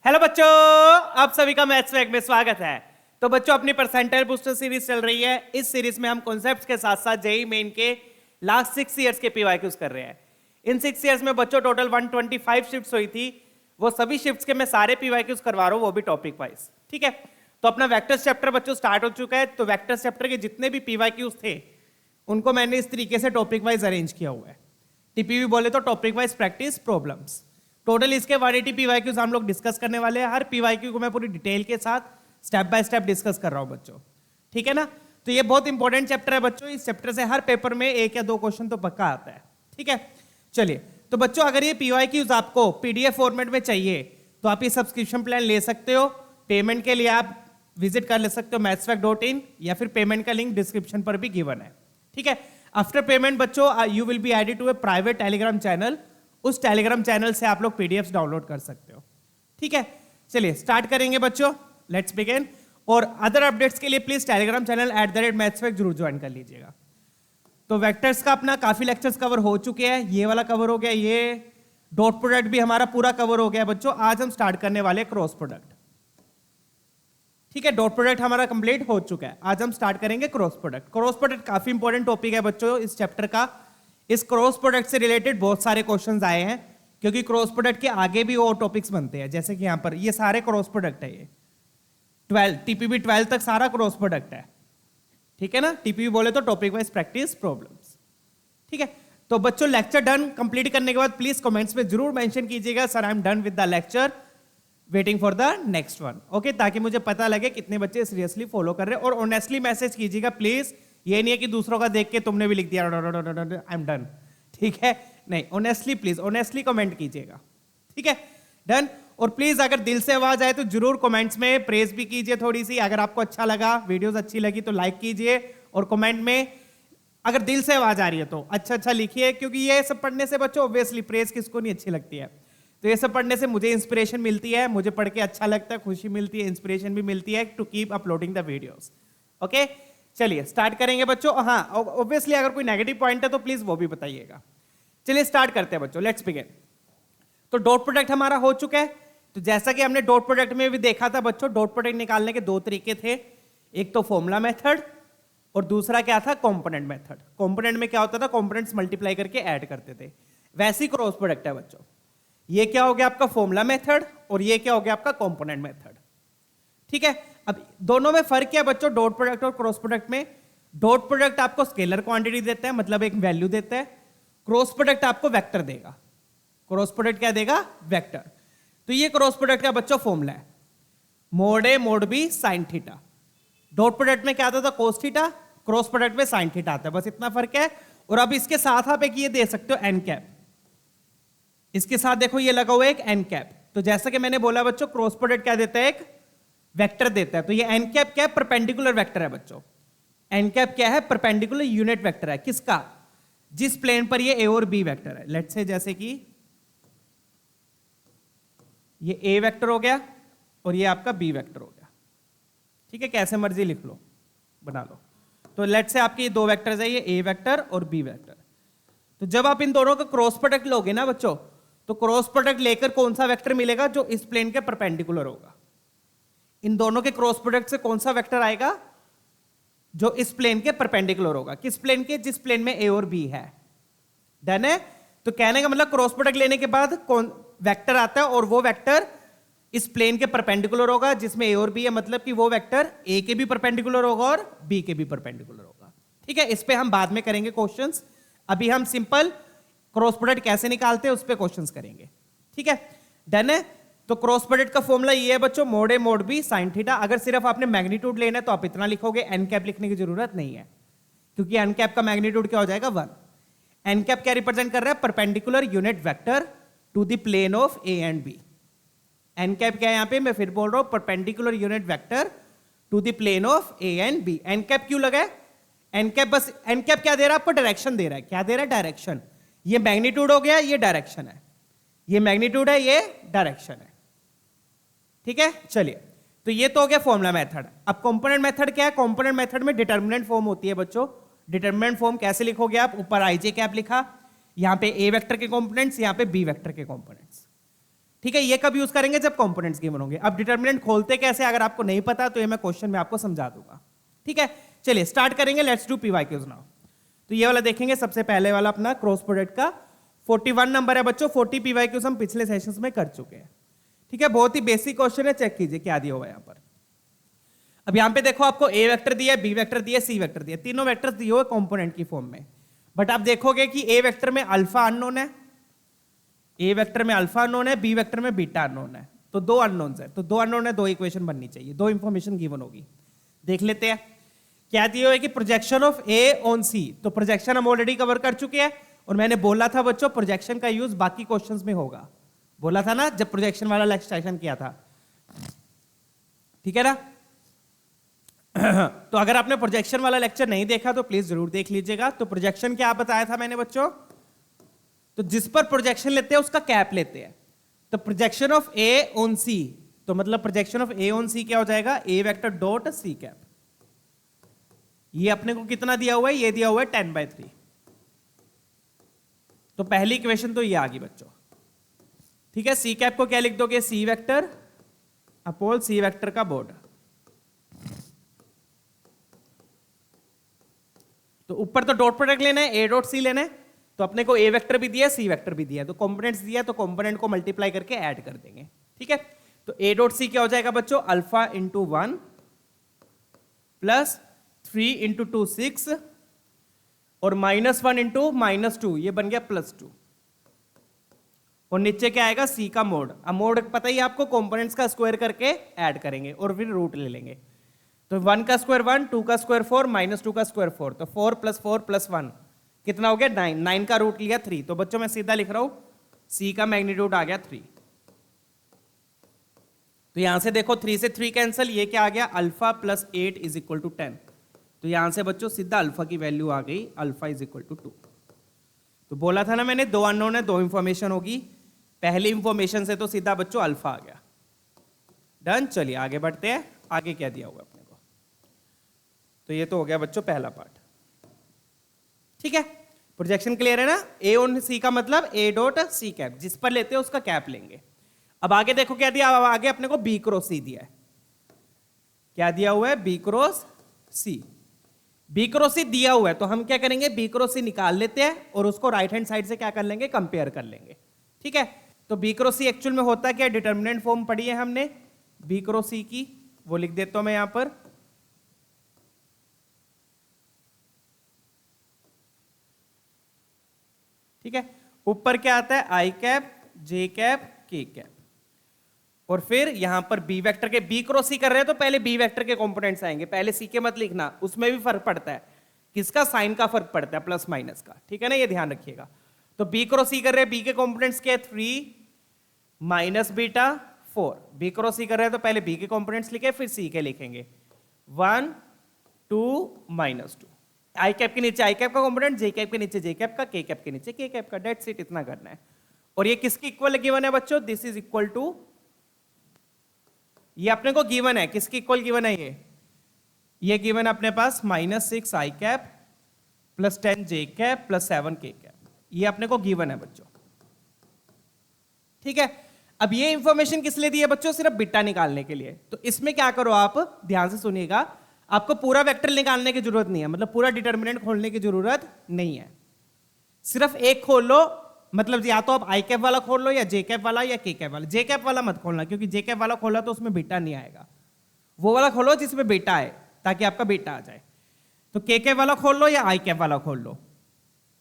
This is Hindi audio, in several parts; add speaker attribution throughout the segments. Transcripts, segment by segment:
Speaker 1: हेलो बच्चों, आप सभी का मैथ्स वैक में स्वागत है। तो बच्चों, अपनी परसेंटाइल बूस्टर सीरीज चल रही है। इस सीरीज में हम कॉन्सेप्ट्स के साथ साथ जेईई मेन के लास्ट 6 इयर्स के पीवाईक्यूज कर रहे हैं। इन 6 इयर्स में बच्चों टोटल 125 शिफ्ट्स हुई थी। वो सभी शिफ्ट्स के मैं सारे पीवाईक्यूज करवा रहा हूँ, वो भी टॉपिक वाइज। ठीक है, तो अपना वेक्टर्स चैप्टर बच्चों स्टार्ट हो चुका है। तो वेक्टर्स चैप्टर के जितने भी पीवाईक्यूज थे उनको मैंने इस तरीके से टॉपिक वाइज अरेंज किया हुआ है। टीपीवी बोले तो topic wise practice problems. Total इसके 180 पीवाईक्यूज हम लोग डिस्कस करने वाले हैं। हर पीवाईक्यू को मैं पूरी डिटेल के साथ स्टेप बाय स्टेप डिस्कस कर रहा हूं बच्चों। ठीक है ना, तो ये बहुत इंपॉर्टेंट चैप्टर है बच्चों। इस चैप्टर से हर पेपर में 1 या 2 क्वेश्चन तो पक्का आता है। ठीक है, चलिए। तो बच्चों, अगर ये पीवाईक्यूज आपको पीडीएफ फॉर्मेट में चाहिए तो आप ये सब्सक्रिप्शन प्लान ले सकते हो। पेमेंट के लिए आप विजिट कर ले सकते हो mathswack.in, या फिर पेमेंट का लिंक डिस्क्रिप्शन पर भी गिवन है। ठीक है, आफ्टर पेमेंट बच्चों you will be added to a private Telegram channel. उस टेलीग्राम चैनल से आप लोग पीडीएफ्स डाउनलोड कर सकते हो। ठीक है, चलिए स्टार्ट करेंगे बच्चों, लेट्स बिगिन। और अदर अपडेट्स के लिए प्लीज टेलीग्राम चैनल @mathswack जरूर ज्वाइन कर लीजिएगा। तो वेक्टर्स का अपना काफी लेक्चर्स कवर हो चुके हैं। ये वाला कवर हो गया, ये डॉट प्रोडक्ट भी हमारा पूरा कवर हो गया बच्चों। आज हम स्टार्ट करने वाले क्रॉस प्रोडक्ट। ठीक है, डॉट प्रोडक्ट हमारा कंप्लीट हो चुका है। आज हम स्टार्ट करेंगे क्रॉस प्रोडक्ट। क्रॉस प्रोडक्ट काफी इंपॉर्टेंट टॉपिक है बच्चों इस चैप्टर का। इस क्रॉस प्रोडक्ट से रिलेटेड बहुत सारे क्वेश्चंस आए हैं, क्योंकि क्रॉस प्रोडक्ट के आगे भी और टॉपिक्स बनते हैं। जैसे कि यहाँ पर ये सारे क्रॉस प्रोडक्ट है। ये 12 टीपीबी 12 तक सारा क्रॉस प्रोडक्ट है। ठीक है ना, टीपीबी बोले तो टॉपिक वाइज प्रैक्टिस प्रॉब्लम्स। ठीक है, तो बच्चों लेक्चर डन कंप्लीट करने के बाद प्लीज कमेंट्स में जरूर मेंशन कीजिएगा, sir I am done with the lecture, waiting for the next one. Okay, ताकि मुझे पता लगे कितने बच्चे सीरियसली फॉलो कर रहे हैं। और ऑनेस्टली मैसेज कीजिएगा प्लीज। ये नहीं है कि दूसरों का देख के तुमने भी लिख दिया आई एम डन। ठीक है, नहीं, ऑनेस्टली प्लीज, ऑनेस्टली कमेंट कीजिएगा। ठीक है, डन। और प्लीज अगर दिल से आवाज आए तो जरूर कमेंट्स में प्रेज भी कीजिए थोड़ी सी। अगर आपको अच्छा लगा, वीडियोस अच्छी लगी तो लाइक कीजिए। और कमेंट में अगर दिल से आवाज आ रही है तो अच्छा लिखिए, क्योंकि ये सब पढ़ने से बच्चों ऑब्वियसली प्रेज किसको नहीं अच्छी लगती है। तो ये सब पढ़ने से मुझे इंस्पिरेशन मिलती है, मुझे पढ़ के अच्छा लगता है, खुशी मिलती है, इंस्पिरेशन भी मिलती है to keep uploading the videos. Okay, चलिए स्टार्ट करेंगे बच्चों। हाँ, ऑब्वियसली अगर कोई नेगेटिव पॉइंट है तो प्लीज वो भी बताइएगा। चलिए स्टार्ट करते हैं बच्चों, लेट्स बिगिन। तो डॉट प्रोडक्ट हमारा हो चुका है। तो जैसा कि हमने डॉट प्रोडक्ट में भी देखा था बच्चों, डॉट प्रोडक्ट निकालने के 2 तरीके थे। एक तो फॉर्मूला मेथड और दूसरा क्या था, कंपोनेंट मेथड। कंपोनेंट में क्या होता था, कंपोनेंट्स मल्टीप्लाई करके ऐड करते थे। वैसी क्रॉस प्रोडक्ट है बच्चों। ये क्या हो गया आपका फॉर्मूला मेथड और ये क्या हो गया आपका कंपोनेंट मेथड। ठीक है, अब दोनों में फर्क क्या है बच्चों, डॉट प्रोडक्ट और क्रॉस प्रोडक्ट में। डॉट प्रोडक्ट आपको स्केलर क्वांटिटी देता है, मतलब एक वैल्यू देता है। क्रॉस प्रोडक्ट आपको वेक्टर देगा। क्रॉस प्रोडक्ट क्या देगा, वेक्टर। तो ये क्रॉस प्रोडक्ट का बच्चों फॉर्मूला है, mod A mod B sine theta. Dot product में क्या आता था, कोस थीटा, क्रॉस प्रोडक्ट में साइन थीटा आता है, बस इतना फर्क है। और अब इसके साथ आप एक ये दे सकते हो एन कैप। इसके साथ देखो ये लगा हुआ है एक एन कैप। तो जैसा कि मैंने बोला बच्चों, क्रॉस प्रोडक्ट क्या देता है, एक वेक्टर देता है। तो ये एन कैप क्या है, परपेंडिकुलर वेक्टर है बच्चों। एन कैप क्या है, परपेंडिकुलर यूनिट वेक्टर है। किसका, जिस प्लेन पर ये ए और बी वेक्टर है। लेट्स से जैसे कि ये ए वेक्टर हो गया और ये आपका बी वेक्टर हो गया। ठीक है, कैसे मर्जी लिख लो, बना लो। तो लेट्स से आपके ये 2 वेक्टर्स है, ये ए वेक्टर और बी वेक्टर। तो जब आप इन दोनों का क्रॉस प्रोडक्ट लोगे ना बच्चों, तो क्रॉस प्रोडक्ट लेकर कौन सा वेक्टर मिलेगा, जो इस प्लेन के परपेंडिकुलर होगा। इन दोनों के क्रॉस प्रोडक्ट से कौन सा वेक्टर आएगा, जो इस प्लेन के परपेंडिकुलर होगा। किस प्लेन के, जिस प्लेन में ए और बी है। डन है। तो कहने का मतलब क्रॉस प्रोडक्ट लेने के बाद कौन वेक्टर आता है और वो वेक्टर इस प्लेन के परपेंडिकुलर होगा जिसमें ए और बी है, मतलब कि वो वेक्टर ए के भी परपेंडिकुलर होगा और बी के भी परपेंडिकुलर होगा। ठीक है, इस पे हम बाद में करेंगे क्वेश्चंस। अभी हम सिंपल क्रॉस प्रोडक्ट कैसे निकालते हैं उस पे क्वेश्चंस करेंगे। ठीक है, डन है। तो क्रॉस प्रोडक्ट का फॉर्मूला ये है बच्चों, mode A mod B sine theta. अगर सिर्फ आपने मैग्नीट्यूड लेना है तो आप इतना लिखोगे, एन कैप लिखने की जरूरत नहीं है, क्योंकि एन कैप का मैग्नीट्यूड क्या हो जाएगा, 1। एन कैप क्या रिप्रेजेंट कर रहा है, perpendicular unit vector to the plane of A and B. N cap क्या है यहाँ पे, मैं फिर बोल रहा हूं, perpendicular unit vector to the plane of A and B. N cap क्यों लगा है, एन कैप बस, एन कैप क्या दे रहा है आपको, डायरेक्शन दे रहा है। क्या दे रहा है, डायरेक्शन। ये मैग्नीट्यूड हो गया, ये डायरेक्शन है। ये मैग्नीट्यूड है, ये डायरेक्शन है। ठीक है, चलिए। तो ये तो हो गया फॉर्मूला मेथड। अब कंपोनेंट मेथड क्या है, कंपोनेंट मेथड में डिटरमिनेंट फॉर्म होती है बच्चों। डिटरमिनेंट फॉर्म कैसे लिखोगे आप, ऊपर आई जे कैप लिखा, यहां पे ए वेक्टर के कंपोनेंट्स, यहां पे बी वेक्टर के कंपोनेंट्स। ठीक है, ये कब यूज करेंगे? जब कंपोनेंट्स गिवन होंगे। अब डिटर्मिनेंट खोलते कैसे, अगर आपको नहीं पता तो ये मैं क्वेश्चन में आपको समझा दूंगा। ठीक है, चलिए स्टार्ट करेंगे। Let's do PYQs now. तो ये वाला देखेंगे, सबसे पहले वाला अपना क्रॉस प्रोडक्ट का 41 नंबर है बच्चों। 40 पीवाईक्यूज हम पिछले सेशंस में कर चुके हैं। ठीक है, बहुत ही बेसिक क्वेश्चन है, चेक कीजिए क्या दिया हुआ है यहाँ पर। अब यहाँ पे देखो, आपको ए वेक्टर दिया, बी वेक्टर दिया, सी वेक्टर दिया, तीनों वेक्टर्स दिए हुए कंपोनेंट की फॉर्म में। बट आप देखोगे कि ए वेक्टर में अल्फा अननोन है, ए वेक्टर में अल्फा अननोन है, बी वेक्टर में बीटा अननोन है। तो दो अननोन्स है, तो दो अननोन है, दो इक्वेशन बननी चाहिए, दो इंफॉर्मेशन गिवन होगी। देख लेते हैं क्या दिया हुआ है कि प्रोजेक्शन ऑफ ए ऑन सी। तो प्रोजेक्शन हम ऑलरेडी कवर कर चुके हैं, और मैंने बोला था बच्चों प्रोजेक्शन का यूज बाकी क्वेश्चंस में होगा, बोला था ना जब प्रोजेक्शन वाला लेक्चर किया था। ठीक है ना? तो अगर आपने प्रोजेक्शन वाला लेक्चर नहीं देखा तो प्लीज जरूर देख लीजिएगा। तो प्रोजेक्शन क्या बताया था मैंने बच्चों? तो जिस पर प्रोजेक्शन लेते हैं उसका कैप लेते हैं। तो प्रोजेक्शन ऑफ ए ऑन सी, तो मतलब प्रोजेक्शन ऑफ ए ऑन सी क्या हो जाएगा? ए वेक्टर डॉट सी कैप। ये अपने को कितना दिया हुआ है? ये दिया हुआ है 10/3। तो पहली इक्वेशन तो ये आ गई बच्चों। ठीक है, सी कैप को क्या लिख दोगे? सी वेक्टर अपोल सी वेक्टर का बोर्ड। तो ऊपर तो डॉट प्रोडक्ट लेना है, ए डॉट सी लेना है। तो अपने को ए वेक्टर भी दिया, सी वेक्टर भी दिया, तो कंपोनेंट्स दिया, तो कंपोनेंट को मल्टीप्लाई करके ऐड कर देंगे। ठीक है, तो ए डॉट सी क्या हो जाएगा बच्चों? अल्फा इंटू 1 प्लस 3 इंटू 2 6 और -1 इंटू -2, ये बन गया +2। और नीचे क्या आएगा? सी का मोड। अब मोड पता ही आपको, कंपोनेंट्स का स्क्वायर करके ऐड करेंगे और फिर रूट ले लेंगे। तो 1 का स्क्वायर 1, 2 का स्क्वायर 4, -2 का स्क्वायर 4, तो 4 + 4 + 1 कितना हो गया? 9। 9 का रूट लिया 3। तो बच्चों मैं सीधा लिख रहा हूं, सी का मैग्नीट्यूड आ गया 3। तो यहां से देखो 3 से 3 कैंसिल, ये क्या आ गया? अल्फा + 8 = 10। तो यहां से बच्चों सीधा अल्फा की वैल्यू आ गई, अल्फा = 2। तो बोला था ना मैंने, दो अननोन है, दो इंफॉर्मेशन होगी। पहली इंफॉर्मेशन से तो सीधा बच्चों अल्फा आ गया। डन, चलिए आगे बढ़ते हैं। आगे क्या दिया हुआ अपने को? तो ये तो हो गया बच्चों पहला पार्ट। ठीक है, प्रोजेक्शन क्लियर है ना? ए ऑन सी का मतलब ए डॉट सी कैप, जिस पर लेते हैं उसका कैप लेंगे। अब आगे देखो क्या दिया, अब आगे अपने को बी क्रॉस सी दिया है। क्या दिया हुआ है? बी क्रॉस सी। बी क्रॉस सी दिया हुआ है, तो हम क्या करेंगे? बी क्रॉस सी निकाल लेते हैं और उसको राइट हैंड साइड से क्या कर लेंगे? कंपेयर कर लेंगे। ठीक है, तो बी क्रॉस सी एक्चुअल में होता क्या? डिटर्मिनेंट फॉर्म पढ़ी है हमने बी क्रॉस सी की, वो लिख देता हूं मैं यहां पर। ठीक है, ऊपर क्या आता है? आई cap, J cap, K cap, और फिर यहां पर बी वेक्टर के, बी क्रॉस सी कर रहे हैं तो पहले बी वेक्टर के कंपोनेंट्स आएंगे, पहले सी के मत लिखना, उसमें भी फर्क पड़ता है। किसका? साइन का फर्क पड़ता है, प्लस माइनस का। ठीक है ना, ये ध्यान रखिएगा। तो बी क्रॉस सी कर रहे हैं, बी के कंपोनेंट्स के 3 - बीटा 4। बी क्रॉस सी कर रहे हैं तो पहले बी के कंपोनेंट्स लिखे, फिर सी के लिखेंगे 1 2 -2। आई कैप के नीचे आई कैप का कंपोनेंट, जे कैप के नीचे जे कैप का, के कैप के नीचे के कैप का। डेट्स इट, इतना करना है। और ये किसकी इक्वल गिवन है बच्चों? दिस इज इक्वल टू, ये अपने को गिवन है, किसकी इक्वल गिवन है? ये गिवन अपने पास -6 I cap plus 10 J cap plus 7 के कैप, ये अपने को गिवन है बच्चों। ठीक है, अब ये इंफॉर्मेशन किस लिए दी है बच्चों? सिर्फ बीटा निकालने के लिए। तो इसमें क्या करो आप, ध्यान से सुनिएगा, आपको पूरा वेक्टर निकालने की जरूरत नहीं है, मतलब पूरा डिटर्मिनेंट खोलने की जरूरत नहीं है। सिर्फ एक खोल लो, मतलब या तो आप आई कैप वाला खोल लो, या जे कैप वाला, या के कैप वाला। जे कैप वाला मत खोलना, क्योंकि जे कैप वाला खोला तो उसमें बीटा नहीं आएगा। वो वाला खोलो जिसमें बीटा आए, ताकि आपका बीटा आ जाए। तो के कैप वाला खोल लो या आई कैप वाला खोल लो।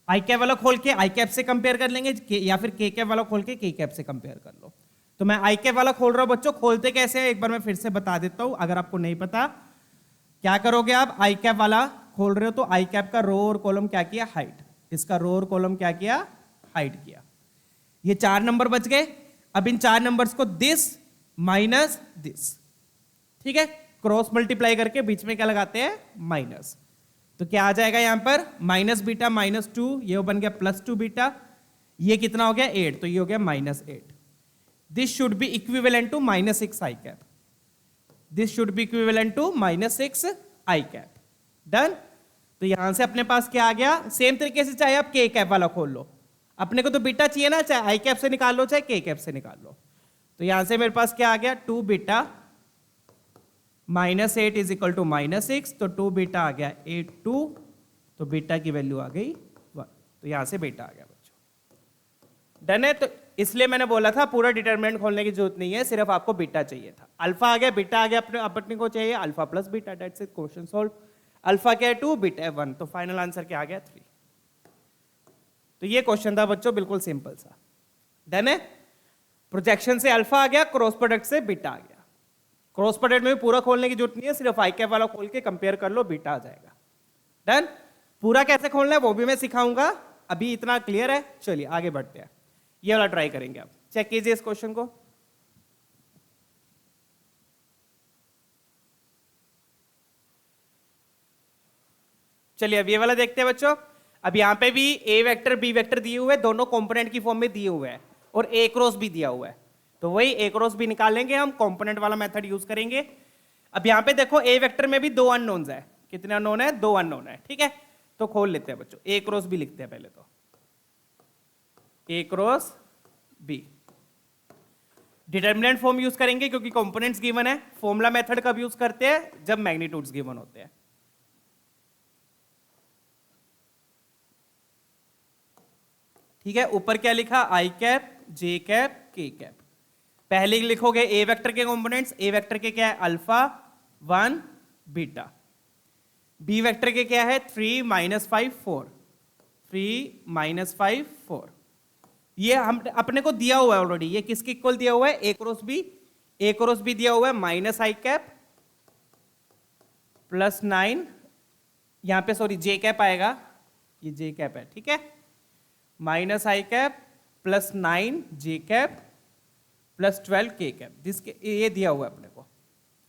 Speaker 1: आई कैप वाला खोल के आई कैप से कंपेयर कर लेंगे, या फिर के कैप वाला खोल के के कैप से कंपेयर कर लो। तो मैं आई कैप वाला खोल रहा हूं बच्चों। खोलते कैसे है एक बार मैं फिर से बता देता हूं, अगर आपको नहीं पता। क्या करोगे आप? आई कैप वाला खोल रहे हो तो आई कैप का रो और कॉलम क्या किया? हाइट। इसका रो और कॉलम क्या किया? हाइट किया। ये 4 नंबर बच गए। अब इन 4 नंबर्स को दिस माइनस दिस, ठीक है, क्रॉस मल्टीप्लाई करके बीच में क्या लगाते हैं? माइनस। तो क्या आ जाएगा यहां पर? माइनस बीटा -2, ये बन गया +2 बीटा। ये कितना हो गया? 8, तो ये हो गया -8। This should be equivalent to -6 I cap. This should be equivalent to -6 I cap. Done. तो यहां से अपने पास क्या आ गया? सेम तरीके से चाहे आप के कैप वाला खोल लो, अपने को तो बीटा चाहिए ना, चाहे आई कैप से निकाल लो चाहे के कैप से निकाल लो। तो यहां से मेरे पास क्या आ गया, 2 बीटा -8 इज इक्वल टू -6, तो 2 बीटा आ गया 8 2, तो बीटा की वैल्यू आ गई 1, तो यहां से बीटा आ गया बच्चों। डन है। तो इसलिए मैंने बोला था पूरा डिटरमिनेंट खोलने की जरूरत नहीं है, सिर्फ आपको बीटा चाहिए था। अल्फा आ गया, बीटा आ गया, अपने को चाहिए alpha plus beta, that's it, question solve. Alpha क्या है 2, बीटा है 1, तो फाइनल आंसर क्या आ गया 3। तो ये क्वेश्चन था बच्चों, बिल्कुल सिंपल सा। डन है। प्रोजेक्शन से अल्फा आ गया, क्रॉस प्रोडक्ट से बीटा आ गया। क्रॉस प्रोडक्ट में भी पूरा खोलने की जरूरत नहीं है, सिर्फ आई कैप वाला खोल के कंपेयर कर लो, बीटा आ जाएगा। डन। पूरा कैसे खोलना है वो भी मैं सिखाऊंगा, अभी इतना क्लियर है। चलिए आगे बढ़ते हैं, ये वाला ट्राई करेंगे। आप चेक कीजिए इस क्वेश्चन को। चलिए अब ये वाला देखते हैं बच्चों। अब यहां पे भी ए वेक्टर बी वेक्टर दिए हुए हैं, दोनों कंपोनेंट की फॉर्म में दिए हुए हैं, और ए क्रॉस भी दिया हुआ है, तो वही ए क्रॉस भी निकालेंगे हम, कंपोनेंट वाला मेथड यूज करेंगे। अब यहां पे देखो ए वेक्टर में भी 2 अननोन्स है। कितने अननोन है, 2 अननोन है। ठीक है, तो खोल लेते हैं बच्चों, ए क्रॉस भी लिखते हैं पहले, तो A cross B. Determinant form use करेंगे क्योंकि कंपोनेंट्स गिवन है। फॉर्मूला मेथड कब यूज करते हैं, जब मैग्नीट्यूड्स गिवन होते हैं। ठीक है, ऊपर क्या लिखा, आई cap J cap K cap. पहले लिखोगे ए वेक्टर के कंपोनेंट्स, ए वेक्टर के क्या है अल्फा 1 बीटा, बी वेक्टर के क्या है 3 -5 4, 3 -5 4। ये हम अपने को दिया हुआ है ऑलरेडी, ये किसके इक्वल दिया हुआ है, ए cross B. A cross B दिया हुआ है माइनस आई कैप +9, यहां पे सॉरी जे कैप आएगा, ये जे कैप है। ठीक है, minus I cap +9 J cap +12 K cap, जिसके ये दिया हुआ है अपने को।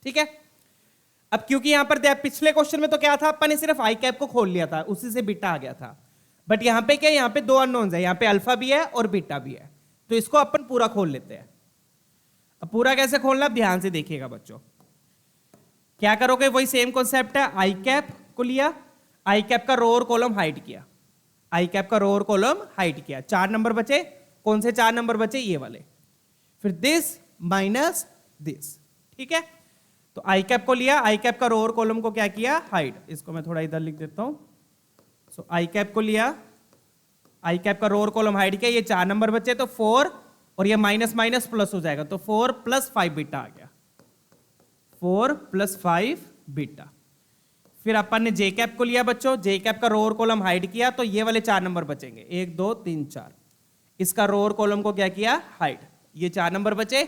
Speaker 1: ठीक है, अब क्योंकि यहां पर पिछले क्वेश्चन में तो क्या था, अपन ने सिर्फ आई कैप को खोल लिया था, उसी से बीटा आ गया था। बट यहां पे क्या, यहां पे 2 अननोन्स है, यहां पे अल्फा भी है और बीटा भी है, तो इसको अपन पूरा खोल लेते हैं। अब पूरा कैसे खोलना, अब ध्यान से देखिएगा बच्चों। क्या करोगे, वही सेम कॉन्सेप्ट है, आई कैप को लिया, आई कैप का रो और कॉलम हाइड किया, आई कैप का रो और कॉलम हाइड किया, 4 नंबर बचे। कौन से 4 नंबर बचे, ये वाले। फिर दिस माइनस दिस। ठीक है, तो आई कैप को लिया, आई कैप का रो और कॉलम को क्या किया, हाइड। इसको मैं थोड़ा इधर लिख देता हूं। सो आई कैप को लिया, आई कैप का रो और कॉलम हाइड किया, ये 4 नंबर बचे, तो 4 और ये माइनस माइनस प्लस हो जाएगा, तो 4 + 5 बीटा आ गया, 4 + 5 बीटा। फिर अपन ने जे कैप को लिया बच्चों, जे कैप का रो और कॉलम हाइड किया, तो ये वाले 4 नंबर बचेंगे, 1 2 3 4। इसका रो और कॉलम को क्या किया, हाइड, ये 4 नंबर बचे।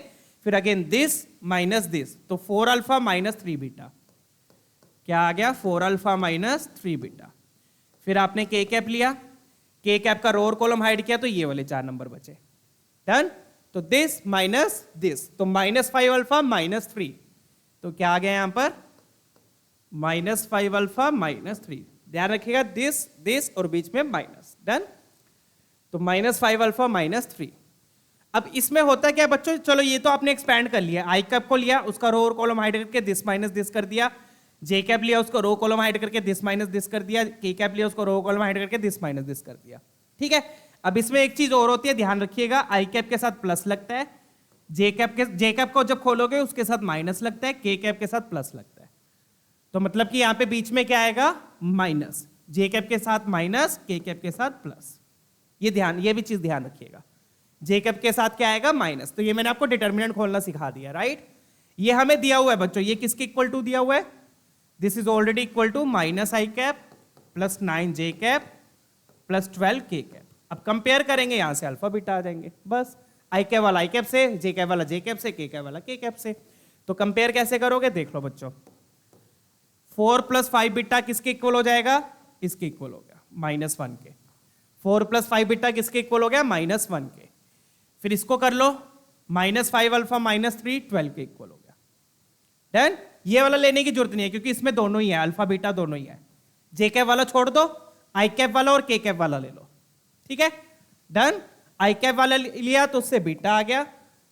Speaker 1: फिर अगेन दिस माइनस दिस, तो 4 अल्फा -3 बीटा, क्या आ गया 4 अल्फा -3 बीटा। फिर आपने के कैप लिया, के कैप का रो और कॉलम हाइड किया, तो ये वाले 4 नंबर बचे। डन, तो दिस माइनस दिस, तो -5 अल्फा -3, तो क्या आ गया यहां पर -5 अल्फा -3। ध्यान रखिएगा दिस दिस और बीच में माइनस। डन, तो -5 अल्फा -3। अब इसमें होता क्या बच्चों, चलो ये तो आपने एक्सपैंड कर लिया, आई कैप को लिया, उसका रो और कॉलम हाइड करके दिस माइनस दिस कर दिया, जे कैप लिया, उसको रो कॉलम हाइड करके दिस माइनस दिस कर दिया, के कैप लिया, उसको रो कॉलम हाइड करके दिस माइनस दिस कर दिया। ठीक है, अब इसमें एक चीज और होती है, ध्यान रखिएगा, आई कैप के साथ प्लस लगता है, जे कैप को जब खोलोगे उसके साथ माइनस लगता है, के कैप के साथ प्लस लगता है। तो मतलब कि यहां पे बीच में क्या आएगा, माइनस, जे कैप के साथ माइनस, के कैप के साथ प्लस। ये भी चीज ध्यान रखिएगा, जे कैप के साथ क्या आएगा, माइनस। तो ये मैंने आपको डिटर्मिनेंट खोलना सिखा दिया, राइट। ये हमें दिया हुआ है बच्चों, ये किसके इक्वल टू दिया हुआ है, this is already equal to minus I cap +9 J cap +12 K cap. अब कंपेयर करेंगे, यहां से अल्फा बीटा आ जाएंगे, बस। आई कैप वाला आई कैप से, जे कैप वाला जे कैप से, के कैप वाला के कैप से। तो कंपेयर कैसे करोगे, देख लो बच्चों। 4 + 5 बीटा किसके इक्वल हो जाएगा, इसके इक्वल हो गया -1 के। 4 + 5 बीटा किसके इक्वल हो गया, -1 के। फिर इसको कर लो, -5 अल्फा -3 12 के इक्वल हो गया। डन, ये वाला लेने की जरूरत नहीं है क्योंकि इसमें दोनों ही है, अल्फा बीटा दोनों ही है। जे कैप वाला छोड़ दो, आई कैप वाला और के कैप वाला ले लो। ठीक है, डन। आई कैप वाला लिया तो उससे बीटा आ गया,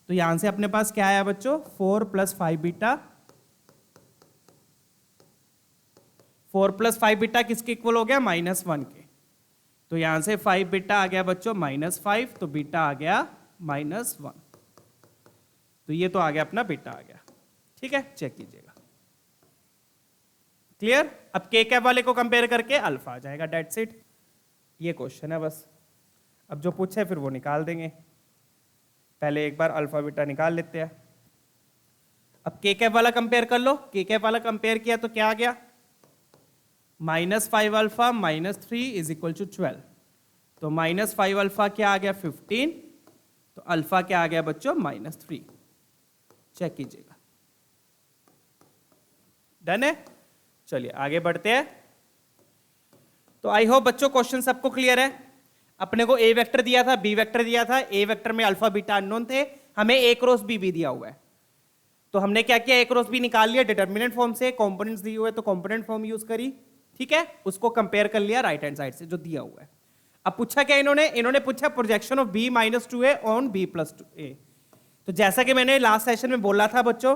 Speaker 1: तो यहां से अपने पास क्या आया बच्चों, 4 + 5 बीटा। 4 + 5 बीटा किसके इक्वल हो गया, -1 के। तो यहां से 5 बीटा आ गया बच्चों -5, तो बीटा आ गया -1। तो ये तो आ गया अपना बीटा आ गया। ठीक है, चेक कीजिएगा। क्लियर? अब के कैप वाले को कंपेयर करके अल्फा आ जाएगा, डेट्स इट। ये क्वेश्चन है बस। अब जो पूछे फिर वो निकाल देंगे। पहले एक बार अल्फा बीटा निकाल लेते हैं। अब के कैप वाला कंपेयर कर लो। के कैप वाला कंपेयर किया तो क्या आ गया? -5 अल्फा -3 इज इक्वल टू 12। तो -5 अल्फा क्या आ गया? 15। तो अल्फा क्या आ गया बच्चों? -3। चेक कीजिएगा। डन है? चलिए आगे बढ़ते हैं। तो आई होप बच्चों क्वेश्चन सबको क्लियर है। अपने को ए वेक्टर दिया था, बी वेक्टर दिया था। ए वेक्टर में अल्फा बीटा अननोन थे, हमें ए क्रॉस बी भी दिया हुआ है। तो हमने क्या किया? ए क्रॉस बी निकाल लिया डिटर्मिनेंट फॉर्म से। कंपोनेंट्स दिए हुए तो कंपोनेंट फॉर्म यूज करी। ठीक है, उसको कंपेयर कर लिया राइट हैंड साइड से जो दिया हुआ है। अब पूछा क्या इन्होंने पूछा projection of b - 2a on b + 2a। तो जैसा कि मैंने लास्ट सेशन में बोला था बच्चों,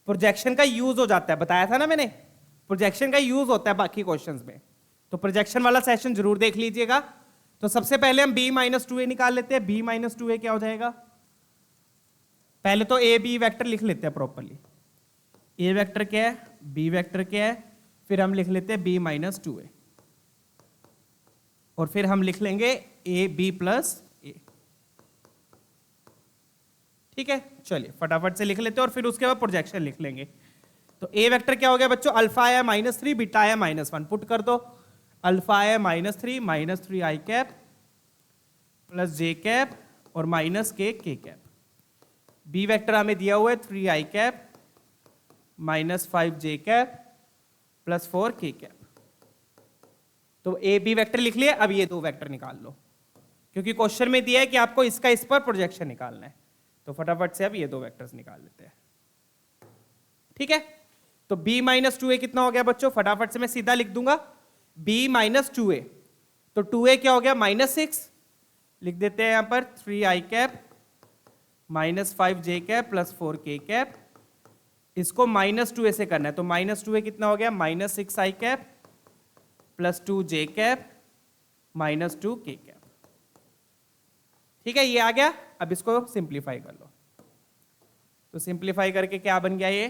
Speaker 1: प्रोजेक्शन का यूज हो जाता है, बताया था ना मैंने, प्रोजेक्शन का यूज होता है बाकी क्वेश्चंस में। तो प्रोजेक्शन वाला सेशन जरूर देख लीजिएगा। तो सबसे पहले हम b - 2a निकाल लेते हैं। b - 2a क्या हो जाएगा? पहले तो a b वेक्टर लिख लेते हैं प्रॉपरली। a वेक्टर क्या है, b वेक्टर क्या है, फिर हम लिख लेते हैं b - 2a, और फिर हम लिख लेंगे a b + a। ठीक है, चलिए फटाफट से लिख लेते हैं और फिर उसके बाद प्रोजेक्शन लिख लेंगे। तो a वेक्टर क्या हो गया बच्चों? अल्फा आया -3, बीटा आया -1। पुट कर दो। अल्फा आया -3 - 3 i cap plus j cap और -k k cap. b vector हमें दिया हुआ है 3 i cap -5 j cap plus 4 k cap. तो a b वेक्टर लिख लिया। अब ये दो वेक्टर निकाल लो, क्योंकि क्वेश्चन में दिया है कि आपको इसका इस पर प्रोजेक्शन निकालना है। तो फटाफट से अब ये दो वेक्टर्स निकाल लेते हैं। ठीक है, तो b - 2a कितना हो गया बच्चों? फटाफट से मैं सीधा लिख दूंगा b - 2a। तो 2a क्या हो गया? -6। लिख देते हैं यहां पर 3 i cap -5 j cap plus 4 k cap. इसको -2a से करना है, तो -2a कितना हो गया? -6 i cap plus 2 j cap -2 k cap. ठीक है, ये आ गया। अब इसको सिंप्लीफाई कर लो। तो सिंप्लीफाई करके क्या बन गया? ये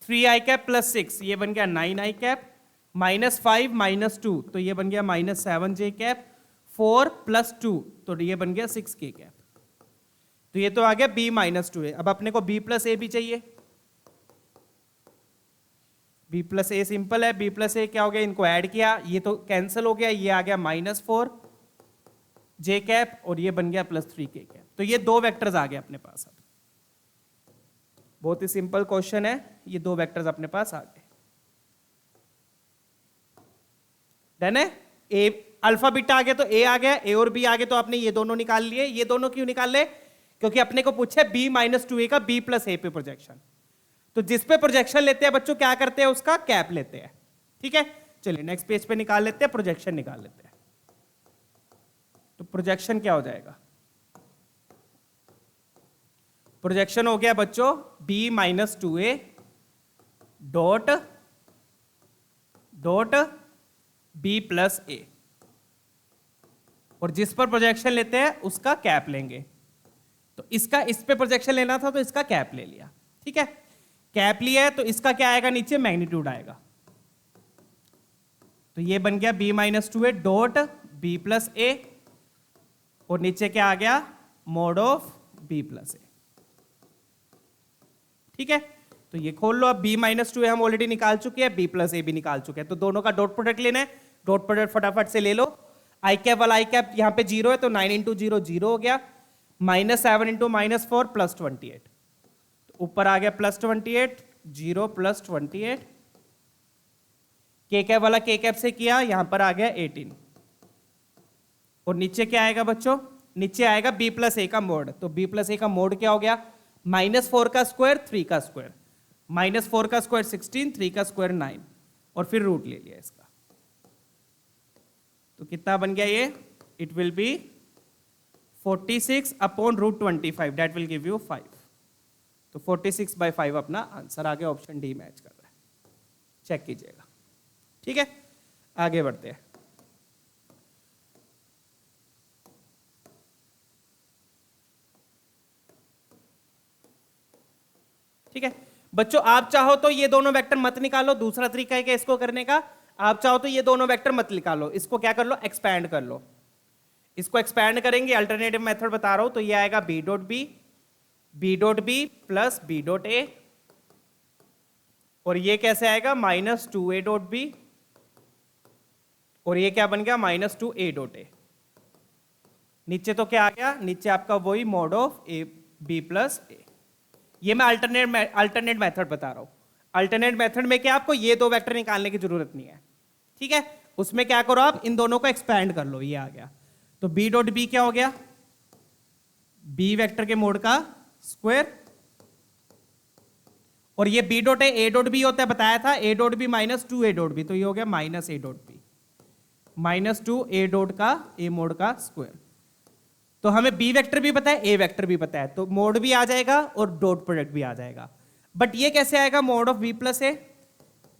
Speaker 1: 3 i कैप प्लस 6, ये बन गया 9 i कैप -5 - 2, तो ये बन गया -7 j कैप। 4 + 2, तो ये बन गया 6 k कैप। तो ये तो आ गया b - 2a। अब अपने को b + a भी चाहिए। b + a सिंपल है। b + a क्या हो गया? इनको ऐड किया, ये तो कैंसिल हो गया, ये आ गया -4 j कैप और ये बन गया +3 k कैप। तो ये दो वेक्टर्स आ गए अपने पास। अब बहुत ही सिंपल क्वेश्चन है, ये दो वेक्टर्स अपने पास आ गए। डन है? ए अल्फा बीटा आ गया तो a आ गया, a और b आ गए तो आपने ये दोनों निकाल लिए। ये दोनों क्यों निकाल ले? क्योंकि अपने को पूछे b - 2a का b + a पे प्रोजेक्शन। तो जिस पे प्रोजेक्शन लेते हैं बच्चों क्या करते हैं? उसका कैप लेते हैं। ठीक है, चलिए नेक्स्ट पेज पे निकाल लेते हैं, प्रोजेक्शन निकाल लेते हैं। तो प्रोजेक्शन क्या हो जाएगा? प्रोजेक्शन हो गया बच्चों b - 2a dot b + a, और जिस पर प्रोजेक्शन लेते हैं उसका कैप लेंगे। तो इसका इस पे प्रोजेक्शन लेना था तो इसका कैप ले लिया। ठीक है, कैप लिया है तो इसका क्या आएगा? नीचे मैग्नीट्यूड आएगा। तो ये बन गया b - 2a dot b + a, और नीचे क्या आ गया? mod of b + a। ठीक है, तो ये खोल लो। अब b - 2a हम ऑलरेडी निकाल चुके हैं, b + a भी निकाल चुके हैं। तो दोनों का डॉट प्रोडक्ट लेना है। डॉट प्रोडक्ट फटाफट से ले लो। i कैप वाला i कैप यहाँ पे 0 है तो 9 × 0 0 हो गया। -7 × -4 +28, तो ऊपर आ गया +28, 0 + 28। k कैप वाला k कैप से किया, यहां पर आ गया 18, और नीचे क्या आएगा बच्चों? नीचे आएगा b + a का मोड। तो b + a का मोड क्या हो गया? -4 का स्क्वायर 3 का स्क्वायर, -4 का स्क्वायर 16, 3 का स्क्वायर 9, और फिर रूट ले लिया इसका। तो कितना बन गया ये? It will be 46 upon √25, that will give you 5। तो 46/5 अपना आंसर आ गया। ऑप्शन डी मैच कर रहा है, चेक कीजिएगा। ठीक है, आगे बढ़ते हैं। ठीक है बच्चों, आप चाहो तो ये दोनों वेक्टर मत निकालो, दूसरा तरीका है इसको करने का, आप चाहो तो ये दोनों वेक्टर मत निकालो, इसको क्या कर लो, एक्सपैंड कर लो। इसको एक्सपैंड करेंगे, अल्टरनेटिव मेथड बता रहा हूं, तो ये आएगा B dot B plus B dot A, और ये कैसे आएगा minus two A dot B, और ये क्या बन गया minus two A dot A. नीचे तो क्या आ गया, नीचे आपका वही mod of A B plus A. ये मैं अल्टरनेट मेथड बता रहा हूं। अल्टरनेट मेथड में क्या आपको ये दो वेक्टर निकालने की जरूरत नहीं है, ठीक है। उसमें क्या करो आप इन दोनों को एक्सपैंड कर लो, ये आ गया। तो बी डॉट बी क्या हो गया, बी वेक्टर के मोड का स्क्वायर, और ये B dot A dot B होता है, बताया था A dot B minus two A dot B, तो ये हो गया minus A dot B minus two A dot का ए मोड का स्क्वायर। तो हमें बी वेक्टर भी पता है, ए वेक्टर भी पता है, तो मोड भी आ जाएगा और डॉट प्रोडक्ट भी आ जाएगा। बट ये कैसे आएगा मोड ऑफ बी प्लस ए,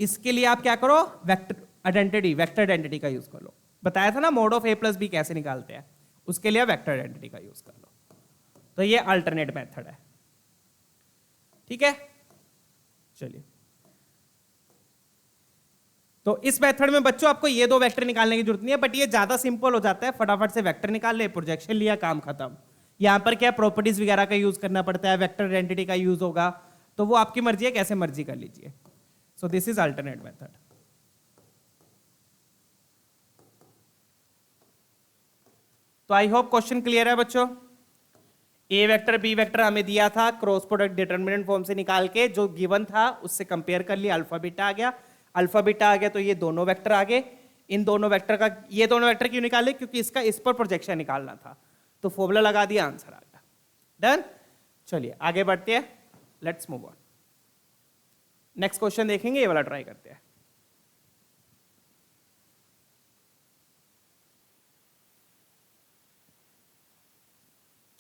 Speaker 1: इसके लिए आप क्या करो वेक्टर आइडेंटिटी का यूज कर लो। बताया था ना mod of A plus B कैसे निकालते हैं, उसके लिए वेक्टर आइडेंटिटी का यूज कर लो। तो ये अल्टरनेट मेथड है, ठीक है। चलिए, तो इस मेथड में बच्चों आपको ये दो वेक्टर निकालने की जरूरत नहीं है, बट ये ज्यादा सिंपल हो जाता है, फटाफट से वेक्टर निकाल ले, प्रोजेक्शन लिया, काम खत्म। यहां पर क्या प्रॉपर्टीज वगैरह का यूज करना पड़ता है, वेक्टर आइडेंटिटी का यूज होगा, तो वो आपकी मर्जी है, कैसे मर्जी कर लीजिए। So this is alternate method. तो आई होप क्वेश्चन क्लियर है बच्चों। ए वेक्टर बी वेक्टर हमें दिया था, क्रॉस प्रोडक्ट डिटरमिनेंट फॉर्म से निकाल के जो गिवन था उससे कंपेयर कर लिया, अल्फा बीटा आ गया, अल्फा बीटा आ गया, तो ये दोनों वेक्टर आ गए। इन दोनों वेक्टर का, ये दोनों वेक्टर क्यों निकाले, क्योंकि इसका इस पर प्रोजेक्शन निकालना था, तो फॉर्मूला लगा दिया, आंसर आ गया। डन। चलिए आगे बढ़ते हैं, let's move on. Next question देखेंगे, ये वाला ट्राई करते हैं।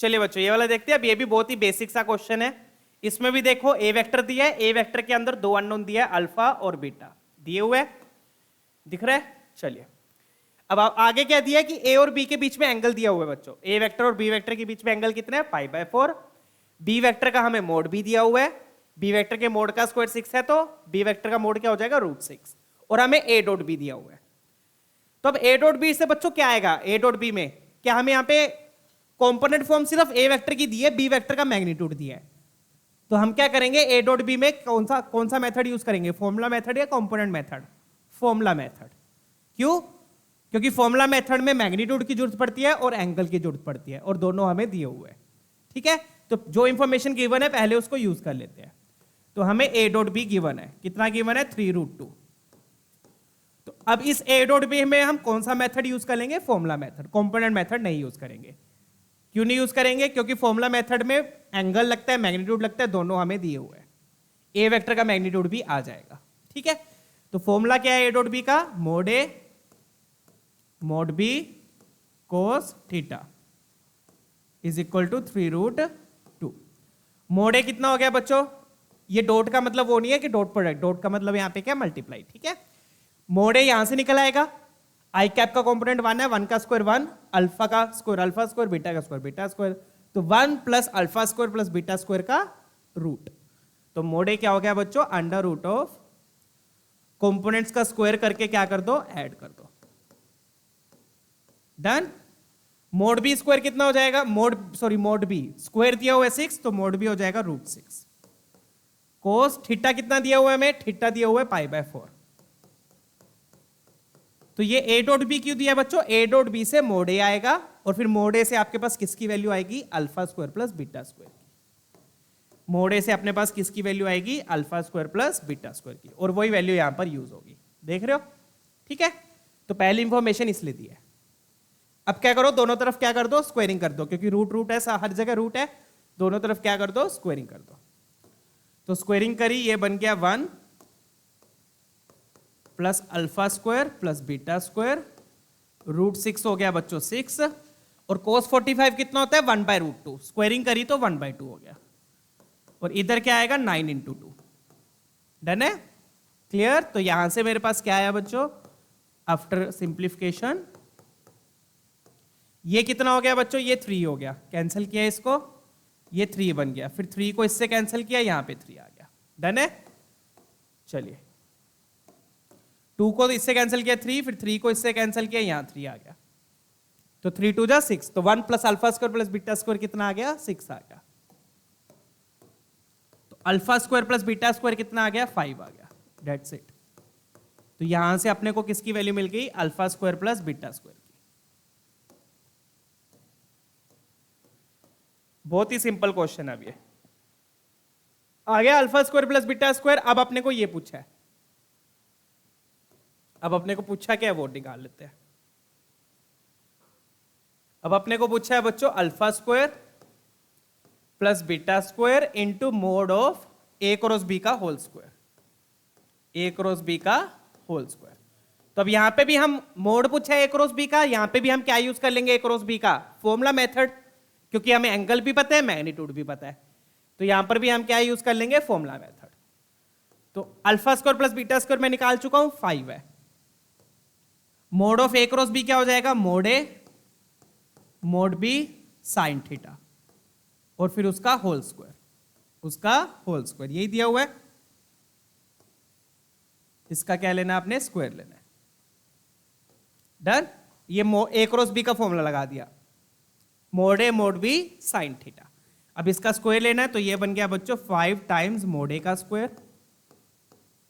Speaker 1: चलिए बच्चों ये वाला देखते हैं। अब ये भी बहुत ही बेसिक सा क्वेश्चन है। इसमें भी देखो ए वेक्टर दिया है, ए वेक्टर के अंदर दो अननोन दिया है, अल्फा और बीटा दिए हुए, दिख रहा है। चलिए अब आगे क्या दिया है कि ए और बी के बीच में एंगल दिया हुआ है बच्चों। ए वेक्टर और बी वेक्टर के बीच में एंगल कितना है, π/4। बी वेक्टर का हमें मोड भी दिया हुआ है, बी वेक्टर के मोड का स्क्वायर 6 है, तो बी वेक्टर का मोड क्या हो जाएगा √6, और हमें ए डॉट बी दिया हुआ है। तो अब ए डॉट बी से बच्चों क्या आएगा, ए डॉट बी में क्या हमें यहाँ पे कंपोनेंट फॉर्म सिर्फ ए वेक्टर की दी है, बी वेक्टर का मैग्नीट्यूड दिया है, तो हम क्या करेंगे ए डॉट बी में कौन सा मेथड यूज करेंगे, फॉर्मूला मेथड या कंपोनेंट मेथड, फॉर्मूला मेथड। क्यों, क्योंकि फॉर्मूला मेथड में मैग्नीट्यूड की जरूरत पड़ती है और एंगल की जरूरत पड़ती है, और दोनों हमें दिए हुए हैं, ठीक है। तो जो इंफॉर्मेशन गिवन है पहले उसको यूज कर लेते हैं। तो हमें ए डॉट बी गिवन है, कितना गिवन है, 3√2। तो अब इस ए डॉट बी में हम कौन सा मेथड यूज करेंगे, फॉर्मूला मेथड, कंपोनेंट मेथड नहीं यूज करेंगे। क्यों नहीं यूज करेंगे, क्योंकि फॉर्मूला मेथड में एंगल लगता है, मैग्नीट्यूड लगता है, दोनों हमें दिए हुए हैं, ए वेक्टर का मैग्नीट्यूड भी आ जाएगा, ठीक है। तो फॉर्मूला क्या है ए डॉट बी का, mod A mod B cos theta is equal to 3√2। Mod A कितना हो गया बच्चों, ये डॉट का मतलब वो नहीं है कि डॉट प्रोडक्ट, डॉट का मतलब यहां पे क्या, मल्टीप्लाई, ठीक है। मोड ए यहां से निकल आएगा, आई कैप का कंपोनेंट 1 है, 1 का स्क्वायर 1, अल्फा का स्क्वायर अल्फा स्क्वायर, बीटा का स्क्वायर बीटा स्क्वायर, तो 1 plus alpha square plus beta square का रूट। तो मोड ए क्या हो गया बच्चों, अंडर रूट ऑफ कंपोनेंट्स का स्क्वायर करके क्या कर दो, ऐड कर दो। डन। मोड बी स्क्वायर कितना हो जाएगा, मोड बी स्क्वायर दिया हुआ है 6, तो मोड बी हो जाएगा √6। कोस थीटा कितना दिया हुआ है हमें, थीटा दिया हुआ है π/4। तो ये ए डॉट बी क्यों दिया बच्चों, ए डॉट बी से मोड ए आएगा, और फिर मोड ए से आपके पास किसकी वैल्यू आएगी, alpha square plus beta square की। मोड ए से अपने पास किसकी वैल्यू आएगी, alpha square plus beta square की, और वही वैल्यू यहां पर यूज होगी, देख रहे हो, ठीक है। तो पहली इंफॉर्मेशन इसलिए दी है। अब क्या करो, दोनों तरफ क्या कर दो, स्क्वायरिंग कर दो, क्योंकि रूट है, हर जगह रूट है, दोनों तरफ क्या कर दो, स्क्वायरिंग कर दो। तो स्क्वायरिंग करी, ये बन गया 1 plus alpha square plus beta square, √6 हो गया बच्चों 6, और cos 45 कितना होता है, 1/√2, स्क्वायरिंग करी तो 1/2 हो गया, और इधर क्या आएगा 9 × 2। डन है, क्लियर। तो यहां से मेरे पास क्या आया बच्चों, आफ्टर सिंप्लीफिकेशन ये कितना हो गया बच्चों, ये 3 हो गया, कैंसिल किया इसको, ये 3 बन गया, फिर 3 को इससे कैंसिल किया, यहां पे 3 आ गया। डन है। चलिए 2 को इससे कैंसिल किया 3, फिर 3 को इससे कैंसिल किया, यहां 3 आ गया, तो 3 2 जा 6, तो 1 plus alpha square plus beta square कितना आ गया, 6 आ गया। तो alpha square plus beta square कितना आ गया, 5 आ गया। That's it. तो यहां से अपने को किसकी वैल्यू मिल गई, alpha square plus beta square की। बहुत ही सिंपल क्वेश्चन है अब ये। आ गया alpha square plus beta square. अब अपने को ये पूछा है, अब अपने को पूछा क्या है वो निकाल लेते हैं। अब अपने को पूछा है बच्चों alpha square plus beta square into mod of A cross B का whole square, A cross B का होल स्क्वायर। तो अब यहां पे भी हम मोड पूछा है ए क्रॉस बी का, यहां पे भी हम क्या यूज कर लेंगे, ए क्रॉस बी का फॉर्मूला मेथड, क्योंकि हमें एंगल भी पता है मैग्नीट्यूड भी पता है, तो यहां पर भी हम क्या यूज कर लेंगे, फॉर्मूला मेथड। तो alpha square plus beta square मैं निकाल चुका हूं, 5 है। Mod of A cross B क्या हो जाएगा, mod A mod B sine theta, और फिर उसका होल स्क्वायर, उसका होल स्क्वायर, यही दिया हुआ है। इसका क्या लेना है आपने, स्क्वायर लेना है। डन। ये ए क्रॉस बी का फॉर्मूला लगा दिया, mode A mod B sine theta. अब इसका स्क्वायर लेना है, तो ये बन गया बच्चों 5 टाइम्स मोड ए का स्क्वायर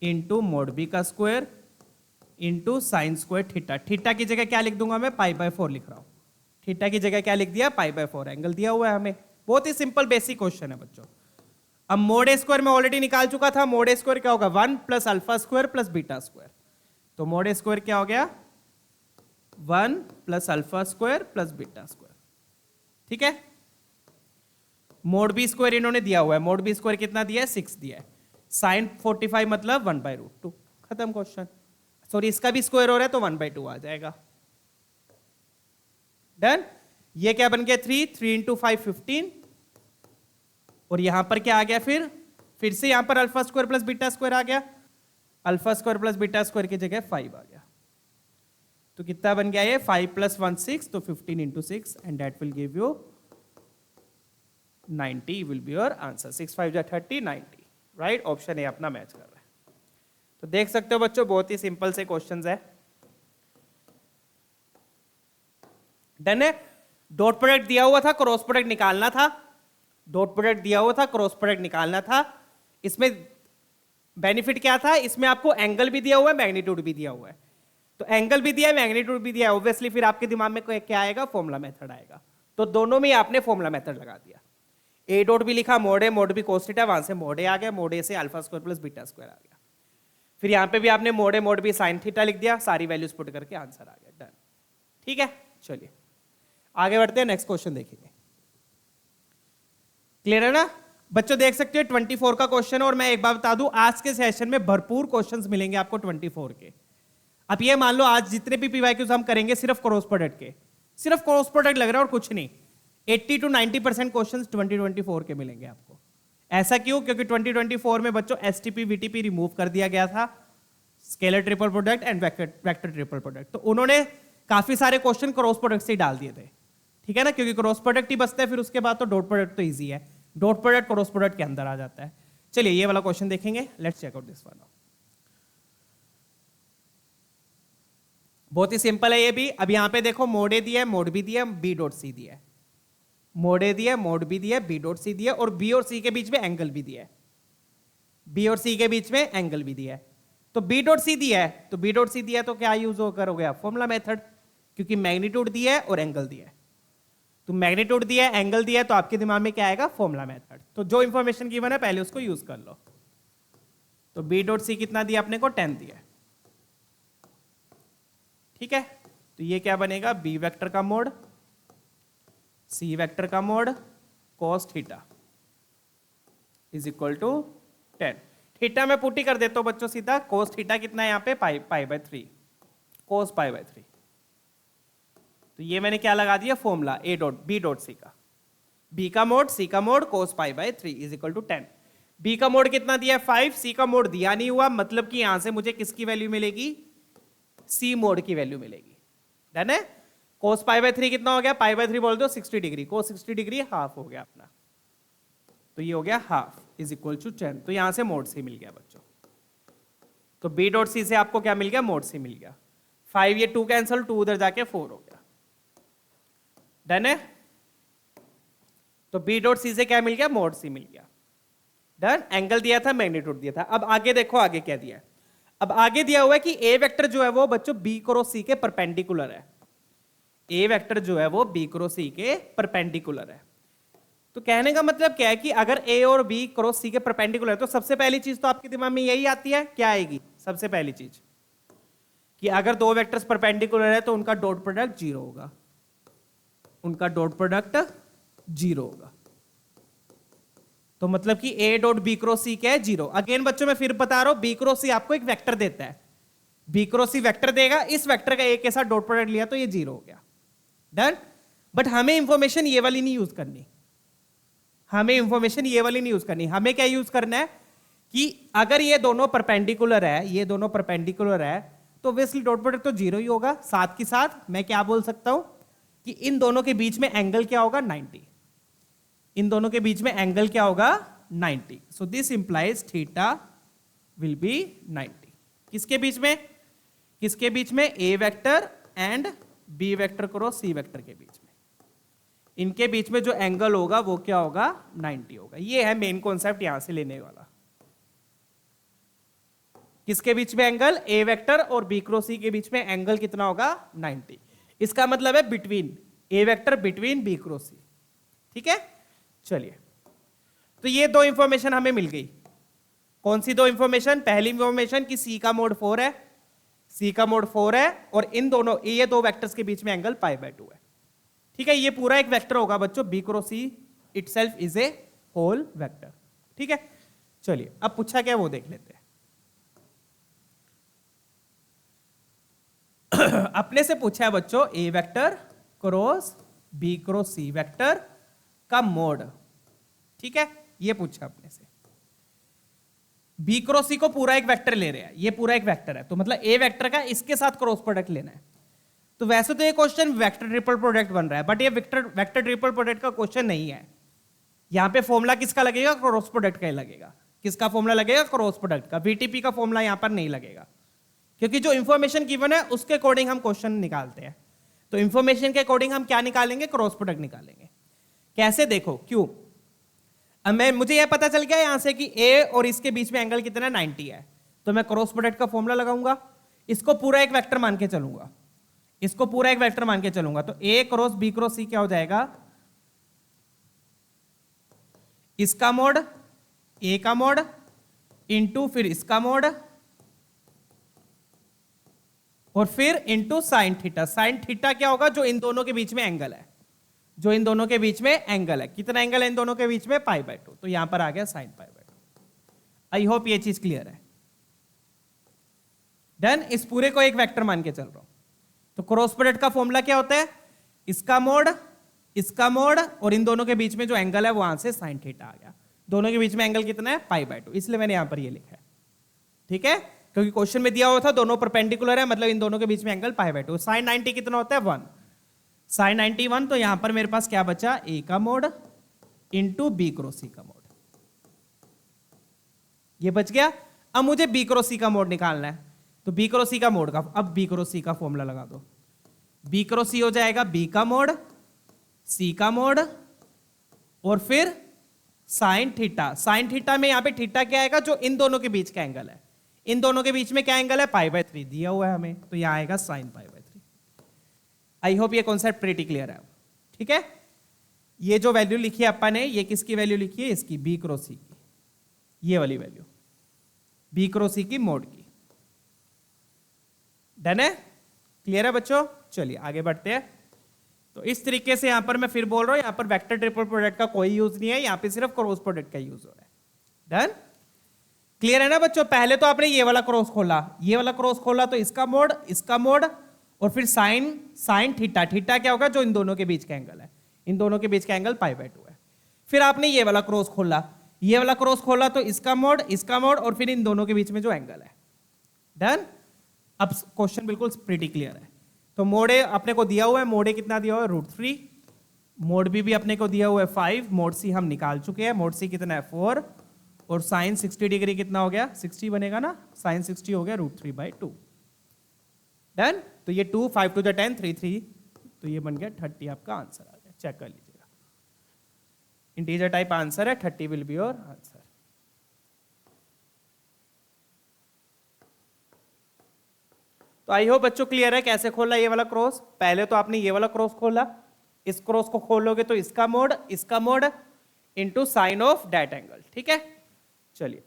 Speaker 1: इंटू मोड बी का square into sine square theta. Theta की जगह क्या लिख दूंगा मैं, π/4 लिख रहा हूं। थीटा की जगह क्या लिख दिया, π/4, एंगल दिया हुआ है हमें। बहुत ही सिंपल बेसिक क्वेश्चन है बच्चों। अब मोड ए स्क्वायर में ऑलरेडी निकाल चुका था, मोड ए स्क्वायर क्या होगा, 1 plus alpha square plus beta square. तो मोड ए स्क्वायर क्या हो गया, 1 plus alpha square plus beta square. ठीक है। मोड बी स्क्वायर इन्होंने दिया हुआ है, मोड बी स्क्वायर कितना दिया है, 6 दिया है। साइन 45 मतलब 1/√2, खत्म क्वेश्चन। सॉरी इसका भी स्क्वायर हो रहा है तो 1/2 आ जाएगा। डन। ये क्या बन गया, 3 इंटू 5 15, और यहां पर क्या आ गया, फिर से यहां पर alpha square plus beta square आ गया, alpha square plus beta square की जगह 5 आ गया। तो कितना बन गया ये, 5 + 1 6, तो 15 into 6 and that will give you 90 will be your answer. 6 5 जा 30, 90, राइट। ऑप्शन ए अपना मैच कर रहा है। तो देख सकते हो बच्चों बहुत ही सिंपल से क्वेश्चंस है। डन है। डॉट प्रोडक्ट दिया हुआ था, क्रॉस प्रोडक्ट निकालना था। डॉट प्रोडक्ट दिया हुआ था, क्रॉस प्रोडक्ट निकालना था। इसमें बेनिफिट क्या था, इसमें आपको एंगल भी दिया हुआ है, मैग्नीट्यूड भी दिया हुआ है। तो एंगल भी दिया है, मैग्नीट्यूड भी दिया है, ऑब्वियसली फिर आपके दिमाग में क्या आएगा, फॉर्मूला मेथड आएगा। तो दोनों में आपने फॉर्मूला मेथड लगा दिया। ए डॉट भी लिखा, mod A mod B cos theta, वहां से मोड ए आ गया, मोड ए से alpha square plus beta square आ गया। फिर यहां पे भी आपने mod A mod B sine theta लिख दिया, सारी वैल्यूज पुट करके आंसर आ गया। डन। ठीक है। चलिए आगे बढ़ते हैं, नेक्स्ट क्वेश्चन देखेंगे। क्लियर है ना बच्चों, देख सकते हो 24 का क्वेश्चन। और मैं एक बात बता दूं, आज के सेशन में भरपूर क्वेश्चंस मिलेंगे आपको 24 के। अब ये मान लो आज जितने भी पीवाईक्यूज हम करेंगे सिर्फ क्रॉस प्रोडक्ट के, सिर्फ क्रॉस प्रोडक्ट लग रहा है और कुछ नहीं। 80 to 90% क्वेश्चन 2024 के मिलेंगे आपको। ऐसा क्यों, क्योंकि 2024 में बच्चों एसटीपी वीटीपी रिमूव कर दिया गया था, scalar triple product and vector triple product. तो उन्होंने काफी सारे क्वेश्चन क्रॉस प्रोडक्ट से ही डाल दिए थे। ठीक है ना, क्योंकि क्रॉस प्रोडक्ट ही बचता है, फिर उसके बाद तो डॉट प्रोडक्ट तो ईजी है, डॉट प्रोडक्ट क्रॉस प्रोडक्ट के अंदर आ जाता है। चलिए ये वाला क्वेश्चन देखेंगे, let's check out this one. बहुत ही सिंपल है ये भी। अब यहां पे देखो मोड ए दिया है, मोड बी दिया है, बी डॉट सी दिया है। मोड ए दिया है, मोड बी दिया है, बी डॉट सी दिया है, और बी और सी के बीच में एंगल भी दिया है। बी और सी के बीच में एंगल भी दिया है। तो बी डॉट सी दिया है, तो बी डॉट सी दिया तो क्या यूज होकर हो गया, फॉर्मूला मेथड, क्योंकि मैग्नीट्यूड दिया है और एंगल दिया है। तो मैग्नीट्यूड दिया है, एंगल दिया है, तो आपके दिमाग में क्या आएगा, फॉर्मूला मेथड। तो जो इंफॉर्मेशन गिवन है पहले उसको यूज कर लो। तो बी डॉट सी कितना दिया अपने को, 10 दिया है। ठीक है। तो ये क्या बनेगा, बी वेक्टर का मोड सी वेक्टर का mod cos theta is equal to 10। Theta में पुटी कर देता हूं बच्चों सीधा। cos थीटा कितना है यहाँ पे, π/3, cos π/3। तो ये मैंने क्या लगा दिया, formula A dot B dot C का, बी का मोड सी का mod cos π/3 is equal to 10। B का मोड कितना दिया है, 5, सी का मोड दिया नहीं हुआ, मतलब कि यहां से मुझे किसकी वैल्यू मिलेगी, सी मोड की वैल्यू मिलेगी। डन है। cos π/3 कितना हो गया, π/3 बोल दो 60 डिग्री, cos 60 डिग्री हाफ हो गया अपना। तो ये हो गया हाफ इज इक्वल टू 10। तो यहां से मोड सी मिल गया बच्चों। तो बी डॉट सी से आपको क्या मिल गया? मोड सी मिल गया। 5 ये 2 कैंसिल, 2 उधर जाके 4 हो गया। डन है। तो बी डॉट सी से क्या मिल गया? मोड सी मिल गया। डन। एंगल दिया था, मैग्नीट्यूड दिया था। अब आगे देखो आगे क्या दिया है। अब आगे दिया हुआ है कि ए वेक्टर जो है वो बच्चों बी क्रॉस सी के परपेंडिकुलर है। ए वेक्टर जो है वो बी क्रॉस सी के परपेंडिकुलर है। तो कहने का मतलब क्या है कि अगर ए और बी क्रॉस सी के परपेंडिकुलर है तो सबसे पहली चीज तो आपके दिमाग में यही आती है, क्या आएगी सबसे पहली चीज? कि अगर दो वेक्टर्स परपेंडिकुलर है तो उनका डॉट प्रोडक्ट 0 होगा। उनका डॉट प्रोडक्ट 0 होगा। तो मतलब कि ए डॉट बी क्रॉस सी क्या है? 0। अगेन बच्चों मैं फिर बता रहा हूं, बी क्रॉस सी आपको एक वेक्टर देता है। बी क्रॉस सी वेक्टर देगा, इस वेक्टर का ए के साथ डॉट प्रोडक्ट लिया तो ये 0 हो गया। डन। बट हमें इंफॉर्मेशन ये वाली नहीं यूज करनी। हमें इंफॉर्मेशन ये वाली नहीं यूज करनी। हमें क्या यूज करना है कि अगर ये दोनों परपेंडिकुलर है, ये दोनों परपेंडिकुलर है, तो ऑब्वियसली डॉट प्रोडक्ट तो 0 ही होगा। साथ के साथ मैं क्या बोल सकता हूं कि इन दोनों के बीच में एंगल क्या होगा? 90। इन दोनों के बीच में एंगल क्या होगा? 90। So this implies theta will be 90। किसके बीच में? किसके बीच में? A vector and B vector cross C vector के बीच में। इनके बीच में जो एंगल होगा वो क्या होगा? 90 होगा। ये है मेन कॉन्सेप्ट यहां से लेने वाला। किसके बीच में एंगल? ए वेक्टर और बी क्रॉस सी के बीच में एंगल कितना होगा? 90। इसका मतलब है बिटवीन ए वेक्टर, बिटवीन बी क्रॉस सी। ठीक है, चलिए। तो ये दो इंफॉर्मेशन हमें मिल गई। कौन सी दो इंफॉर्मेशन? पहली इंफॉर्मेशन कि सी का मोड 4 है, सी का मोड 4 है और इन दोनों ये दो वेक्टर्स के बीच में एंगल π/2 है। ठीक है, ये पूरा एक वेक्टर होगा बच्चों। B cross C itself is a whole vector. ठीक है, चलिए अब पूछा क्या वो देख लेते हैं। अपने से पूछा है बच्चों ए vector cross B cross C vector का मोड। ठीक है, ये पूछा अपने से। बी क्रॉस सी को पूरा एक वेक्टर ले रहे हैं, ये पूरा एक वेक्टर है, तो मतलब ए वेक्टर का इसके साथ क्रॉस प्रोडक्ट लेना है। तो वैसे तो ये क्वेश्चन वेक्टर ट्रिपल प्रोडक्ट बन रहा है, बट ये वेक्टर ट्रिपल प्रोडक्ट का क्वेश्चन नहीं है। यहां पे फॉर्मूला किसका लगेगा? क्रॉस प्रोडक्ट का ही लगेगा। किसका फॉर्मूला लगेगा? क्रॉस प्रोडक्ट का। वीटीपी का फॉर्मूला यहां पर नहीं लगेगा, क्योंकि जो इंफॉर्मेशन गिवन है उसके अकॉर्डिंग हम क्वेश्चन निकालते हैं। तो इंफॉर्मेशन के अकॉर्डिंग हम क्या निकालेंगे? क्रॉस प्रोडक्ट निकालेंगे। कैसे? देखो क्यों। अब मुझे यह पता चल गया यहां से कि ए और इसके बीच में एंगल कितना 90 है, तो मैं क्रॉस प्रोडक्ट का फॉर्मूला लगाऊंगा। इसको पूरा एक वेक्टर मान के चलूंगा, इसको पूरा एक वेक्टर मान के चलूंगा। तो ए क्रॉस बी क्रॉस सी क्या हो जाएगा? इसका मोड, ए का मोड इंटू फिर इसका मोड और फिर into sine theta. Sine theta क्या होगा? जो इन दोनों के बीच में एंगल है, जो इन दोनों के बीच में एंगल है। कितना एंगल है इन दोनों के बीच में? π/2। तो यहां पर आ गया साइन π/2। आई होप ये चीज क्लियर है। डन। इस पूरे को एक वेक्टर मान के चल रहा हूं। तो क्रॉस प्रोडक्ट का फॉर्मूला क्या होता है? इसका मोड, इसका मोड और इन दोनों के बीच में जो एंगल है वहां से साइन थीटा आ गया। दोनों के बीच में एंगल कितना है? π/2। इसलिए मैंने यहां पर ये लिखा है। ठीक है, क्योंकि क्वेश्चन में दिया हुआ था दोनों परपेंडिकुलर है, मतलब इन दोनों के बीच में एंगल π/2। साइन 90 कितना होता है? 1। साइन 91। तो यहां पर मेरे पास क्या बचा? ए का मोड इंटू बी क्रॉस सी का मोड। ये बच गया। अब मुझे बी क्रॉस सी का मोड निकालना है, तो बी क्रॉस सी का मोड का, अब बी क्रॉस सी का फॉर्मूला लगा दो। बी क्रॉस सी हो जाएगा बी का मोड, सी का मोड और फिर साइन थीटा। साइन थीटा में यहां पे थीटा क्या आएगा? जो इन दोनों के बीच का एंगल है। इन दोनों के बीच में क्या एंगल है? π/3 दिया हुआ है हमें, तो यहां आएगा साइन π/3। आई होप ये कॉन्सेप्ट प्रीटी क्लियर है। ठीक है, ये जो वैल्यू लिखी है अपन ने, ये किसकी वैल्यू लिखी है? इसकी, बी क्रॉस सी की, ये वाली वैल्यू बी क्रॉस सी की मोड की। डन है? क्लियर है बच्चों? चलिए आगे बढ़ते हैं। तो इस तरीके से यहां पर मैं फिर बोल रहा हूं, यहां पर वेक्टर ट्रिपल प्रोडक्ट का कोई यूज नहीं है, यहां पे सिर्फ क्रॉस प्रोडक्ट का यूज हो रहा है। डन। क्लियर है ना बच्चों? पहले तो आपने ये वाला क्रॉस खोला, ये वाला क्रॉस खोला, तो इसका मोड, इसका मोड और फिर साइन थीटा। थीटा क्या होगा? जो इन दोनों के बीच का एंगल है। इन दोनों के बीच का एंगल π/2 है। फिर आपने ये वाला क्रॉस खोला, ये वाला क्रॉस खोला, तो इसका मोड, इसका मोड और फिर इन दोनों के बीच में जो एंगल है। डन। अब क्वेश्चन बिल्कुल प्रीटी क्लियर है। तो मोड ए अपने को दिया हुआ है, मोड ए कितना दिया हुआ है? √3। मोड बी भी अपने को दिया हुआ है 5, मोड सी हम निकाल चुके हैं, मोड सी कितना है 4, और साइन 60 डिग्री कितना हो गया 60 बनेगा ना, साइन 60 हो गया √3/2। डन। तो ये 2 5 to the 10 3 3, तो ये बन गया 30 आपका आंसर आ गया। चेक कर लीजिएगा, इंटीजर टाइप आंसर है, 30 विल बी योर आंसर। तो आई होप बच्चों क्लियर है कैसे खोलना ये वाला क्रॉस। पहले तो आपने ये वाला क्रॉस खोला, इस क्रॉस को खोलोगे तो इसका mode into sine of that angle. ठीक है, चलिए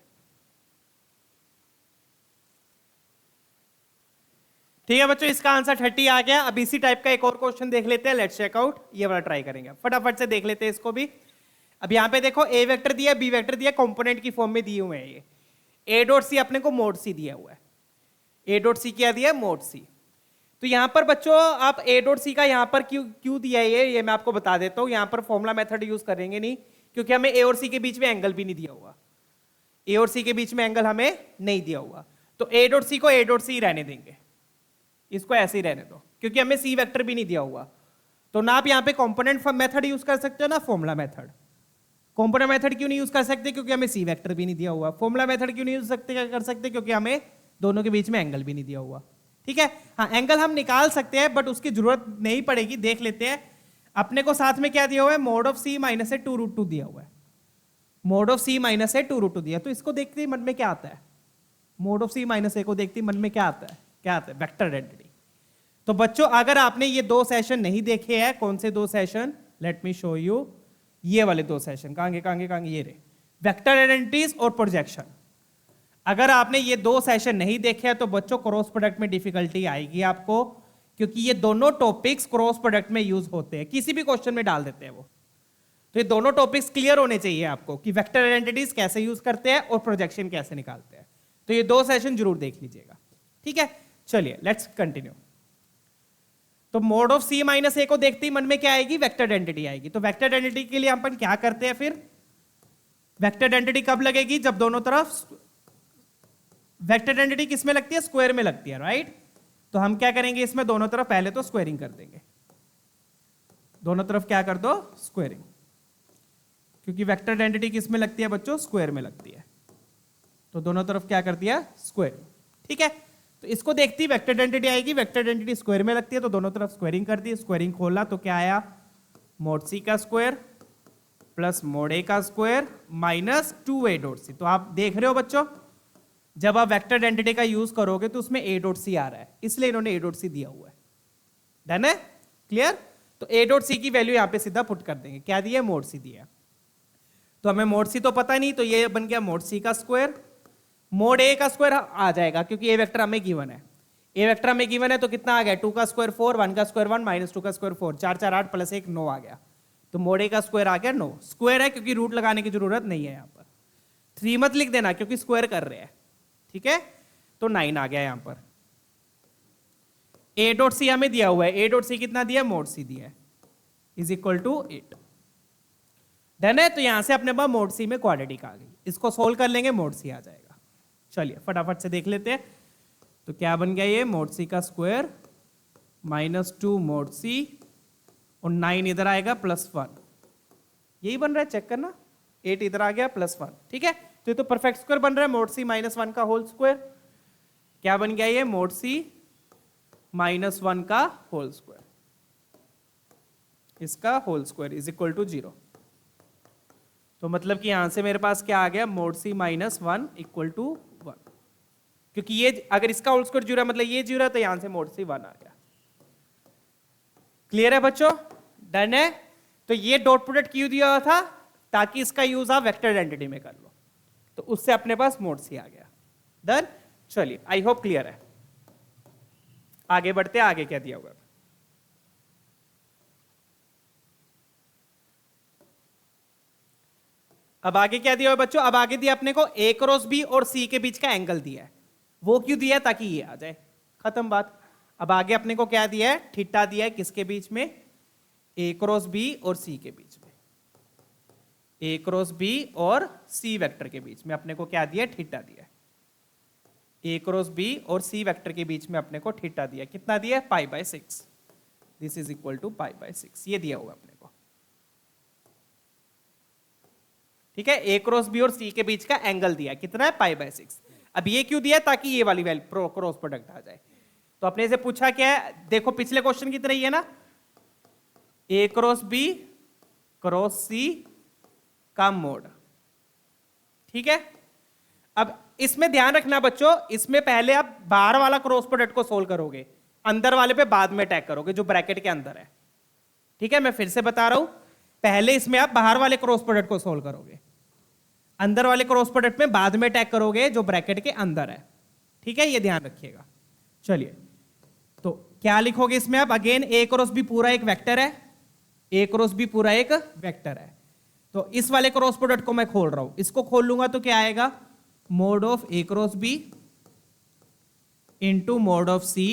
Speaker 1: ठीक है बच्चों, इसका आंसर 30 आ गया। अब इसी टाइप का एक और क्वेश्चन देख लेते हैं, लेट्स चेक आउट। ये वाला ट्राई करेंगे, फटाफट से देख लेते हैं इसको भी। अब यहां पे देखो ए वेक्टर दिया, बी वेक्टर दिया, कंपोनेंट की फॉर्म में दिए हुए हैं। ये ए डॉट सी अपने को मोड सी दिया हुआ है, ए डॉट सी क्या दिया है मोड सी। तो यहां पर बच्चों आप ए डॉट सी का यहां पर क्यों दिया है ये मैं आपको बता देता हूं। यहां पर फॉर्मूला मेथड यूज करेंगे नहीं, क्योंकि हमें ए और सी के बीच में एंगल भी नहीं दिया हुआ, ए और सी के बीच में एंगल हमें नहीं दिया हुआ। तो ए डॉट सी को ए डॉट सी रहने देंगे, इसको ऐसे ही रहने दो, क्योंकि हमें सी वेक्टर भी नहीं दिया हुआ। तो ना आप यहां पे कंपोनेंट मेथड यूज कर सकते हो ना फॉर्मूला मेथड। कंपोनेंट मेथड क्यों नहीं यूज कर सकते, क्योंकि हमें सी वेक्टर भी नहीं दिया हुआ। फॉर्मूला मेथड क्यों नहीं यूज कर सकते, क्योंकि हमें दोनों के बीच में एंगल भी नहीं दिया हुआ। ठीक है, हाँ एंगल हम निकाल सकते हैं, बट उसकी जरूरत नहीं पड़ेगी। देख लेते हैं, अपने को साथ में क्या दिया हुआ है, मोड ऑफ सी माइनस ए 2√2 दिया हुआ है, मोड ऑफ सी माइनस ए 2√2 दिया। तो इसको देखते ही मन में क्या आता है, मोड ऑफ सी माइनस ए को देखते ही मन में क्या आता है, वेक्टर आइडेंटिटी। तो बच्चों अगर आपने ये दो सेशन नहीं देखे हैं, कौन से दो session, let me show you, ये वाले दो सेशन, कहांगे ये रहे, वेक्टर आइडेंटिटीज और प्रोजेक्शन। अगर आपने ये दो सेशन नहीं देखे हैं तो बच्चों क्रॉस प्रोडक्ट में डिफिकल्टी आएगी आपको, क्योंकि ये दोनों टॉपिक्स क्रॉस प्रोडक्ट में यूज होते हैं, किसी भी क्वेश्चन में डाल देते हैं वो। तो ये दोनों टॉपिक्स क्लियर होने चाहिए आपको कि वेक्टर आइडेंटिटीज कैसे यूज करते हैं और प्रोजेक्शन कैसे निकालते हैं। तो ये दो सेशन जरूर देख लीजिएगा। ठीक है, चलिए लेट्स कंटिन्यू। तो मोड ऑफ सी माइनस ए को देखते ही मन में क्या आएगी, वेक्टर आइडेंटिटी आएगी। तो वेक्टर आइडेंटिटी के लिए अपन क्या करते हैं, फिर वेक्टर आइडेंटिटी कब लगेगी, जब दोनों तरफ, वेक्टर आइडेंटिटी किस में लगती है, स्क्वायर में लगती है, राइट। तो हम क्या करेंगे इसमें, दोनों तरफ पहले तो स्क्वायरिंग कर देंगे, दोनों तरफ क्या कर दो, स्क्वायरिंग, क्योंकि वेक्टर आइडेंटिटी किस में लगती है बच्चों, स्क्वायर में लगती है। तो दोनों तरफ क्या कर दिया, स्क्वायरिंग। ठीक है, तो इसको देखती वेक्टर आइडेंटिटी आएगी, वेक्टर आइडेंटिटी स्क्वायर में लगती है, तो दोनों तरफ स्क्वायरिंग कर दी, स्क्वायरिंग खोला तो क्या आया, मोड सी का स्क्वायर प्लस मोड ए का square minus 2a dot C. तो आप देख रहे हो बच्चों, जब आप वेक्टर आइडेंटिटी का यूज करोगे तो उसमें a डॉट सी आ रहा है, इसलिए इन्होंने a डॉट सी दिया हुआ है। डन है, क्लियर। तो a डॉट सी की वैल्यू यहां पे सीधा पुट कर देंगे, क्या दिया, मोड सी दिया। तो हमें मोड सी तो पता नहीं, तो ये बन गया मोड सी का स्क्वायर, मोड ए का स्क्वायर आ जाएगा, क्योंकि ए वेक्टर हमें गिवन है, ए वेक्टर हमें गिवन है। तो कितना आ गया, 2 का स्क्वायर 4, 1 का स्क्वायर 1 माइनस 2 का स्क्वायर 4, 4 4 8 प्लस 1 9 आ गया। तो मोड ए का स्क्वायर आ गया 9, स्क्वायर है क्योंकि रूट लगाने की जरूरत नहीं है। यहां पर 3 मत लिख देना क्योंकि स्क्वायर कर रहे हैं। ठीक है, तो 9 आ गया यहां पर। ए डॉट सी हमें दिया हुआ है, ए डॉट सी कितना दिया, मोड सी दिया है, इज इक्वल टू 8। डन है, तो यहां से अपने पास मोड सी में क्वाड्रेटिक आ गई, इसको सोल्व कर लेंगे, मोड सी आ जाएगा। चलिए फटाफट से देख लेते हैं। तो क्या बन गया, ये मोड सी का स्क्वायर माइनस 2 मोड सी, और 9 इधर आएगा प्लस 1, यही बन रहा है, चेक करना, 8 इधर आ गया प्लस 1। ठीक है, तो ये तो परफेक्ट स्क्वायर बन रहा है, मोड सी माइनस 1 का होल स्क्वायर। क्या बन गया, ये मोड सी माइनस 1 का होल स्क्वायर, इसका whole square is equal to 0। तो मतलब कि यहां से मेरे पास क्या आ गया, mod C minus 1 equal to 1, क्योंकि ये अगर इसका होल स्क्वायर 0 मतलब ये 0 है, तो यहां से मोड सी 1 आ गया। क्लियर है बच्चों, डन है। तो ये डॉट प्रोडक्ट क्यों दिया था, ताकि इसका यूज आप वेक्टर आइडेंटिटी में कर लो, तो उससे अपने पास मोड सी आ गया। डन, चलिए आई होप क्लियर है। आगे बढ़ते हैं, आगे क्या दिया हुआ है, अब आगे क्या दिया हुआ है बच्चों, अब आगे दिया अपने को ए क्रॉस बी और सी के बीच का एंगल दिया है। वो क्यों दिया है, ताकि ये आ जाए, खत्म बात। अब आगे अपने को क्या दिया है, थीटा दिया है, किसके बीच में, ए क्रॉस बी और सी के बीच में, ए क्रॉस बी और सी वेक्टर के बीच में अपने को क्या दिया है, थीटा दिया है। ए क्रॉस बी और सी वेक्टर के बीच में अपने को थीटा दिया, कितना दिया है, π/6, दिस इज इक्वल टू π/6, ये दिया हुआ अपने को। ठीक है, ए क्रॉस बी और सी के बीच का एंगल दिया कितना है π/6। अब ये क्यों दिया, ताकि ये वाली वैल्यू क्रॉस प्रोडक्ट आ जाए। तो अपने से पूछा क्या है, देखो पिछले क्वेश्चन की तरह ही है ना, ए क्रॉस बी क्रॉस सी का मोड। ठीक है, अब इसमें ध्यान रखना बच्चों, इसमें पहले आप बाहर वाला क्रॉस प्रोडक्ट को सोल्व करोगे, अंदर वाले पे बाद में अटैक करोगे जो ब्रैकेट के अंदर है। ठीक है, मैं फिर से बता रहा हूं, पहले इसमें आप बाहर वाले क्रॉस प्रोडक्ट को सोल्व करोगे, अंदर वाले क्रॉस प्रोडक्ट में बाद में अटैक करोगे जो ब्रैकेट के अंदर है। ठीक है, ये ध्यान रखिएगा। चलिए, तो क्या लिखोगे इसमें आप, अगेन ए क्रॉस बी पूरा एक वेक्टर है, ए क्रॉस बी पूरा एक वेक्टर है। तो इस वाले क्रॉस प्रोडक्ट को मैं खोल रहा हूं, इसको खोल लूंगा तो क्या आएगा, mod of A cross B into mod of C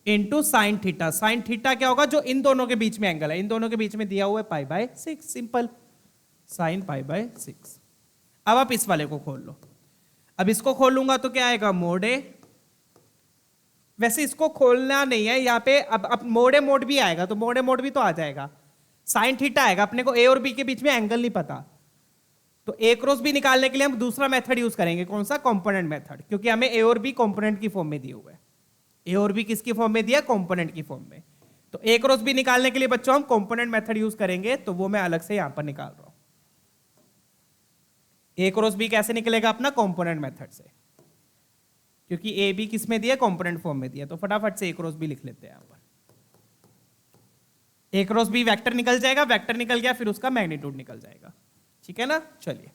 Speaker 1: into sine theta. Sine theta क्या होगा, जो इन दोनों के बीच में एंगल है, इन दोनों के बीच में दिया हुआ है π/6, सिंपल, साइन π/6। अब आप इस वाले को खोल लो, अब इसको खोल लूंगा तो क्या आएगा, मोड ए। वैसे इसको खोलना नहीं है यहाँ पे, अब मोड ए मोड भी आएगा तो मोड ए मोड भी तो आ जाएगा, साइन थीटा आएगा, अपने को ए और बी के बीच में एंगल नहीं पता, तो ए क्रॉस बी निकालने के लिए हम दूसरा मेथड यूज करेंगे, कौन सा, कंपोनेंट मेथड, क्योंकि हमें ए और बी कंपोनेंट की फॉर्म में दिए हुए हैं। ए और बी किसकी फॉर्म में दिया, कंपोनेंट की फॉर्म में। तो ए क्रॉस बी निकालने के लिए बच्चों हम कंपोनेंट मेथड यूज करेंगे, तो वो मैं अलग से यहां पर निकाल रहा हूं। ए क्रॉस बी कैसे निकलेगा अपना, कंपोनेंट मेथड से, क्योंकि ए बी किस में दिया, कंपोनेंट फॉर्म में दिया, तो फटाफट से ए क्रॉस बी लिख लेते हैं यहां पर। ए क्रॉस बी वेक्टर निकल जाएगा, वेक्टर निकल गया फिर उसका मैग्नीट्यूड निकल जाएगा। ठीक है ना, चलिए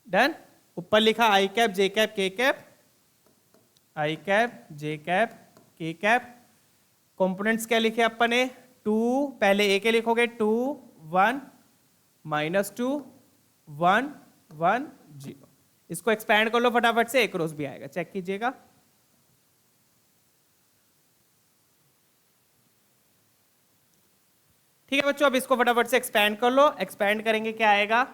Speaker 1: डन। ऊपर लिखा आई cap J cap K cap, आई cap J cap K cap. Components क्या लिखे अपन ने, 2, पहले ए के लिखोगे 2 1 -2 1 1 0। इसको एक्सपैंड कर लो फटाफट से, ए क्रॉस भी आएगा, चेक कीजिएगा। ठीक है बच्चों, अब इसको फटाफट से एक्सपैंड कर लो, एक्सपैंड करेंगे क्या आएगा,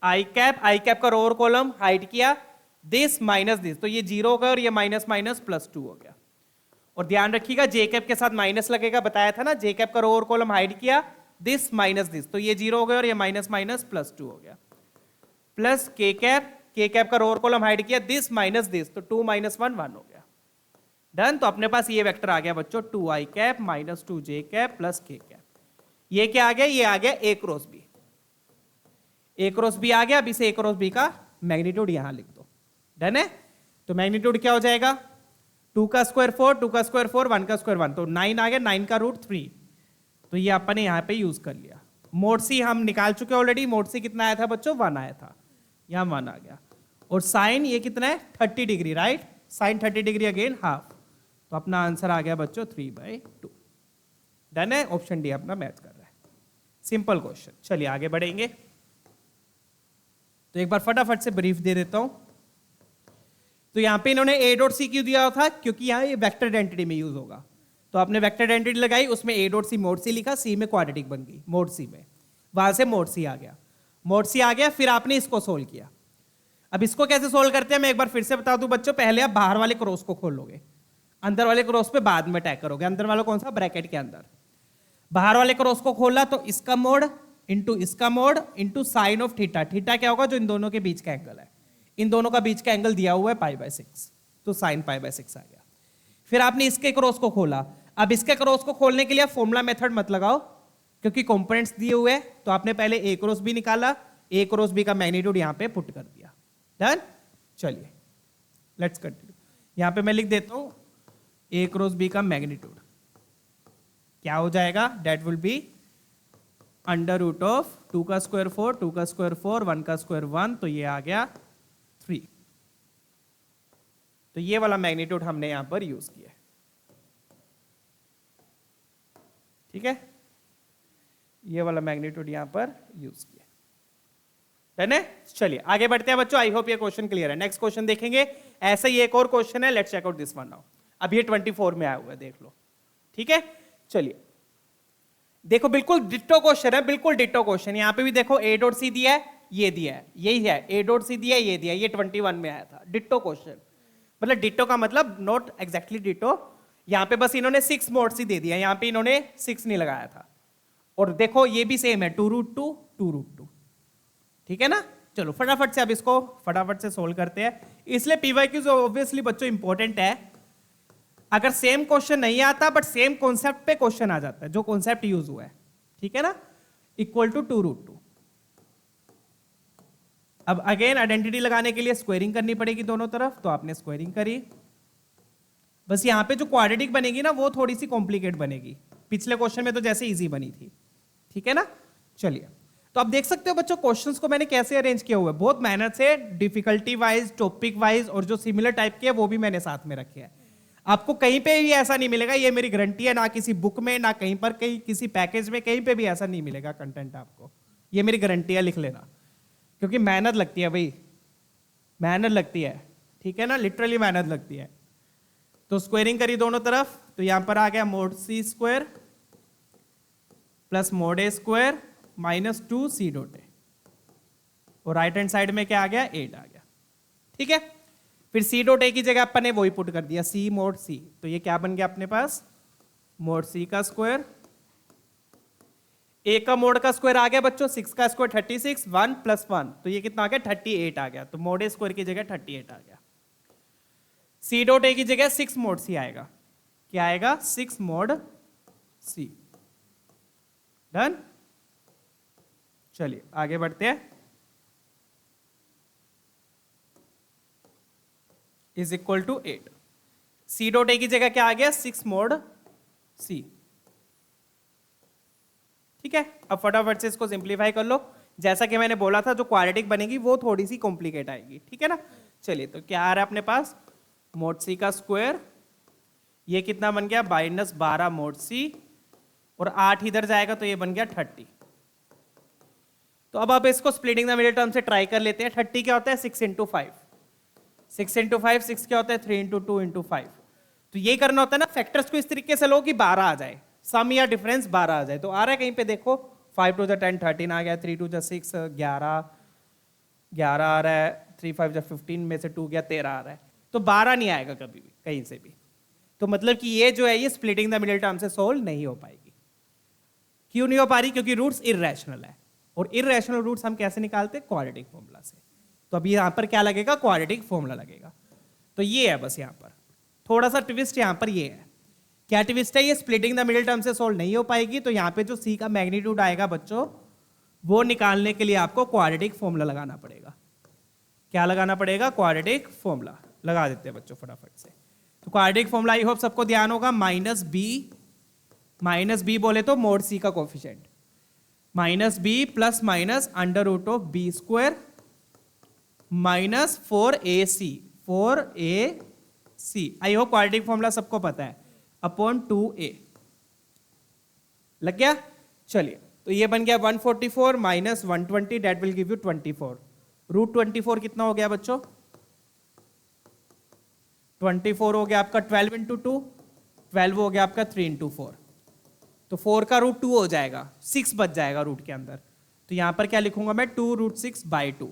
Speaker 1: आई कैप का रो और कॉलम हाइड किया, दिस माइनस दिस, तो ये 0 हो गया और ये माइनस माइनस +2 हो गया। और ध्यान रखिएगा जे कैप के साथ माइनस लगेगा, बताया था ना, जे कैप का रो और कॉलम हाइड किया, दिस माइनस दिस, तो ये 0 हो गया और ये माइनस माइनस +2 हो गया, प्लस के कैप का रो और कॉलम हाइड किया, दिस माइनस दिस, तो 2 - 1 1 हो गया। डन, तो अपने पास ये वेक्टर आ गया बच्चों, 2i कैप -2 जे कैप प्लस के कैप। ये क्या आ गया, ये आ गया A cross B, A cross B आ गया। अब इसे ए क्रॉस बी का मैग्नीट्यूड यहां लिख दो। डन है, तो मैग्नीट्यूड क्या हो जाएगा, 2 का स्क्वायर 4, 2 का स्क्वायर 4, 1 का स्क्वायर 1, तो 9 आ गया, 9 का रूट 3, तो ये अपन ने यहां पे यूज कर लिया। मोड सी हम निकाल चुके ऑलरेडी, मोड सी कितना आया था बच्चों, 1 आया था, यहां 1 आ गया। और साइन ये कितना है, 30 degree, right, sine 30 degree again half, तो अपना आंसर आ गया बच्चों 3/2। डन है, ऑप्शन डी अपना मैच कर रहा है, सिंपल क्वेश्चन। चलिए आगे बढ़ेंगे, तो एक बार फटाफट से ब्रीफ दे देता हूं। तो यहां पे इन्होंने a डॉट सी क्यों दिया था, क्योंकि यहां ये वेक्टर आइडेंटिटी में यूज होगा, तो आपने वेक्टर आइडेंटिटी लगाई, उसमें a डॉट सी मोड सी लिखा, सी में क्वाड्रेटिक बन गई, मोड सी में, वहां से मोड सी आ गया, मोड सी आ गया, फिर आपने इसको सोल्व किया। अब इसको कैसे सोल्व करते हैं मैं एक बार फिर से बता दूं बच्चों, पहले आप बाहर वाले क्रॉस को खोल लोगे, अंदर वाले क्रॉस पे बाद में अटैक करोगे। अंदर वाला कौन सा, ब्रैकेट के अंदर। बाहर वाले क्रॉस को खोला तो इसका मोड इंटू इसका mode into sine of theta, theta क्या होगा, जो इन दोनों के बीच का एंगल है, इन दोनों का बीच का एंगल दिया हुआ है π/6, तो साइन π/6 आ गया। फिर आपने इसके क्रॉस को खोला, अब इसके क्रॉस को खोलने के लिए फॉर्मूला मेथड मत लगाओ, क्योंकि कंपोनेंट्स दिए हुए हैं, तो आपने पहले ए क्रॉस बी निकाला, ए क्रॉस बी का मैग्नीट्यूड यहां पे पुट कर दिया। डन, चलिए लेट्स कंटिन्यू। यहां पे मैं लिख देता हूं ए क्रॉस बी का मैग्नीट्यूड क्या हो जाएगा, that will be under root of 2 का स्क्वायर 4, 2 का स्क्वायर 4, 1 का स्क्वायर 1, तो ये आ गया 3। तो ये वाला मैग्नीट्यूड हमने यहां पर यूज किया, ठीक है, ये वाला मैग्नीट्यूड यहां पर यूज किया। डन है, चलिए आगे बढ़ते हैं बच्चों, आई होप ये क्वेश्चन क्लियर है। नेक्स्ट क्वेश्चन देखेंगे, ऐसा ही एक और क्वेश्चन है, let's check out this one now. अब ये 24 में आया हुआ है, देख लो, ठीक है। चलिए देखो, बिल्कुल डिट्टो क्वेश्चन है, बिल्कुल डिट्टो क्वेश्चन। यहां पे भी देखो a डॉट सी दिया है, ये दिया है, यही है, a डॉट सी दिया है, ये दिया है, ये 21 में आया था। डिट्टो क्वेश्चन, मतलब डिट्टो का मतलब नॉट एग्जैक्टली डिट्टो, यहाँ पे बस इन्होंने 6 मोड्स ही दे दिया, यहाँ पे इन्होंने 6 नहीं लगाया था। और देखो ये भी सेम है 2√2 ठीक है ना। चलो फटाफट से अब इसको फटाफट से सोल्व करते हैं। इसलिए पीवाईक्यूज ऑब्वियसली बच्चों इंपॉर्टेंट है। अगर सेम क्वेश्चन नहीं आता बट सेम कॉन्सेप्ट पे क्वेश्चन आ जाता है, जो कॉन्सेप्ट यूज हुआ है, ठीक है ना, इक्वल टू 2√2। अब अगेन आइडेंटिटी लगाने के लिए स्क्वायरिंग करनी पड़ेगी दोनों तरफ, तो आपने स्क्वायरिंग करी। बस यहां पे जो क्वाड्रेटिक बनेगी ना वो थोड़ी सी कॉम्प्लिकेट बनेगी, पिछले क्वेश्चन में तो जैसे इजी बनी थी, ठीक है ना। चलिए, तो आप देख सकते हो बच्चों क्वेश्चंस को मैंने कैसे अरेंज किया हुआ है, बहुत मेहनत से, डिफिकल्टी वाइज, टॉपिक वाइज, और जो सिमिलर टाइप के है वो भी मैंने साथ में रखे हैं। आपको कहीं पे भी ऐसा नहीं मिलेगा, ये मेरी गारंटी है, ना किसी बुक में, ना कहीं पर, कहीं किसी पैकेज में, कहीं पे भी ऐसा नहीं मिलेगा कंटेंट आपको, ये मेरी गारंटी है, लिख लेना। क्योंकि मेहनत लगती है भाई, मेहनत लगती है, ठीक है ना, लिटरली मेहनत लगती है। तो स्क्वायरिंग करी दोनों तरफ, तो यहां पर आ गया mod C square plus mod A square minus 2 c dot A, और राइट हैंड साइड में क्या आ गया 8 आ गया, ठीक है। फिर c डॉट ए की जगह अपन ने वही पुट कर दिया c मोड c, तो ये क्या बन गया अपने पास मोड c का स्क्वायर, ए का मोड का स्क्वायर आ गया बच्चों 6 का स्क्वायर 36, 1 + 1 तो ये कितना आ गया 38 आ गया, तो मोड ए स्क्वायर की जगह 38 आ गया। c डॉट ए की जगह 6 मोड c आएगा, क्या आएगा 6 मोड c। डन। चलिए आगे बढ़ते हैं। Is equal to 8, c dot A की जगह क्या आ गया 6 मोड c, ठीक है। अब फटाफट से इसको सिंप्लीफाई कर लो, जैसा कि मैंने बोला था जो क्वाड्रेटिक बनेगी वो थोड़ी सी कॉम्प्लिकेट आएगी, ठीक है ना। चलिए, तो क्या आ रहा है अपने पास मोड c का स्क्वायर, ये कितना बन गया -12 मोड c, और 8 इधर जाएगा तो ये बन गया 30। तो अब आप इसको स्प्लिटिंग द मिडिल टर्म से ट्राई कर लेते हैं। 30 क्या होता है 6 × 5, 6 × 5 6 क्या होता है 3 × 2 × 5। तो ये करना होता है ना, फैक्टर्स को इस तरीके से लो कि 12 आ जाए, सम या डिफरेंस 12 आ जाए। तो आ रहा है कहीं पे देखो 5 × 10 13 आ गया, 3 × 6 11 आ रहा है, 3 × 5 15 में से 2 गया 13 आ रहा है, तो 12 नहीं आएगा कभी भी कहीं से भी। तो मतलब कि ये जो है ये स्प्लिटिंग द मिडिल टर्म से सोल्व नहीं हो पाएगी। क्यों नहीं हो पा रही? क्योंकि रूट्स इररेशनल है, और इररेशनल रूट्स हम कैसे निकालते हैं क्वाड्रेटिक फॉर्मूला से। तो अभी यहां पर क्या लगेगा क्वाड्रेटिक फॉर्मूला लगेगा। तो ये है बस, यहां पर थोड़ा सा ट्विस्ट यहां पर ये है। क्या ट्विस्ट है? ये स्प्लिटिंग द मिडिल टर्म से सोल्व नहीं हो पाएगी, तो यहां पे जो सी का मैग्नीट्यूड आएगा बच्चों वो निकालने के लिए आपको क्वाड्रेटिक फॉर्मूला लगाना पड़ेगा। क्या लगाना पड़ेगा? क्वाड्रेटिक फॉर्मूला लगा देते हैं बच्चों फटाफट से। तो क्वाड्रेटिक फॉर्मूला आई होप सबको ध्यान होगा, माइनस बी बोले तो मोड सी का coefficient, -b + √b² -4ac I hope quadratic formula सबको पता है, अपॉन 2a। लग गया? चलिए, तो ये बन गया 144 - 120 दैट विल गिव यू 24। √24 कितना हो गया बच्चों? 24 हो गया आपका 12 × 2, 12 हो गया आपका 3 × 4, तो 4 का √2 हो जाएगा, 6 बच जाएगा रूट के अंदर। तो यहां पर क्या लिखूंगा मैं 2√6/2,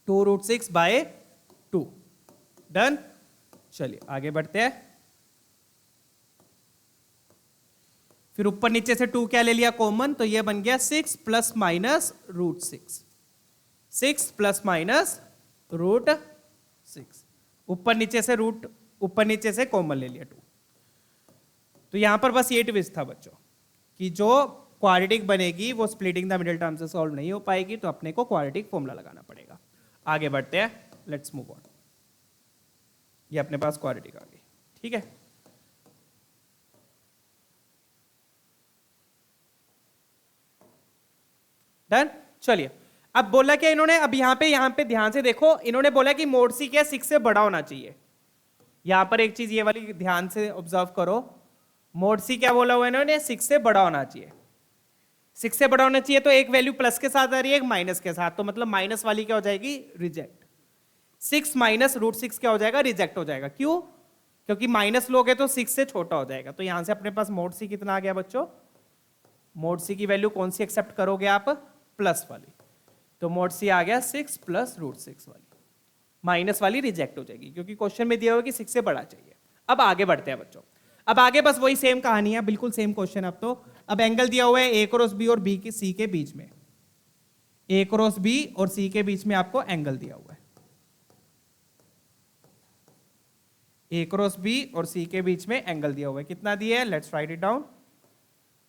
Speaker 1: 2√6/2। डन। चलिए आगे बढ़ते हैं। फिर ऊपर नीचे से 2 क्या ले लिया कॉमन, तो ये बन गया 6 ± √6, 6 ± √6। ऊपर नीचे से कॉमन ले लिया 2। तो यहां पर बस ये ट्विस्ट था बच्चों कि जो क्वाड्रेटिक बनेगी वो स्प्लिटिंग द मिडिल टर्म से सॉल्व नहीं हो पाएगी, तो अपने को क्वाड्रेटिक फॉर्मूला लगाना पड़ेगा। आगे बढ़ते हैं, लेट्स मूव ऑन। ये अपने पास क्वाड्रेटिक आ गई, ठीक है। डन। चलिए, अब बोला क्या इन्होंने, अब यहां पे ध्यान से देखो, इन्होंने बोला कि मोड सी क्या 6 से बड़ा होना चाहिए। यहां पर एक चीज ये वाली ध्यान से ऑब्जर्व करो, मोड सी क्या बोला हुआ है इन्होंने 6 से बड़ा होना चाहिए। 6 से बड़ा होना चाहिए तो एक वैल्यू प्लस के साथ आ रही है, एक माइनस के साथ, तो मतलब माइनस वाली क्या हो जाएगी? रिजेक्ट। 6 - √6 क्या हो जाएगा? रिजेक्ट हो जाएगा। क्यों? क्योंकि माइनस लोगे तो 6 से छोटा हो जाएगा। तो यहां से अपने पास मोड सी कितना आ गया बच्चों? मोड सी की वैल्यू कौन सी एक्सेप्ट करोगे आप? प्लस वाली। तो मोड सी आ गया 6 + √6 वाली, माइनस वाली रिजेक्ट हो जाएगी क्योंकि क्वेश्चन में दिया हुआ कि 6 से बड़ा चाहिए। अब आगे बढ़ते हैं बच्चों। अब आगे बस वही सेम कहानी है, बिल्कुल सेम क्वेश्चन। अब एंगल दिया हुआ है ए क्रॉस बी और बी की सी के बीच में, ए क्रॉस बी और सी के बीच में आपको एंगल दिया हुआ है, ए क्रॉस बी और सी के बीच में एंगल दिया हुआ है। कितना दिया है, लेट्स राइट इट डाउन।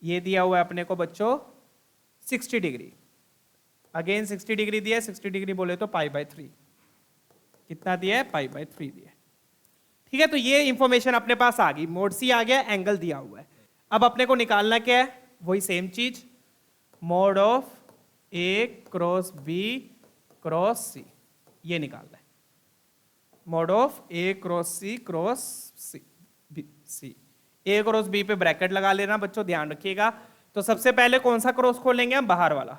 Speaker 1: ये दिया हुआ है अपने को बच्चों 60 डिग्री, अगेन 60 डिग्री दिया है, 60 डिग्री बोले तो π/3। कितना दिया है, π/3 दिया है। ठीक है, तो ये इंफॉर्मेशन अपने पास आ गई, मोड सी आ गया, एंगल दिया हुआ है। अब अपने को निकालना क्या है, वही सेम चीज, mod of A cross B cross C, ये निकालना है। Mod of A cross C cross C, A cross B पे ब्रैकेट लगा लेना बच्चों, ध्यान रखिएगा। तो सबसे पहले कौन सा क्रॉस खोलेंगे हम, बाहर वाला।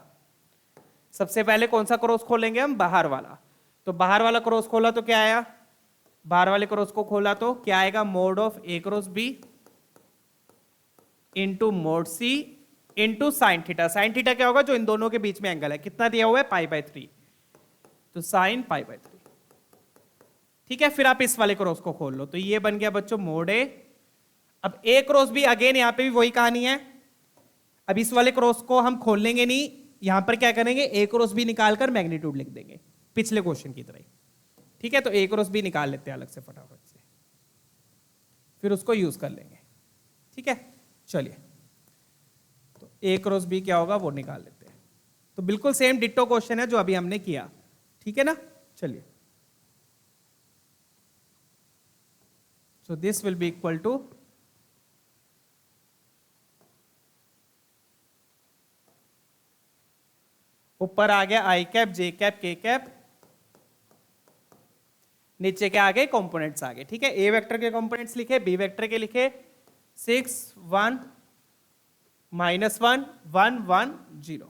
Speaker 1: सबसे पहले कौन सा क्रॉस खोलेंगे हम, बाहर वाला। तो बाहर वाला क्रॉस खोला तो क्या आया, बाहर वाले क्रॉस को खोला तो क्या आएगा, mod of A cross B into mod C into sine theta. Sine theta क्या होगा, जो इन दोनों के बीच में एंगल है, कितना दिया हुआ है, π/3, तो साइन π/3। ठीक है, फिर आप इस वाले क्रॉस को खोल लो, तो ये बन गया बच्चों मोड ए। अब ए क्रॉस बी, अगेन यहां पे भी वही कहानी है। अब इस वाले क्रॉस को हम खोल लेंगे नहीं, यहां पर क्या करेंगे, ए क्रॉस बी निकालकर मैग्नीट्यूड लिख देंगे, पिछले क्वेश्चन की तरह ही। ठीक है, तो ए क्रॉस बी निकाल लेते हैं अलग से फटाफट से, फिर उसको यूज कर लेंगे। ठीक है, चलिए, तो ए क्रॉस बी क्या होगा वो निकाल लेते हैं। तो बिल्कुल सेम डिट्टो क्वेश्चन है जो अभी हमने किया। ठीक है ना, चलिए। So this will be equal to, ऊपर आ गया I cap J cap K cap, नीचे क्या आ गए, कंपोनेंट्स आ गए। ठीक है, ए वेक्टर के कंपोनेंट्स लिखे, बी वेक्टर के लिखे, 6 1 -1 1 1 0।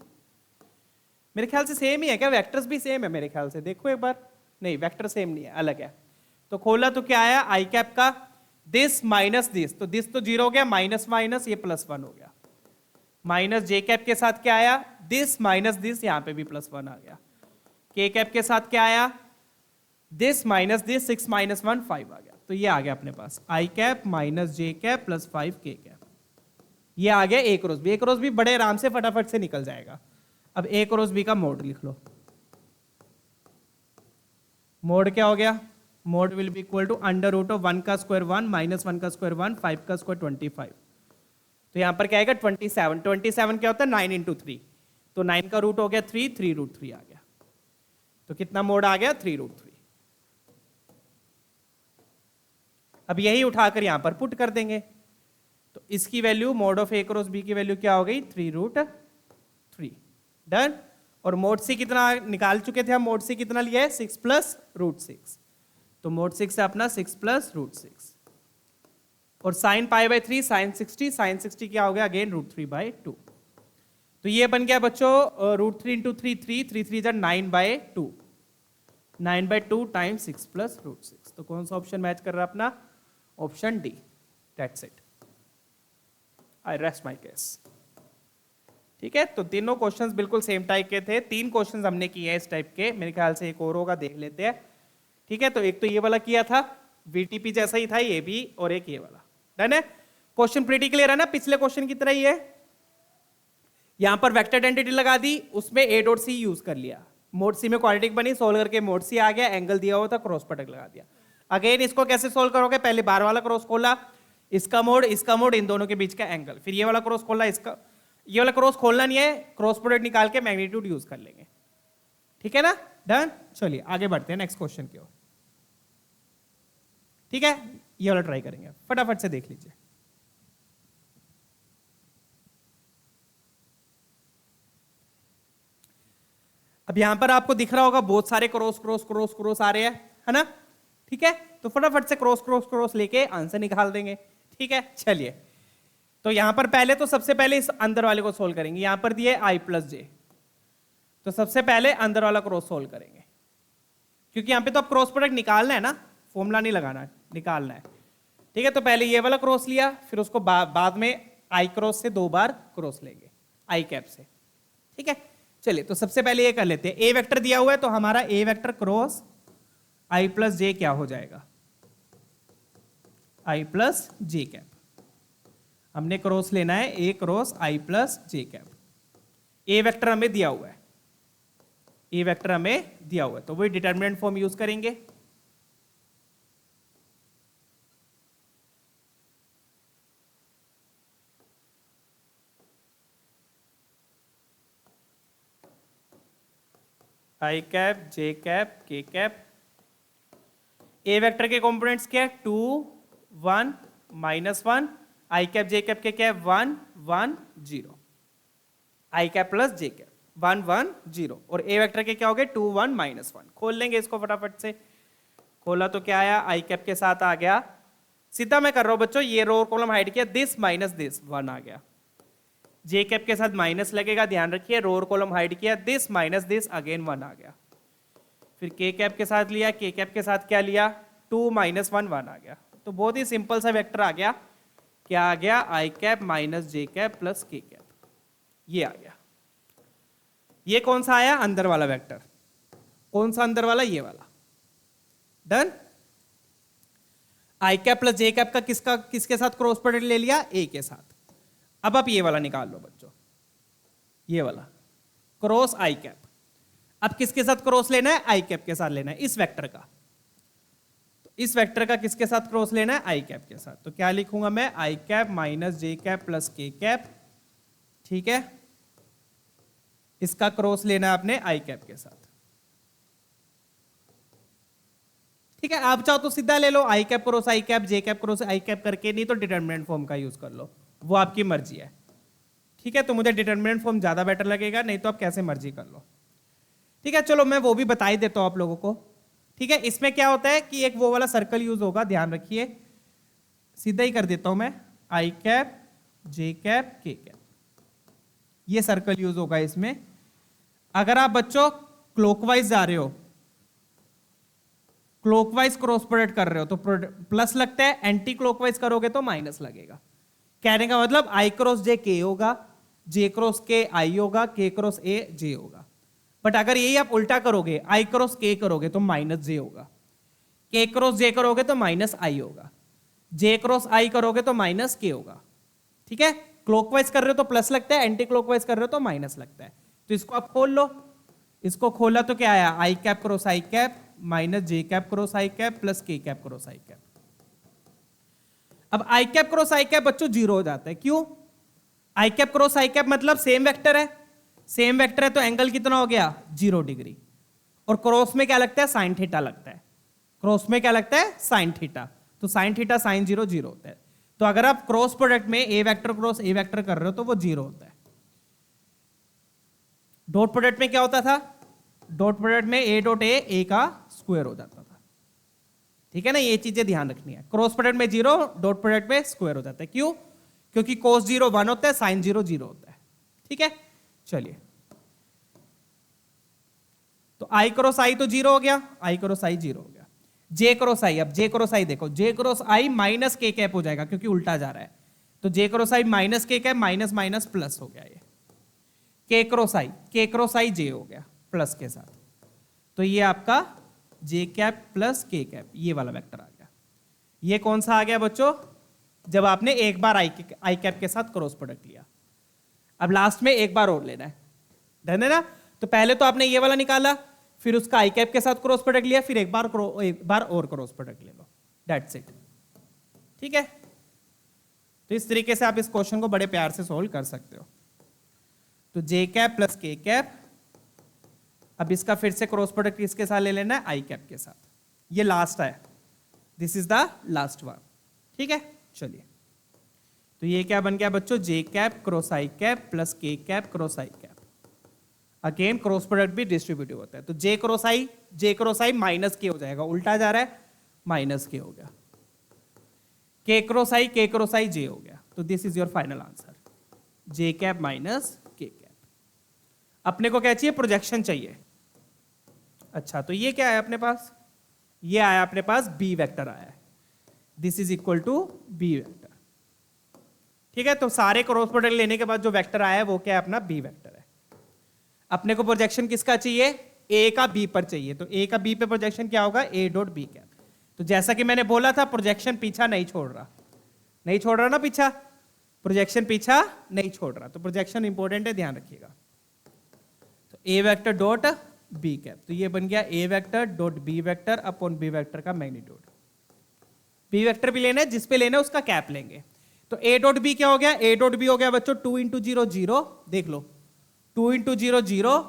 Speaker 1: मेरे ख्याल से सेम ही है क्या, वेक्टर्स भी सेम है मेरे ख्याल से, देखो एक बार। नहीं, वेक्टर सेम नहीं है, अलग है। तो खोला तो क्या आया, आई कैप का दिस माइनस दिस, तो दिस तो 0 हो गया, माइनस माइनस ये +1 हो गया। माइनस जे कैप के साथ क्या आया, दिस माइनस दिस, यहां पे भी +1 आ गया। के कैप के साथ क्या आया, दिस माइनस दिस, 6 - 1 5 आ गया। तो ये आ गया अपने पास I cap minus J cap plus 5 K cap, ये आ गया A cross B. A cross B बड़े आराम से फटाफट से निकल जाएगा। अब ए क्रॉस बी का मोड लिख लो, मोड क्या हो गया, mod will be equal to √1 का स्क्वायर 1 माइनस 1 का स्क्वायर 1 5 का स्क्वायर 25। तो यहां पर क्या आएगा 27। 27 क्या होता है 9 × 3, तो 9 का रूट हो गया 3, 3√3 आ गया। तो कितना मोड आ गया 3√3। अब यही उठाकर यहां पर पुट कर देंगे, तो इसकी value mod of A cross B की वैल्यू क्या हो गई 3√3। डन। और मोड सी कितना निकाल चुके थे हम, मोड सी कितना लिया है 6 + √6, तो मोड 6 है अपना 6 + √6। और साइन π/3 साइन 60, साइन 60 क्या हो गया अगेन √3/2। तो ये बन गया बच्चों √3 × 3 3 3 3 जा 9/2, 9/2 टाइम्स 6 + √6। तो कौन सा ऑप्शन मैच कर रहा है अपना, option D. That's it, I rest my case. ठीक है, तो तीनों क्वेश्चंस बिल्कुल सेम टाइप के थे। 3 क्वेश्चंस हमने किए हैं इस टाइप के, मेरे ख्याल से एक और होगा, देख लेते हैं। ठीक है, तो एक तो ये वाला किया था, VTP जैसा ही था ये भी, और एक ये वाला। डन है, क्वेश्चन प्रीटी क्लियर है ना, पिछले क्वेश्चन की तरह ही है। यहां पर वेक्टर आइडेंटिटी लगा दी, उसमें A.C यूज कर लिया, मोड सी में क्वाड्रेटिक बनी, सोल्व करके मोड सी आ गया, एंगल दिया हुआ था, क्रॉस प्रोडक्ट लगा दिया। अगेन इसको कैसे सोल्व करोगे, पहले बाहर वाला क्रॉस खोला, इसका मोड इन दोनों के बीच का एंगल, फिर ये वाला क्रॉस खोला, इसका ये वाला क्रॉस खोलना नहीं है, क्रॉस प्रोडक्ट निकाल के मैग्नीट्यूड यूज कर लेंगे। ठीक है ना, डन। चलिए आगे बढ़ते हैं नेक्स्ट क्वेश्चन की ओर। ठीक है, ये वाला ट्राई करेंगे, फटाफट से देख लीजिए। अब यहां पर आपको दिख रहा होगा बहुत सारे क्रॉस क्रॉस क्रॉस क्रॉस आ रहे हैं, है ना। ठीक है, तो फटाफट से क्रॉस क्रॉस क्रॉस लेके आंसर निकाल देंगे। ठीक है, चलिए, तो यहां पर पहले तो सबसे पहले इस अंदर वाले को सोल्व करेंगे। यहां पर दिए I + J, तो सबसे पहले अंदर वाला क्रॉस सोल्व करेंगे, क्योंकि यहां पे तो अब क्रॉस प्रोडक्ट निकालना है ना, फॉर्मूला नहीं लगाना है, निकालना है। ठीक है, तो पहले ये वाला क्रॉस लिया, फिर उसको बाद में I क्रॉस से 2 बार क्रॉस लेंगे, आई कैप से। ठीक है, चलिए, तो सबसे पहले ये कर लेते हैं। ए वेक्टर दिया हुआ है, तो हमारा ए वेक्टर क्रॉस I + J क्या हो जाएगा, आई प्लस जे कैप। हमने क्रॉस लेना है ए क्रॉस आई प्लस जे कैप। ए वेक्टर हमें दिया हुआ है, ए वेक्टर हमें दिया हुआ है, तो वही डिटर्मिनेंट फॉर्म यूज करेंगे। आई cap J cap K cap. ए वेक्टर के कंपोनेंट्स क्या है? 2 1 -1। आई कैप जे कैप के क्या है? 1 1 0। आई कैप प्लस जे कैप 1 1 0। और ए वेक्टर के क्या हो गए? 2 1 -1। खोल लेंगे इसको फटाफट से। खोला तो क्या आया? आई कैप के साथ आ गया, सीधा मैं कर रहा हूं बच्चों, ये रो कॉलम हाइड किया, दिस माइनस दिस 1 आ गया। जे कैप के साथ माइनस लगेगा, ध्यान रखिए, रो और कॉलम हाइड किया, दिस माइनस दिस अगेन 1 आ गया। फिर के कैप के साथ लिया, के कैप के साथ क्या लिया? 2 -1 1 आ गया। तो बहुत ही सिंपल सा वेक्टर आ गया। क्या आ गया? I cap minus J cap plus के कैप, ये आ गया। ये कौन सा आया? अंदर वाला वेक्टर। कौन सा अंदर वाला? ये वाला। डन। आई कैप प्लस जे कैप का किसके साथ क्रॉस प्रोडक्ट ले लिया? ए के साथ। अब आप ये वाला निकाल लो बच्चों, ये वाला क्रॉस आई कैप। अब किसके साथ क्रॉस लेना है? आई कैप के साथ लेना है, इस वेक्टर का। तो इस वेक्टर का किसके साथ क्रॉस लेना है? आई कैप के साथ। तो क्या लिखूंगा मैं? आई cap minus J cap plus के कैप। ठीक है, इसका क्रॉस लेना है आपने आई कैप के साथ। ठीक है, आप चाहो तो सीधा ले लो, आई कैप क्रॉस आई कैप, जे कैप क्रॉस आई कैप करके, नहीं तो डिटर्मिनेंट फॉर्म का यूज कर लो, वो आपकी मर्जी है। ठीक है, तो मुझे डिटर्मिनेंट फॉर्म ज्यादा बेटर लगेगा, नहीं तो आप कैसे मर्जी कर लो। ठीक है, चलो मैं वो भी बता ही देता हूं आप लोगों को। ठीक है, इसमें क्या होता है कि एक वो वाला सर्कल यूज होगा, ध्यान रखिए, सीधा ही कर देता हूं मैं, आई cap J cap K cap, ये सर्कल यूज होगा इसमें। अगर आप बच्चों क्लॉकवाइज जा रहे हो, क्लॉकवाइज क्रॉस प्रोडक्ट कर रहे हो तो प्लस लगता है, एंटी क्लॉकवाइज करोगे तो माइनस लगेगा। कहने का मतलब आई क्रॉस जे के होगा, जे क्रॉस के आई होगा, के क्रॉस ए जे होगा। बट अगर यही आप उल्टा करोगे, आई क्रॉस के करोगे तो माइनस जे होगा, के क्रॉस जे करोगे तो माइनस आई होगा, जे क्रॉस आई करोगे तो माइनस के होगा। ठीक है, क्लॉकवाइज कर रहे हो तो प्लस लगता है, एंटी क्लॉकवाइज कर रहे हो तो माइनस लगता है। तो इसको आप खोल लो, इसको खोला तो क्या आया? आई कैप क्रॉस आई cap minus J cap cross आई कैप प्लस के कैप क्रॉस आई कैप। अब आई कैप क्रॉस आई कैप बच्चों जीरो हो जाता है, क्यों? आई कैप क्रॉस आई कैप मतलब सेम वेक्टर है, सेम वेक्टर है तो एंगल कितना हो गया? 0 डिग्री। और क्रॉस में क्या लगता है? साइन थीटा लगता है। क्रॉस में क्या लगता है? Sine theta. तो साइन थीटा साइन 0 0 होता है। तो अगर आप क्रॉस प्रोडक्ट में A vector cross A vector कर रहे हो तो वो 0 होता है। डॉट प्रोडक्ट में क्या होता था? डॉट प्रोडक्ट में ए डॉट ए का स्क्वायर हो जाता था। ठीक है ना, ये चीजें ध्यान रखनी है। क्रॉस प्रोडक्ट में 0, डॉट प्रोडक्ट में स्क्वायर हो जाता है। क्यों? क्योंकि cos 0 1 होता है, साइन 0 0 होता है। ठीक है, चलिए, तो आई क्रॉस आई तो 0 हो गया, आई क्रॉस आई 0 हो गया। जे क्रॉस आई, अब जे क्रॉस आई देखो, जे क्रॉस आई माइनस के कैप हो जाएगा क्योंकि उल्टा जा रहा है। तो जे क्रॉस आई माइनस के कैप, माइनस माइनस प्लस हो गया। ये के क्रॉस आई जे हो गया प्लस के साथ। तो ये आपका जे कैप प्लस के कैप, ये वाला वेक्टर आ गया। ये कौन सा आ गया बच्चों? जब आपने एक बार आई कैप के साथ क्रॉस प्रोडक्ट लिया। अब लास्ट में एक बार और लेना है, डन है ना? तो पहले तो आपने ये वाला निकाला, फिर उसका आई कैप के साथ क्रॉस प्रोडक्ट लिया, फिर एक बार और क्रॉस प्रोडक्ट ले लो, दैट्स इट। ठीक है, तो इस तरीके से आप इस क्वेश्चन को बड़े प्यार से सोल्व कर सकते हो। तो जे कैप प्लस के कैप, अब इसका फिर से क्रॉस प्रोडक्ट किसके साथ ले लेना है? आई कैप के साथ। ये लास्ट है, this is the last one. ठीक है, चलिए, तो ये क्या बन गया बच्चों? जे कैप क्रॉस आई कैप प्लस के कैप क्रॉस आई कैप। अगेन क्रॉस प्रोडक्ट भी डिस्ट्रीब्यूटिव होता है, तो जे क्रॉस आई माइनस के हो जाएगा, उल्टा जा रहा है, माइनस के हो गया। के क्रॉस आई जे हो गया। तो this is your final answer, J cap minus के कैप। अपने को क्या चाहिए? प्रोजेक्शन चाहिए। अच्छा, तो ये क्या है अपने पास? ये आया अपने पास बी वेक्टर आया है, this is equal to B vector. ठीक है, तो सारे क्रॉस प्रोडक्ट लेने के बाद जो वेक्टर आया है वो क्या है? अपना बी वेक्टर है। अपने को प्रोजेक्शन किसका चाहिए? ए का बी पर चाहिए, तो ए का बी पे प्रोजेक्शन क्या होगा? A dot B cap. तो जैसा कि मैंने बोला था प्रोजेक्शन पीछा नहीं छोड़ रहा, नहीं छोड़ रहा ना पीछा, प्रोजेक्शन पीछा नहीं छोड़ रहा, तो प्रोजेक्शन इंपॉर्टेंट है, ध्यान रखिएगा। तो A vector dot B cap, तो ये बन गया A vector dot B vector upon B vector का मैग्नीट्यूड। बी वेक्टर भी लेना है, जिस पे लेना है उसका कैप लेंगे। तो ए डॉट बी क्या हो गया, ए डॉट बी हो गया बच्चों 2 इंटू 0 0, देख लो 2 इंटू 0 0,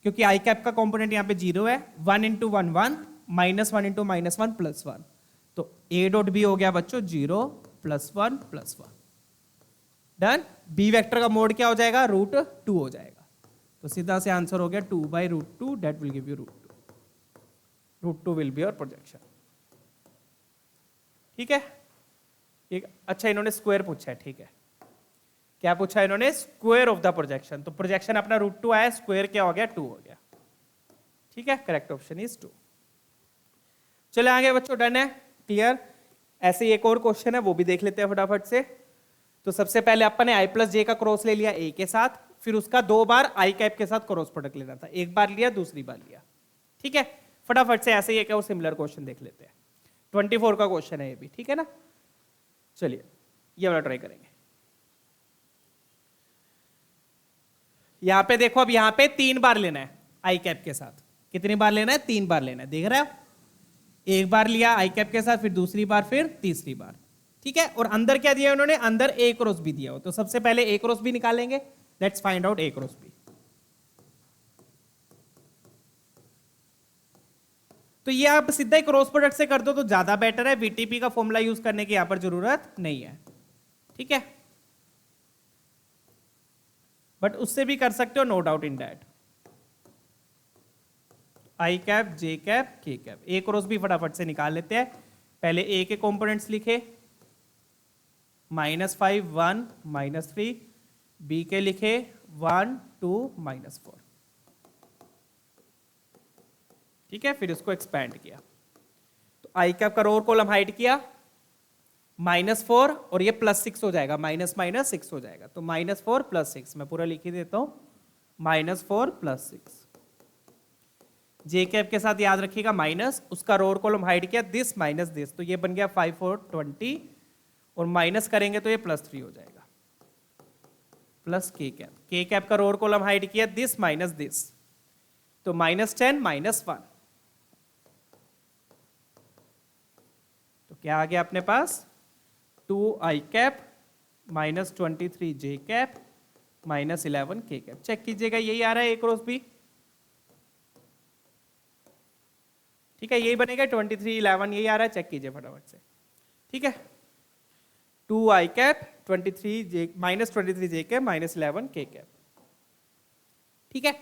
Speaker 1: क्योंकि आई कैप का कंपोनेंट यहाँ पे 0 है, 1 इंटू 1 1, -1 इंटू -1 +1, तो ए डॉट बी हो गया बच्चों 0 +1 +1। डन। बी वेक्टर का मोड क्या हो जाएगा, √2 हो जाएगा, तो सीधा से आंसर हो गया 2/√2, that will give you √2। √2 will be your projection. ठीक है, एक अच्छा इन्होंने स्क्वायर पूछा है, ठीक है, क्या पूछा है इन्होंने, स्क्वायर ऑफ द प्रोजेक्शन। तो प्रोजेक्शन अपना √2 आया, स्क्वायर क्या हो गया 2 हो गया। ठीक है, करेक्ट ऑप्शन इज 2। चले आगे बच्चों, डन है, क्लियर। ऐसे ही एक और क्वेश्चन है, वो भी देख लेते हैं फटाफट से। तो सबसे पहले अपन ने i प्लस जे का क्रॉस ले लिया a के साथ, फिर उसका 2 बार i कैप के साथ क्रॉस प्रोडक्ट लेना था, एक बार लिया दूसरी बार लिया। ठीक है, फटाफट से ऐसे ही एक और सिमिलर क्वेश्चन देख लेते हैं। 24 का क्वेश्चन है ये भी, ठीक है ना। चलिए ये वाला ट्राई करेंगे। यहां पे देखो, अब यहां पे 3 बार लेना है आई कैप के साथ। कितनी बार लेना है, 3 बार लेना है, देख रहे हो, एक बार लिया आई कैप के साथ, फिर दूसरी बार, फिर तीसरी बार। ठीक है, और अंदर क्या दिया उन्होंने, अंदर ए क्रॉस बी दिया हो, तो सबसे पहले ए क्रॉस बी निकालेंगे। Let's find out A cross B. तो ये आप सीधा ही क्रॉस प्रोडक्ट से कर दो तो ज्यादा बेटर है, वीटीपी का फॉर्मूला यूज करने की यहां पर जरूरत नहीं है। ठीक है, बट उससे भी कर सकते हो, no doubt in that. I cap, J cap, K cap, A cross B फटाफट से निकाल लेते हैं। पहले ए के कंपोनेंट्स लिखे, -5 1 -3, बी के लिखे 1 2 -4। ठीक है, फिर इसको एक्सपैंड किया, तो आई कैप का रोअर कॉलम हाइड किया, -4 और ये +6 हो जाएगा, -6 हो जाएगा, तो -4 +6, मैं पूरा लिख ही देता हूं, -4 +6। जे कैप के साथ याद रखिएगा माइनस, उसका रोअर कॉलम हाइड किया, दिस माइनस दिस, तो ये बन गया 5 4 20, और माइनस करेंगे तो ये +3 हो जाएगा, प्लस के कैप। के कैप का रोअर कॉलम हाइड किया, दिस माइनस दिस, तो -10 -1, तो क्या आ गया अपने पास, 2 आई कैप -23 जे कैप -11 के कैप। चेक कीजिएगा, यही आ रहा है ए क्रॉस बी। ठीक है, यही बनेगा 23 11, यही आ रहा है, चेक कीजिए फटाफट से। ठीक है, 2 आई कैप -23 जे कैप -11 के कैप। ठीक है,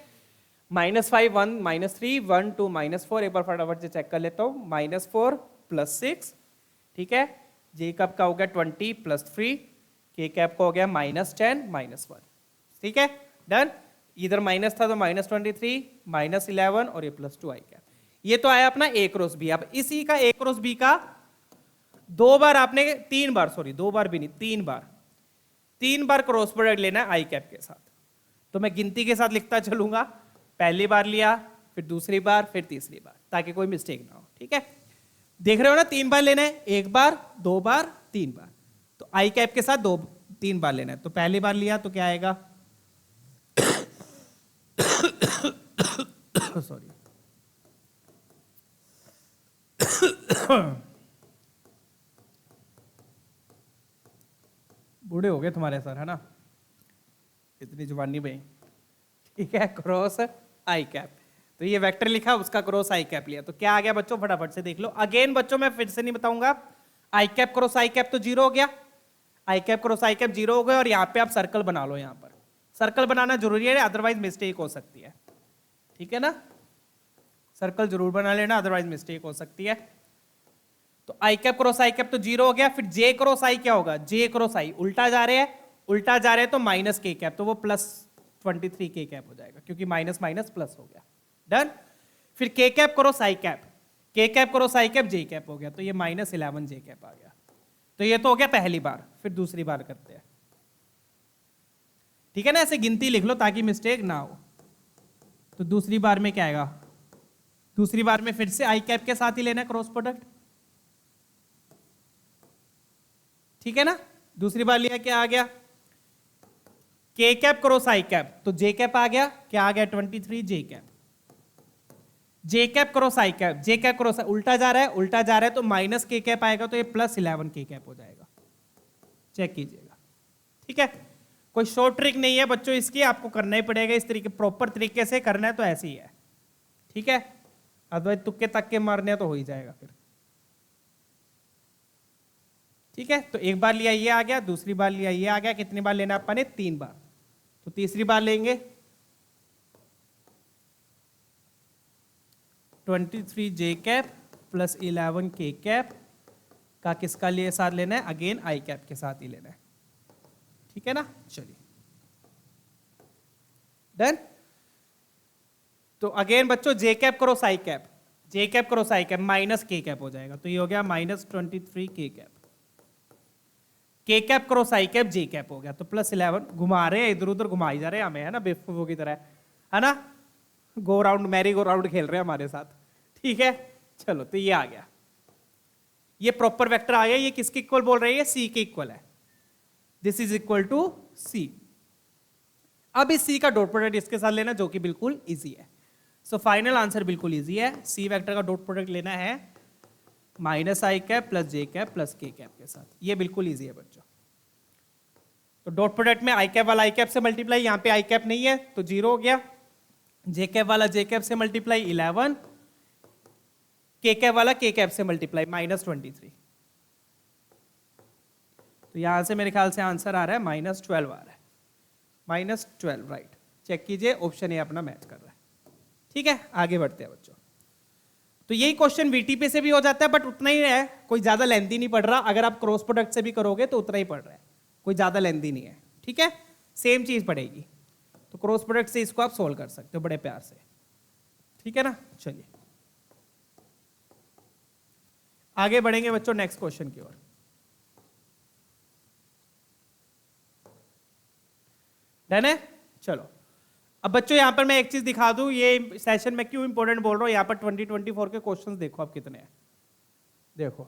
Speaker 1: -5 1 -3 1 2 -4, एक बार फटाफट से चेक कर लेता हूं, -4 +6। ठीक है, जे कैप का हो गया 20 +3, के कैप का हो गया -10 -1। ठीक है, डन। इधर माइनस था तो -23 -11 और ये +2 आई कैप। ये तो आया अपना ए क्रॉस बी। अब इसी का ए क्रॉस बी का 2 बार आपने 3 बार, सॉरी 2 बार भी नहीं, 3 बार क्रॉस प्रोडक्ट लेना है आई कैप के साथ। तो मैं गिनती के साथ लिखता चलूंगा, पहली बार लिया, फिर दूसरी बार, फिर तीसरी बार, ताकि कोई मिस्टेक ना हो। ठीक है, देख रहे हो ना, 3 बार लेना है, 1 बार 2 बार 3 बार, तो आई कैप के साथ 3 बार लेना है। तो पहली बार लिया तो क्या आएगा सॉरी बूढ़े हो गए तुम्हारे सर, है ना, इतनी जुबानी में। ठीक है, क्रॉस आई कैप, तो ये वेक्टर लिखा, उसका क्रॉस आई कैप लिया, तो क्या आ गया बच्चों, फटाफट से देख लो। अगेन बच्चों मैं फिर से नहीं बताऊंगा, आई कैप क्रॉस आई कैप तो 0 हो गया, I cap cross I cap 0 हो गया, और यहाँ पे आप सर्कल बना लो, यहाँ पर सर्कल बनाना जरूरी है, अदरवाइज मिस्टेक हो सकती है। ठीक है ना, सर्कल जरूर बना लेना, अदरवाइज मिस्टेक हो सकती है। तो आई कैप क्रॉस आई कैप तो 0 हो गया, फिर जे क्रॉस आई क्या होगा, जे क्रॉस आई उल्टा जा रहे हैं, उल्टा जा रहे हैं तो माइनस के कैप, तो वो +23 के कैप हो जाएगा, क्योंकि माइनस माइनस प्लस हो गया। डन। फिर के कैप क्रॉस आई कैप, के कैप क्रॉस आई कैप जे कैप हो गया, तो ये -11 जे कैप आ गया। तो ये तो हो गया पहली बार, फिर दूसरी बार करते हैं। ठीक है ना, ऐसे गिनती लिख लो ताकि मिस्टेक ना हो। तो दूसरी बार में क्या आएगा, दूसरी बार में फिर से आई कैप के साथ ही लेना है क्रॉस प्रोडक्ट, ठीक है ना। दूसरी बार लिया क्या आ गया, के कैप क्रॉस आई कैप, तो जे कैप आ गया, क्या आ गया 23 जे कैप। जे कैप क्रॉस आई कैप, जे कैप क्रॉस उल्टा जा रहा है, उल्टा जा रहा है तो माइनस के कैप आएगा, तो ये +11 के कैप हो जाएगा। चेक कीजिएगा, ठीक है। कोई शॉर्ट ट्रिक नहीं है बच्चों इसकी, आपको करना ही पड़ेगा इस तरीके, प्रॉपर तरीके से करना है तो ऐसे ही है, ठीक है। अदरवाइज तुक्के तक्के मारने तो हो ही जाएगा फिर, ठीक है। तो एक बार लिया ये आ गया, दूसरी बार लिया ये आ गया, कितनी बार लेना अपन ने, 3 बार। तो तीसरी बार लेंगे 23 जे कैप प्लस 11 के कैप का किसका लिए साथ लेना है, अगेन आई कैप के साथ ही लेना है, ठीक है ना। चलिए डन। तो अगेन बच्चों जे कैप क्रॉस आई कैप, जे कैप क्रॉस आई कैप माइनस के कैप हो जाएगा, तो ये हो गया -23 के कैप। के कैप क्रॉस आई कैप जे कैप हो गया, तो +11 घुमा रहे हैं, इधर उधर घुमाई जा रहे हैं हमें, है ना, बेवकूफों की तरह, है ना, go round merry go round खेल रहे हैं हमारे साथ, ठीक है। चलो तो ये आ गया, ये प्रॉपर वेक्टर आ गया। ये किसके इक्वल बोल रहे हैं, सी के इक्वल है, दिस इज इक्वल टू सी। अब इस सी का डॉट प्रोडक्ट इसके साथ लेना, जो कि बिल्कुल इजी है। सो फाइनल आंसर बिल्कुल इजी है, सी वेक्टर का डॉट प्रोडक्ट लेना है minus I cap plus J cap plus के कैप के साथ, ये बिल्कुल इजी है बच्चों। तो डॉट प्रोडक्ट में आई कैप वाला आई कैप से मल्टीप्लाई, यहां पे आई कैप नहीं है तो 0 हो गया, जे कैप वाला जे कैप से मल्टीप्लाई 11, के कैप वाला के कैप से मल्टीप्लाई -23। तो यहां से मेरे ख्याल से आंसर आ रहा है -12 आ रहा है, -12 राइट। चेक कीजिए, ऑप्शन ए अपना मैच कर रहा है, ठीक है। आगे बढ़ते हैं बच्चों। तो यही क्वेश्चन वीटीपी से भी हो जाता है, बट उतना ही है, कोई ज्यादा लेंथी नहीं पड़ रहा। अगर आप क्रॉस प्रोडक्ट से भी करोगे तो उतना ही पड़ रहा है, कोई ज्यादा लेंथी नहीं है, ठीक है, सेम चीज पड़ेगी। तो क्रॉस प्रोडक्ट से इसको आप सोल्व कर सकते हो बड़े प्यार से, ठीक है ना। चलिए आगे बढ़ेंगे बच्चों नेक्स्ट क्वेश्चन की ओर। डन है, चलो। अब बच्चों यहां पर मैं एक चीज दिखा दूं, ये सेशन में क्यों इंपॉर्टेंट बोल रहा हूं। यहां पर 2024 के क्वेश्चंस देखो आप कितने हैं, देखो,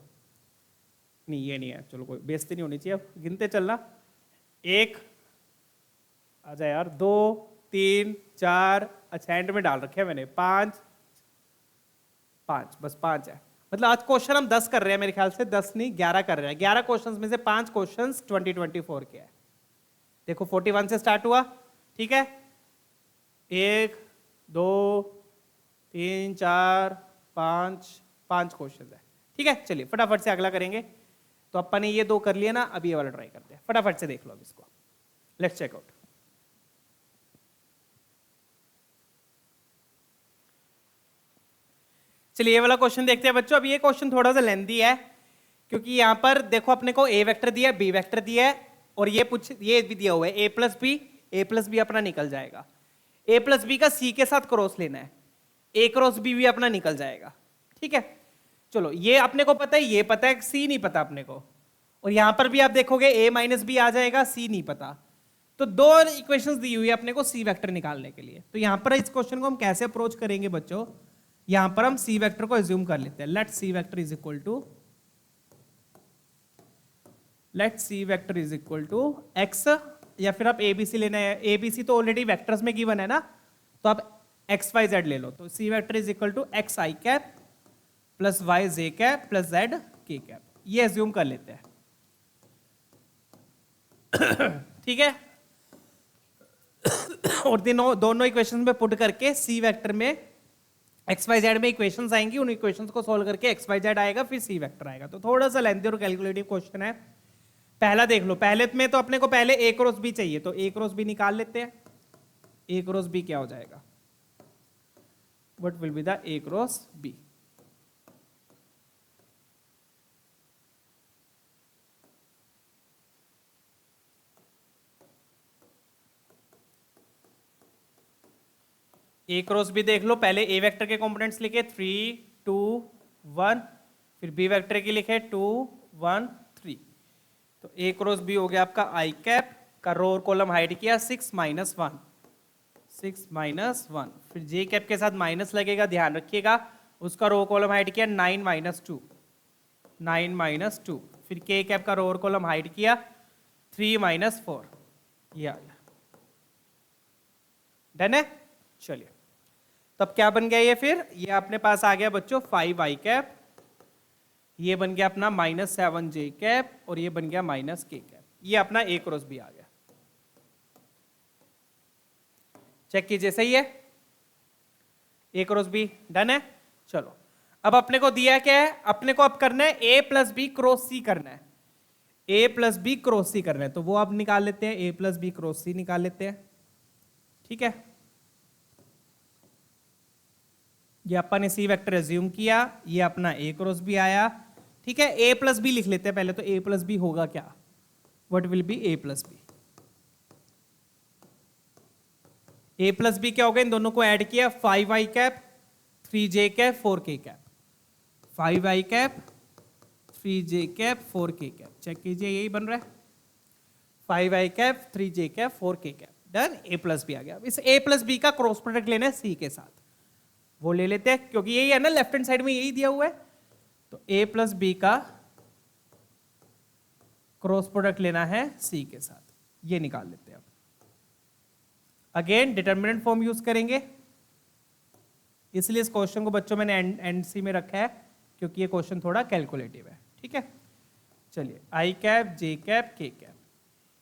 Speaker 1: नहीं ये नहीं है, चलो कोई बेइज्जती नहीं होनी चाहिए, अब गिनते चलना, 1 आजा यार, 2 3 4, अच्छा एंड में डाल रखे हैं मैंने, 5 बस 5 है। मतलब आज क्वेश्चन हम 10 कर रहे हैं, मेरे ख्याल से 10 नहीं 11 कर रहे हैं। 11 क्वेश्चंस में से 5 क्वेश्चंस 2024 के हैं। देखो 41 से स्टार्ट हुआ, ठीक है, 1 2 3 4 5 क्वेश्चन है, ठीक है। चलिए फटाफट से अगला करेंगे। तो अपन ने ये 2 कर लिया ना, अब ये वाला ट्राई करते हैं, फटाफट से देख लो अब इसको, लेट्स चेक आउट। चलिए ये वाला क्वेश्चन देखते हैं बच्चों। अब ये क्वेश्चन थोड़ा सा लेंथी है, क्योंकि यहां पर देखो अपने को ए वेक्टर दिया है, बी वेक्टर दिया है, और ये भी दिया हुआ है ए प्लस बी अपना निकल जाएगा। ए प्लस बी का सी के साथ क्रॉस लेना है, ए क्रॉस बी भी अपना निकल जाएगा, ठीक है। चलो ये अपने को पता है, ये पता है, सी नहीं पता अपने को, और यहां पर भी आप देखोगे ए माइनस बी आ जाएगा, सी नहीं पता। तो 2 इक्वेशंस दी हुई है अपने को सी वेक्टर निकालने के लिए। तो यहां पर इस क्वेश्चन को हम कैसे अप्रोच करेंगे बच्चों, यहां पर हम सी वेक्टर को एज्यूम कर लेते हैं। Let C vector is equal to X, या फिर आप एबीसी लेना है, एबीसी तो ऑलरेडी वेक्टर्स में गिवन है ना, तो आप एक्स वाई जेड ले लो। तो C vector is equal to X I cap plus Y J cap plus Z K cap, ये एज्यूम कर लेते हैं, ठीक है। और दोनों इक्वेशंस में पुट करके सी वेक्टर में एक्स वाई जेड में इक्वेशंस आएंगी, उन इक्वेशंस को सोल्व करके एक्स वाई जेड आएगा, फिर सी वेक्टर आएगा। तो थोड़ा सा लेंथी और कैलकुलेटिव क्वेश्चन है। पहला देख लो, पहले में तो अपने को पहले ए क्रॉस बी चाहिए, तो ए क्रॉस बी निकाल लेते हैं। ए क्रॉस बी क्या हो जाएगा, what will be the A cross B. A cross B देख लो, पहले ए वेक्टर के कंपोनेंट्स लिखे 3 2 1, फिर बी वेक्टर की लिखे 2 1 3। तो ए क्रॉस बी हो गया आपका आई कैप का रो और कॉलम हाइड किया 6 -1, फिर जे कैप के साथ माइनस लगेगा, ध्यान रखिएगा, उसका रो कॉलम हाइड किया 9 -2, फिर के कैप का रो और कॉलम हाइड किया, 3 - 4 ये आ गया। डन है। चलिए तब क्या बन गया ये, फिर ये अपने पास आ गया बच्चों 5i कैप, ये बन गया अपना -7j कैप, और ये बन गया -k कैप। ये अपना A क्रॉस B आ गया। चेक कीजिए, सही है, A क्रॉस B डन है। चलो अब अपने को दिया क्या है, अपने को अब करना है A + B क्रॉस C करना है, A + B क्रॉस C करना है, तो वो अब निकाल लेते हैं, A + B क्रॉस C निकाल लेते हैं। ठीक है, ये अपन ने C वेक्टर एज्यूम किया, ये अपना A क्रॉस B आया। ठीक है, A + B लिख लेते हैं पहले, तो A + B होगा क्या, what will B A + B, A + B क्या होगा, इन दोनों को ऐड किया, 5i cap 3j cap 4k cap, 5i cap 3j cap 4k cap. Check कीजिए, यही बन रहा है, 5i cap 3j cap 4k cap. Done, A + B आ गया। इस A + B का क्रॉस प्रोडक्ट लेना है C के साथ, वो ले लेते हैं, क्योंकि यही है ना, लेफ्ट हैंड साइड में यही दिया हुआ है, तो A + B का क्रॉस प्रोडक्ट लेना है C के साथ, ये निकाल लेते हैं। अब अगेन डिटर्मिनेंट फॉर्म यूज करेंगे, इसलिए इस क्वेश्चन को बच्चों मैंने एंड सी में रखा है, क्योंकि ये क्वेश्चन थोड़ा कैलकुलेटिव है। ठीक है, चलिए I cap J cap K cap,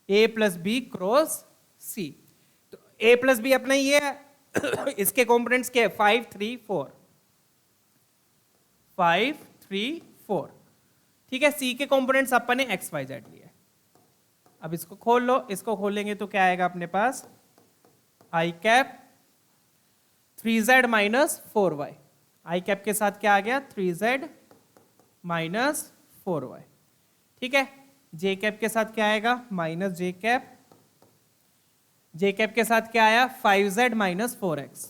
Speaker 1: A + B cross C, तो A + B अपना ये है इसके कंपोनेंट्स क्या है, 5 3 4, 5 3 4। ठीक है, C के कंपोनेंट्स अपन ने x y z लिए। अब इसको खोल लो, इसको खोलेंगे तो क्या आएगा अपने पास, I cap 3z - 4y, I cap के साथ क्या आ गया, 3z - 4y। ठीक है, J कैप के साथ क्या आएगा, -j कैप, J कैप के साथ क्या आया, 5z - 4x,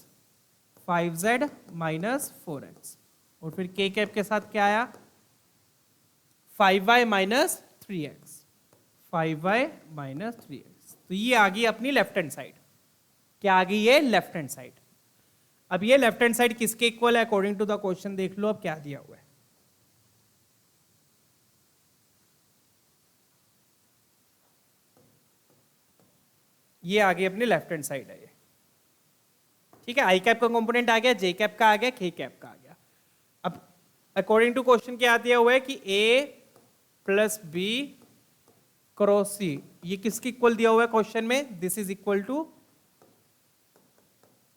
Speaker 1: 5z - 4x, और फिर K कैप के साथ क्या आया, 5y - 3x, 5y - 3x। तो ये आ गई अपनी लेफ्ट हैंड साइड। क्या आ गई ये, लेफ्ट हैंड साइड। अब ये लेफ्ट हैंड साइड किसके इक्वल है, अकॉर्डिंग टू द क्वेश्चन देख लो अब क्या दिया हुआ है। ये आ गई अपनी लेफ्ट हैंड साइड है ये। ठीक है, I कैप का कंपोनेंट आ गया, J कैप का आ गया, K कैप का आ गया। अब अकॉर्डिंग टू क्वेश्चन क्या दिया हुआ है कि A + B क्रॉस C, ये किसके इक्वल दिया हुआ है क्वेश्चन में, this is equal to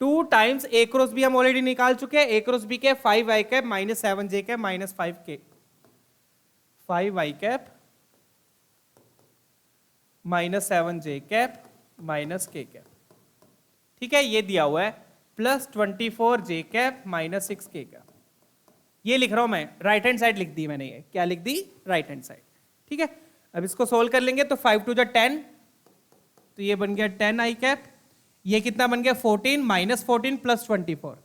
Speaker 1: 2 times A cross B हम ऑलरेडी निकाल चुके हैं, A क्रॉस B के 5i cap -7j cap -5k, 5i cap -7j cap -k cap. ठीक है, ये दिया हुआ है, plus 24j cap -6k cap. ये लिख रहा हूं मैं, राइट हैंड साइड लिख दी मैंने, ये क्या लिख दी, राइट हैंड साइड। ठीक है, अब इसको सोल्व कर लेंगे, तो 5 × 2 = 10, तो ये बन गया 10i कैप, ये कितना बन गया, 14 -14 + 24,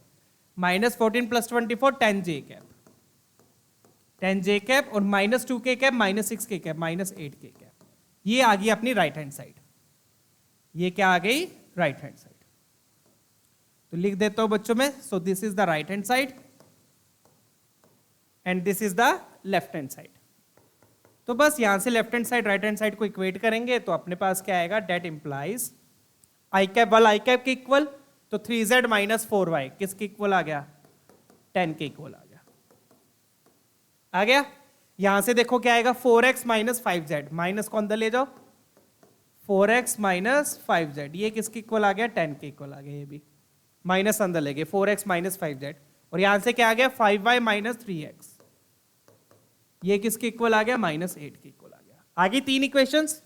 Speaker 1: -14 + 24 10j कैप, 10j कैप, और -2k cap -6k cap -8k cap. ये आ गई अपनी राइट हैंड साइड। ये क्या आ गई, राइट हैंड साइड। तो लिख देता हूं बच्चों में, so this is the right hand side and this is the left hand side. तो बस यहां से left hand side right hand side को इक्वेट करेंगे, तो अपने पास क्या आएगा, डेट इंप्लाइज I कैप वाला I कैप के इक्वल, तो 3z - 4y किसके इक्वल आ गया, 10 के इक्वल आ गया। आ गया, यहां से देखो क्या आएगा, 4x - 5z, माइनस को अंदर ले जाओ, 4x - 5z, ये किसके इक्वल आ गया, 10 के इक्वल आ गया। ये भी माइनस अंदर ले गए, 4x - 5z, और यहां से क्या आ गया, 5y - 3x, ये किसके इक्वल आ गया, -8 के इक्वल आ गया। आगे 3 इक्वेशंस,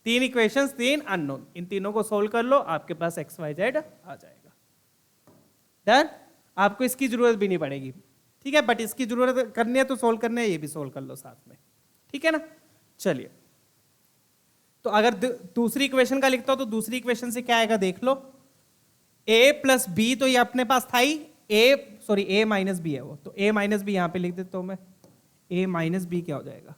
Speaker 1: 3 अननोन, इन तीनों को सोल्व कर लो, आपके पास x y z आ जाएगा। डन, आपको इसकी जरूरत भी नहीं पड़ेगी। ठीक है, बट इसकी जरूरत करनी है तो सोल्व करने है, ये भी सोल्व कर लो साथ में। ठीक है ना, चलिए, तो अगर दूसरी इक्वेशन का लिखता हूं, तो दूसरी इक्वेशन से क्या आएगा देख लो, A + B, तो ये अपने पास था ही, A - B है वो, तो A - B यहां पे लिख देता हूं मैं, A - B क्या हो जाएगा,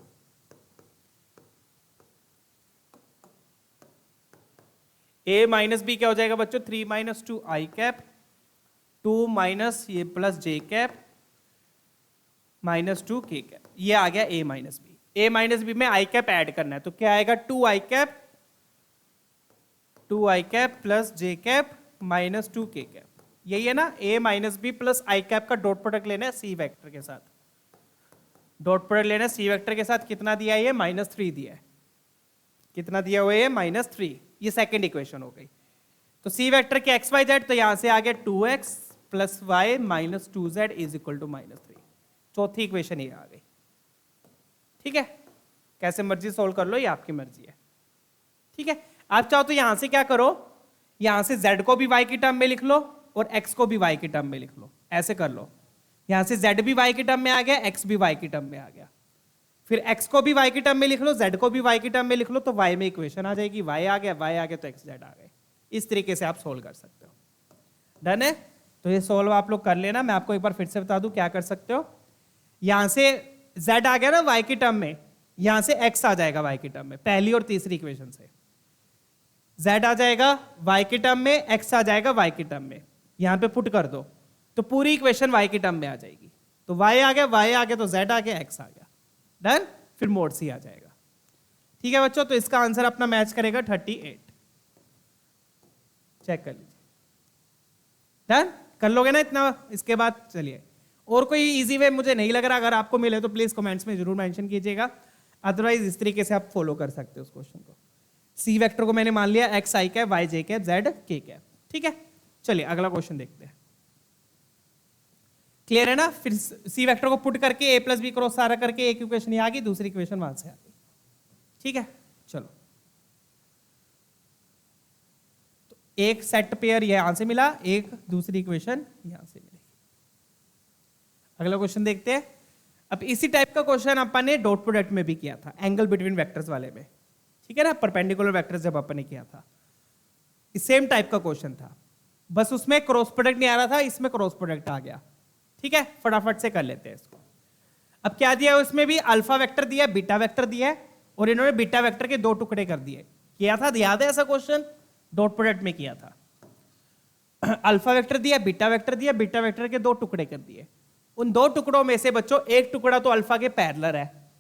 Speaker 1: A - B क्या हो जाएगा बच्चों, 3 - 2i कैप, 2 ये plus j cap -2k cap, ये आ गया A - B। A minus B में आई कैप ऐड करना है, तो क्या आएगा 2i कैप प्लस जे कैप माइनस 2k कैप, यही है ना। ए माइनस बी प्लस आई कैप का डॉट प्रोडक्ट लेना है सी वेक्टर के साथ, डॉट प्रोडक्ट लेना है सी वेक्टर के साथ। कितना दिया है ये? -3 दिया है। कितना दिया हुआ है? -3। ये सेकंड इक्वेशन हो गई। तो सी वेक्टर के एक्स वाई जेड, तो यहां से आ गया 2x plus Y minus 2z is equal to -3। चौथी इक्वेशन ये आ गई। ठीक है, कैसे मर्जी सोल्व कर लो, ये आपकी मर्जी है। ठीक है, आप चाहो तो यहां से क्या करो, यहां से z को भी y की टर्म में लिख लो और x को भी y की टर्म में लिख लो, ऐसे कर लो। यहां से z भी y की टर्म में आ गया, x भी y की टर्म में आ गया। फिर x को भी y की टर्म में लिख लो, z को भी y की टर्म में लिख लो, तो y में इक्वेशन आ जाएगी। y आ गया, y आ गया तो x z आ गए। इस तरीके से आप सोल्व कर सकते हो। डन है? तो ये सोल्व आप लोग कर लेना। मैं आपको एक बार फिर से बता दूं क्या कर सकते हो। यहां से z आ गया ना y की टर्म में, यहां से x आ जाएगा y की टर्म में, पहली और तीसरी इक्वेशन से z आ जाएगा y की टर्म में, x आ जाएगा y की टर्म में। यहां पे पुट कर दो तो पूरी इक्वेशन y की टर्म में आ जाएगी। तो y आ गया तो z आ गया, x आ गया। डन? फिर मोड सी आ जाएगा। ठीक है बच्चों, तो इसका आंसर अपना मैच करेगा 38। चेक कर लीजिए। डन? कर लोगे ना इतना? इसके बाद चलिए, और कोई इजी वे मुझे नहीं लग रहा, अगर आपको मिले तो प्लीज कमेंट्स में जरूर मेंशन कीजिएगा। अदरवाइज इस तरीके से आप फॉलो कर सकते हो उस क्वेश्चन को। सी वेक्टर को मैंने मान लिया x I cap, Y J cap, Z K cap. ठीक है, चलिए अगला क्वेश्चन देखते हैं। क्लियर है ना? फिर सी वेक्टर को पुट करके ए प्लस बी क्रॉस सारा करके एक इक्वेशन आ गई, दूसरी इक्वेशन वहां से आ गई। ठीक है, चलो तो एक सेट पेयर यहां से मिला, एक दूसरी इक्वेशन यहां से मिलेगी। अगला क्वेश्चन देखते हैं। अब इसी टाइप का क्वेश्चन अपन ने डॉट प्रोडक्ट में भी किया था, एंगल बिटवीन वेक्टर्स वाले में। ठीक है ना, परपेंडिकुलर वेक्टर्स जब अपन ने किया था, सेम टाइप का क्वेश्चन था, बस उसमें क्रॉस प्रोडक्ट नहीं आ रहा था, इसमें क्रॉस प्रोडक्ट आ गया। ठीक है, फटाफट से कर लेते हैं इसको। अब क्या दिया है उसमें भी? अल्फा वेक्टर दिया है, बीटा वेक्टर दिया है, और इन्होंने बीटा वेक्टर के 2 टुकड़े कर दिए। किया था, याद है ऐसा क्वेश्चन? डॉट प्रोडक्ट में किया था। अल्फा वेक्टर दिया, बीटा वेक्टर दिया, बीटा वेक्टर के 2 टुकड़े कर दिए। उन 2 टुकड़ों में से बच्चों एक टुकड़ा तो अल्फा के पैरेलल है,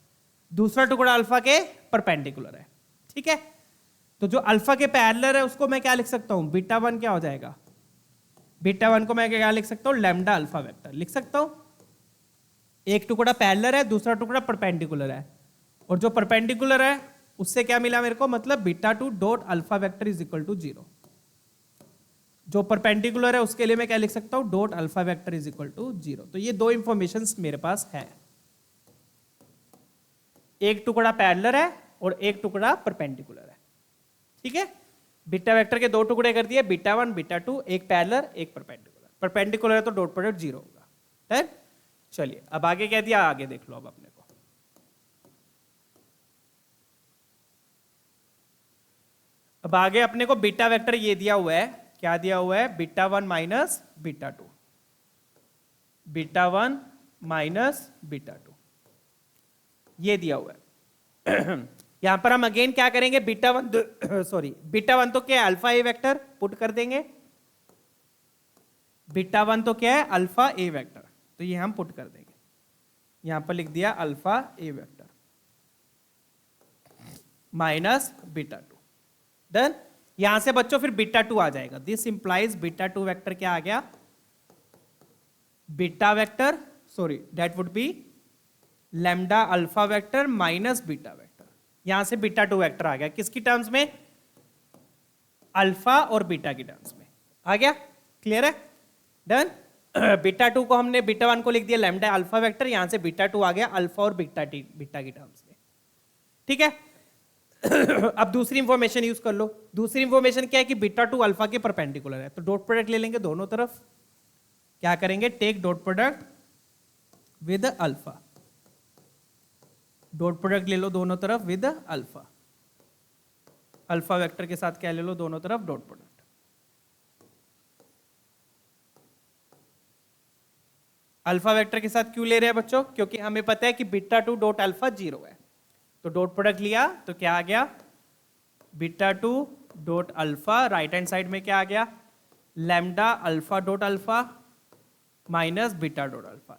Speaker 1: दूसरा टुकड़ा अल्फा के परपेंडिकुलर है। ठीक है, तो जो अल्फा के पैरेलल है उसको मैं क्या लिख सकता हूं? बीटा 1 क्या हो जाएगा? बीटा 1 को मैं क्या लिख सकता हूं? लैम्डा अल्फा वेक्टर लिख सकता हूं। एक टुकड़ा पैरेलल है, दूसरा टुकड़ा परपेंडिकुलर है, और जो परपेंडिकुलर है उससे क्या मिला मेरे को? मतलब beta 2 dot alpha vector is equal to 0। जो परपेंडिकुलर है उसके लिए मैं क्या लिख सकता हूं? Dot alpha vector is equal to 0। तो ये 2 इंफॉर्मेशन मेरे पास है, एक टुकड़ा पैरेलल है और एक टुकड़ा परपेंडिकुलर है। ठीक है, बीटा वेक्टर के 2 टुकड़े कर दिए, बीटा 1 बीटा 2, एक पैरेलल एक परपेंडिकुलर। परपेंडिकुलर है तो डॉट प्रोडक्ट 0 होगा। ठीक, चलिए अब आगे क्या दिया, आगे देख लो। अब अपने को अब आगे अपने को बीटा वेक्टर ये दिया हुआ है, क्या दिया हुआ है? Beta 1 minus beta 2, beta 1 minus beta 2, ये दिया हुआ है। यहां पर हम अगेन क्या करेंगे? बीटा 1 सॉरी बीटा 1 तो क्या है? अल्फा ए वेक्टर पुट कर देंगे। बीटा 1 तो क्या है? अल्फा ए वेक्टर, तो ये हम पुट कर देंगे। यहां पर लिख दिया अल्फा ए वेक्टर माइनस बीटा 2। डन? यहां से बच्चों फिर बीटा 2 आ जाएगा। दिस इंप्लाइज बीटा 2 वेक्टर क्या आ गया? Beta vector, sorry that would be lambda alpha vector minus beta vector. यहां से बीटा 2 वेक्टर आ गया, किसकी टर्म्स में? अल्फा और बीटा की टर्म्स में आ गया। क्लियर है? डन? बीटा 2 को हमने बीटा 1 को लिख दिया लैम्डा अल्फा वेक्टर, यहां से बीटा 2 आ गया अल्फा और बीटा की टर्म्स में। ठीक है, अब दूसरी इंफॉर्मेशन यूज कर लो। दूसरी इंफॉर्मेशन क्या है कि बीटा 2 अल्फा के परपेंडिकुलर है, तो डॉट प्रोडक्ट ले लेंगे दोनों तरफ। क्या करेंगे? Take dot product with alpha, dot product ले लो दोनों तरफ विद अल्फा। अल्फा वेक्टर के साथ क्या ले लो? दोनों तरफ डॉट प्रोडक्ट। अल्फा वेक्टर के साथ क्यों ले रहे हैं बच्चों? क्योंकि हमें पता है कि बीटा 2 डॉट अल्फा 0 है, तो डॉट प्रोडक्ट लिया तो क्या आ गया? Beta 2 dot alpha, right hand side में क्या आ गया? Lambda alpha dot alpha minus beta dot alpha.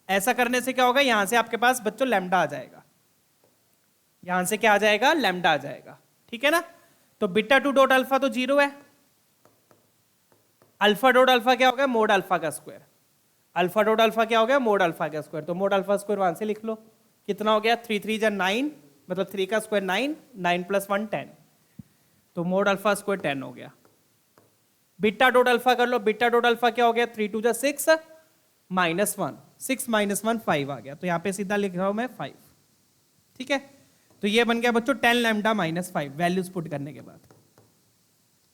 Speaker 1: ऐसा करने से क्या होगा? यहां से आपके पास बच्चों लैम्डा आ जाएगा, यहां से क्या आ जाएगा, लैम्डा आ जाएगा, ठीक है ना। तो बीटा टू डॉट अल्फा तो 0 है, अल्फा डॉट अल्फा क्या हो गया, मोड अल्फा का स्क्वायर, अल्फा डॉट अल्फा क्या हो गया, मोड अल्फा का स्क्वायर, तो मोड अल्फा स्क्वायर वहां से लिख लो, कितना हो गया 3 3 जा 9, मतलब 3 का स्क्वायर 9, 9 प्लस 1 10, तो मोड अल्फा स्क्वायर 10 हो गया। बीटा डॉट अल्फा कर लो, बीटा डॉट अल्फा क्या हो गया, 3 2 जा 6 माइनस 1, 6 माइनस 1 5 आ गया, तो यहां पे सीधा लिख रहा हूं मैं 5, ठीक है। तो ये बन गया बच्चों 10 लैम्डा माइनस 5, वैल्यूज पुट करने के बाद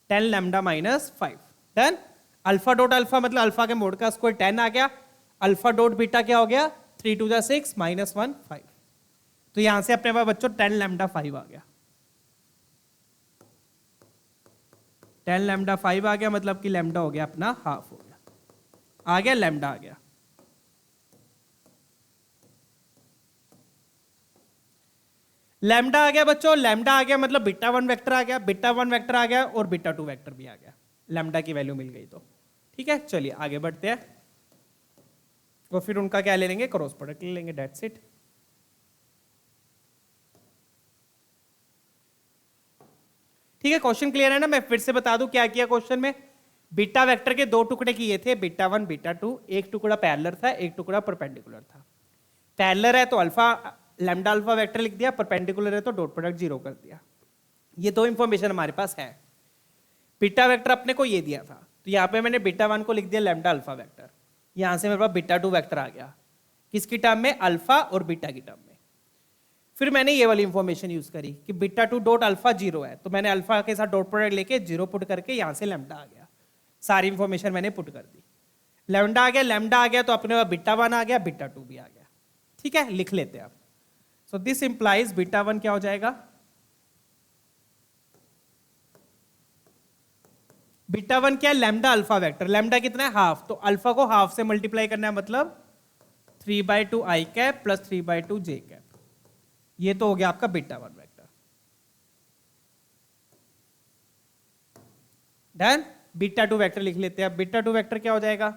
Speaker 1: 10 lambda minus 5, done. Alpha dot alpha मतलब अल्फा के मोड का स्क्वायर 10 आ गया, अल्फा डॉट बीटा क्या हो गया 3 2 जा 6 माइनस 1 5, तो यहां से अपने पास बच्चों 10 लैम्डा 5 आ गया, 10 लैम्डा 5 आ गया, मतलब कि लैम्डा हो गया अपना हाफ हो गया, आ गया लैम्डा आ गया। लैम्डा आ गया बच्चों, लैम्डा आ गया मतलब बीटा 1 वेक्टर आ गया, बीटा 1 वेक्टर आ गया और बीटा 2 वेक्टर भी आ गया, लैम्डा की वैल्यू मिल गई तो, ठीक है। चलिए आगे बढ़ते हैं, तो फिर उनका क्या ले लेंगे, क्रॉस प्रोडक्ट ले लेंगे, दैट्स इट। ठीक है, क्वेश्चन क्लियर है ना। मैं फिर से बता दूं क्या किया क्वेश्चन में, बीटा वेक्टर के दो टुकड़े किए थे, बीटा 1 बीटा 2, एक टुकड़ा पैरेलल था, एक टुकड़ा परपेंडिकुलर था। पैरेलल है तो अल्फा लैम्डा अल्फा वेक्टर लिख दिया, परपेंडिकुलर है तो डॉट प्रोडक्ट 0 कर दिया। ये दो इंफॉर्मेशन हमारे पास है। बीटा वेक्टर अपने को ये दिया था, तो यहाँ पे मैंने बीटा 1 को लिख दिया लैम्डा अल्फा वेक्टर, यहां से मेरे पास बीटा 2 वेक्टर आ गया, किसकी टर्म में, अल्फा और बीटा की टर्म में। फिर मैंने ये वाली इंफॉर्मेशन यूज करी कि बीटा 2 डॉट अल्फा 0 है, तो मैंने अल्फा के साथ डॉट प्रोडक्ट लेके 0 पुट करके यहां से लैम्डा आ गया, सारी इंफॉर्मेशन मैंने पुट कर दी, लैम्डा आ गया, लैम्डा आ गया तो अपने पास बीटा 1 आ गया, बीटा 2 भी आ गया, ठीक है। लिख लेते हैं आप, सो दिस इंप्लाइज बीटा 1 क्या हो जाएगा, बीटा 1 क्या है, लैम्डा अल्फा वेक्टर, लैम्डा कितना है हाफ, तो अल्फा को हाफ से मल्टीप्लाई करना है, मतलब 3/2 आई कैप प्लस 3/2 जे कैप, ये तो हो गया आपका beta 1 vector, done. Beta 2 vector लिख लेते हैं। अब बीटा 2 वेक्टर क्या हो जाएगा,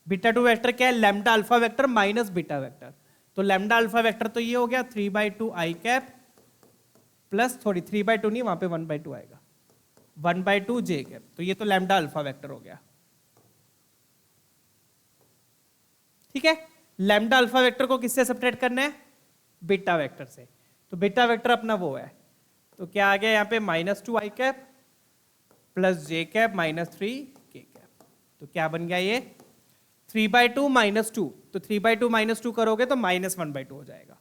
Speaker 1: बीटा 2 वेक्टर क्या है, lambda alpha vector minus beta vector, तो लैम्डा अल्फा वेक्टर तो ये हो गया 3/2 आई कैप प्लस, थोड़ी 3/2 नहीं, वहां पे 1/2 आएगा, 1/2 जे कैप, तो ये तो लैम्डा अल्फा वेक्टर हो गया, ठीक है। लैम्डा अल्फा वेक्टर को किससे सब्ट्रैक्ट करना है, बीटा वेक्टर से, तो बीटा वेक्टर अपना वो है, तो क्या आ गया यहाँ पे -2 आई कैप प्लस जे कैप -3 के कैप, तो क्या बन गया ये 3/2 -2, तो 3/2 -2 करोगे तो -1/2 हो जाएगा,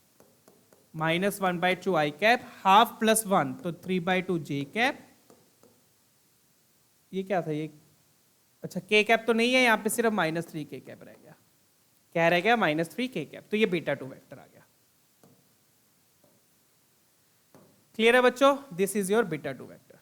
Speaker 1: -1/2 आई कैप, हाफ प्लस 1 तो 3/2 जे कैप, ये क्या था ये, अच्छा के कैप तो नहीं है यहाँ पे, सिर्फ -3 के कैप रह गया, क्या रह गया -3 के कैप, तो ये बीटा 2 वेक्टर आ गया। क्लियर है बच्चों, this is your beta 2 vector.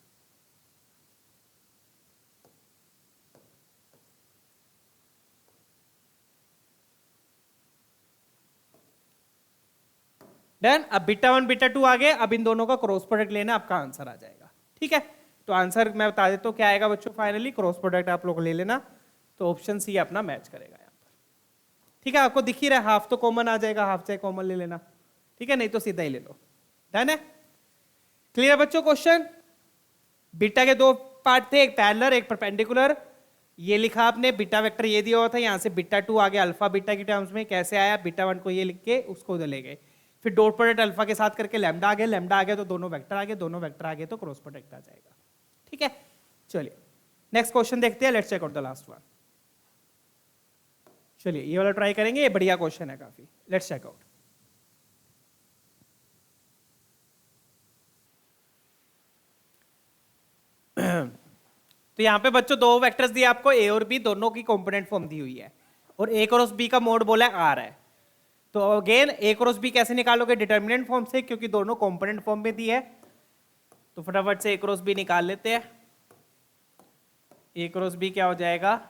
Speaker 1: Done. अब बीटा 1 बीटा 2 आ गए, अब इन दोनों का क्रॉस प्रोडक्ट लेना, आपका आंसर आ जाएगा, ठीक है। तो आंसर मैं बता देता हूं क्या आएगा बच्चों, फाइनली क्रॉस प्रोडक्ट आप लोग ले लेना, तो ऑप्शन सी अपना मैच करेगा यहाँ पर, ठीक है। आपको दिख ही रहा है, हाफ तो कॉमन आ जाएगा, हाफ चाहे कॉमन ले लेना, ठीक है, नहीं तो सीधा ही ले लो, डन है। क्लियर बच्चों क्वेश्चन, बीटा के दो पार्ट थे, एक पैरेलल एक परपेंडिकुलर, ये लिखा आपने, बीटा वेक्टर ये दिया हुआ था, यहाँ से बीटा 2 आ गया अल्फा बीटा की टर्म्स में, कैसे आया, बीटा 1 को ये लिख के उसको उधर ले गए, फिर डॉट प्रोडक्ट अल्फा के साथ करके लैम्डा आ गया, लैम्डा आ गया तो दोनों वेक्टर आ गए, दोनों वेक्टर आ गए तो क्रॉस प्रोडक्ट आ जाएगा, ठीक है। चलिए नेक्स्ट क्वेश्चन देखते हैं, let's check out the last one. चलिए ये वाला ट्राई करेंगे, ये बढ़िया क्वेश्चन है काफी, लेट्स चेक आउट। तो यहां पे बच्चों दो वेक्टर्स दिए आपको, ए और बी, दोनों की कंपोनेंट फॉर्म दी हुई है, और ए क्रॉस बी का मोड बोला है आर है, तो अगेन ए क्रॉस बी कैसे निकालोगे, डिटर्मिनेंट फॉर्म से, क्योंकि दोनों कंपोनेंट फॉर्म में दी है, तो फटाफट से ए क्रॉस बी निकाल लेते हैं। ए क्रॉस बी क्या हो जाएगा,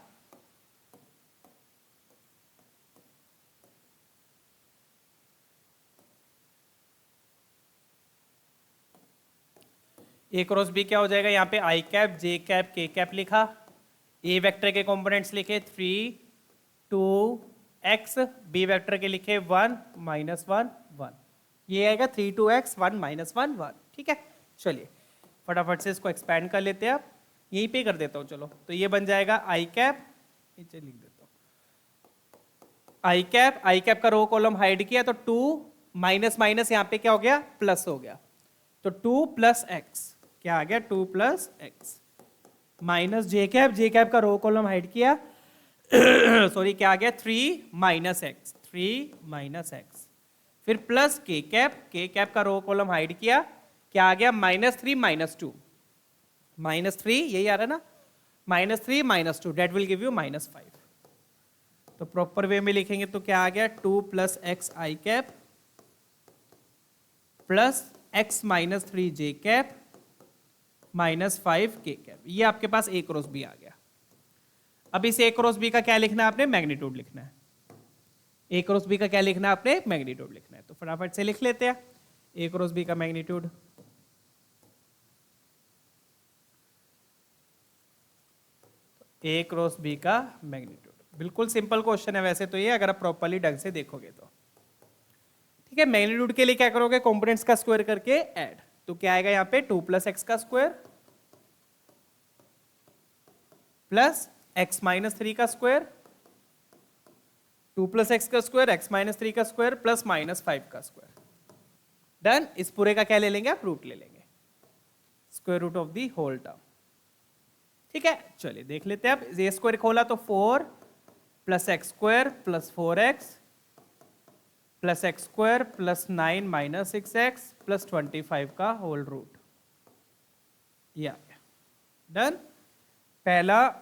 Speaker 1: ए क्रॉस बी क्या हो जाएगा, यहाँ पे आई cap J cap K cap लिखा, ए वेक्टर के कंपोनेंट्स लिखे 3 2 x, बी वेक्टर के लिखे 1 -1 1, ये आएगा 3 2x 1 - 1 1। ठीक है, चलिए फटाफट से इसको एक्सपैंड कर लेते हैं। आप यहीं पे कर देता हूँ, चलो तो ये बन जाएगा आई कैप, नीचे लिख देता हूँ आई कैप का रो कॉलम हाइड किया तो 2 माइनस माइनस यहाँ पे क्या हो गया, प्लस हो गया। तो 2 + x क्या आ गया, 2 + x माइनस जे कैप का रो कॉलम हाइड किया सॉरी क्या आ गया, 3 - x 3 - x, फिर प्लस के कैप का रो कॉलम हाइड किया, क्या आ गया, -3 - 2 -3 यही आ रहा है ना, -3 - 2 डेट विल गिव यू -5। तो प्रॉपर वे में लिखेंगे तो क्या आ गया, 2 + x आई कैप प्लस x - 3 जे कैप -5 के कैप। ये आपके पास a क्रॉस b आ गया। अब इस a क्रॉस b का क्या लिखना है आपने, मैग्नीट्यूड लिखना है। a क्रॉस b का क्या लिखना है आपने, मैग्नीट्यूड लिखना है। तो फटाफट से लिख लेते हैं a क्रॉस b का मैग्नीट्यूड। a क्रॉस b का मैग्नीट्यूड बिल्कुल सिंपल क्वेश्चन है वैसे तो ये, अगर आप प्रॉपर्ली ढंग से देखोगे तो। ठीक है, मैग्नीट्यूड के लिए क्या करोगे, कंपोनेंट्स का स्क्वायर करके ऐड, तो क्या आएगा यहाँ पे 2 + x का स्क्वायर प्लस x - 3 का स्क्वायर, 2 + x का स्क्वायर, x - 3 का स्क्वायर प्लस -5 का स्क्वायर। डन। इस पूरे का क्या ले लेंगे आप, रूट ले लेंगे, square root of the whole term. ठीक है, चलिए देख लेते हैं। अब ये स्क्वायर खोला तो 4 + x² + 4x plus x² + 9 - 6x + 25 का होल रूट, ये आ गया। डन। पहला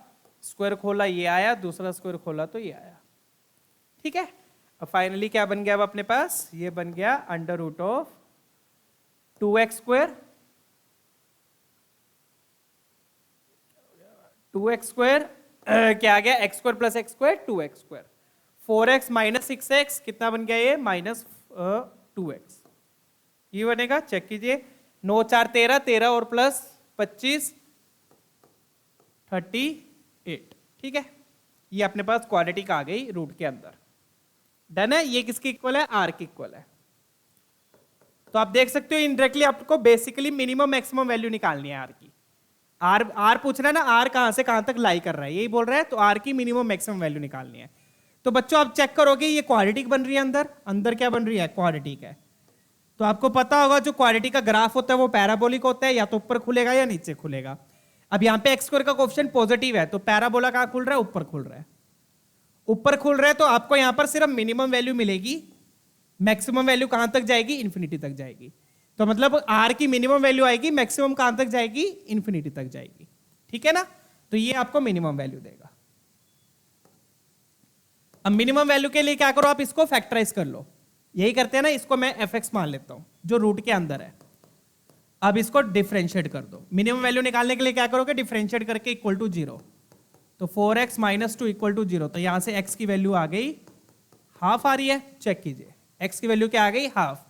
Speaker 1: स्क्वायर खोला ये आया, दूसरा स्क्वायर खोला तो ये आया। ठीक है, अब फाइनली क्या बन गया अब अपने पास, ये बन गया √2x², 2x² क्या आ गया, x² + x², 2x², 4x - 6x कितना बन गया ये, -2x। ये बनेगा, चेक कीजिए, 9 4 13, 13 और प्लस 25 38। ठीक है, ये अपने पास क्वाड्रेटिक आ गई रूट के अंदर। डन है। ये किसके इक्वल है, आर के इक्वल है। तो आप देख सकते हो इनडायरेक्टली आपको बेसिकली मिनिमम मैक्सिमम वैल्यू निकालनी है आर की। आर पूछ रहा है ना, आर कहां से कहां तक लाई कर रहा है, यही बोल रहा है। तो आर की मिनिमम मैक्सिमम वैल्यू निकालनी है। तो बच्चों आप चेक करोगे ये क्वाड्रेटिक बन रही है, अंदर क्या बन रही है, क्वाड्रेटिक है। तो आपको पता होगा जो क्वाड्रेटिक का ग्राफ होता है वो पैराबोलिक होता है, या तो ऊपर खुलेगा या नीचे खुलेगा। अब यहाँ पे x² का कोएफिशिएंट पॉजिटिव है, तो पैराबोला कहां खुल रहा है, ऊपर खुल रहा है। ऊपर खुल रहा है तो आपको यहां पर सिर्फ मिनिमम वैल्यू मिलेगी, मैक्सिमम वैल्यू कहां तक जाएगी, इंफिनिटी तक जाएगी। तो मतलब r की मिनिमम वैल्यू आएगी, मैक्सिमम कहां तक जाएगी, इंफिनिटी तक जाएगी। ठीक है ना, तो ये आपको मिनिमम वैल्यू देगा। अब मिनिमम वैल्यू के लिए क्या करो, आप इसको फैक्टराइज कर लो, यही करते हैं ना। इसको मैं fx मान लेता हूं जो रूट के अंदर है। अब इसको डिफरेंशिएट कर दो। मिनिमम वैल्यू निकालने के लिए क्या करोगे, डिफरेंशिएट करके इक्वल टू 0। तो 4x - 2 = 0। तो यहां से x की वैल्यू आ गई हाफ आ रही है, चेक कीजिए x की वैल्यू क्या आ गई, हाफ।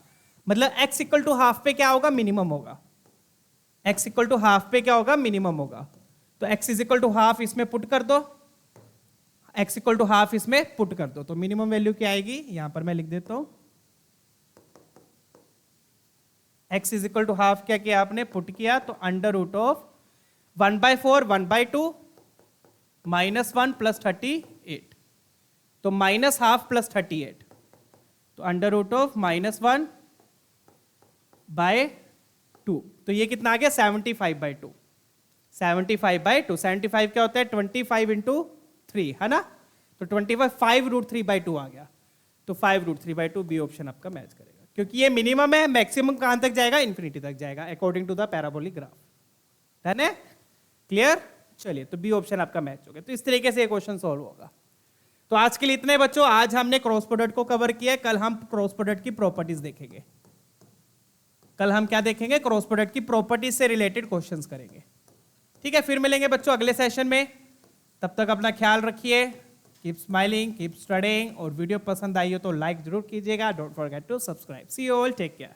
Speaker 1: मतलब x = हाफ पे क्या होगा, मिनिमम होगा। x = हाफ पे क्या होगा, मिनिमम होगा। तो x = हाफ इसमें पुट कर दो, x = हाफ इसमें पुट कर दो, तो मिनिमम वैल्यू क्या आएगी, यहां पर मैं लिख देता हूं x = हाफ क्या किया आपने, पुट किया, तो √1/4 1/2 -1 + 38, तो -½ + 38, तो √(-1/2), तो ये कितना आ गया, 75/2। 75/2, 75 क्या होता है, 25 × 3 है ना, तो 25 5√3/2 आ गया। तो 5√3/2 बी ऑप्शन आपका मैच करेगा, क्योंकि ये मिनिमम है, मैक्सिमम कहां तक जाएगा, इंफिनिटी तक जाएगा, according to the parabolic graph. Done है, क्लियर। चलिए, तो बी ऑप्शन आपका मैच हो गया। तो इस तरीके से ये क्वेश्चन सॉल्व होगा। तो आज के लिए इतने बच्चों, आज हमने क्रॉस प्रोडक्ट को कवर किया है। कल हम क्रॉस प्रोडक्ट की प्रॉपर्टीज देखेंगे। कल हम क्या देखेंगे, क्रॉस प्रोडक्ट की प्रॉपर्टीज से रिलेटेड क्वेश्चंस करेंगे। ठीक है, फिर मिलेंगे बच्चों अगले सेशन में। तब तक अपना ख्याल रखिए, कीप स्माइलिंग, कीप स्टडिंग, और वीडियो पसंद आई हो तो लाइक जरूर कीजिएगा। Don't forget to subscribe. See you all, take care.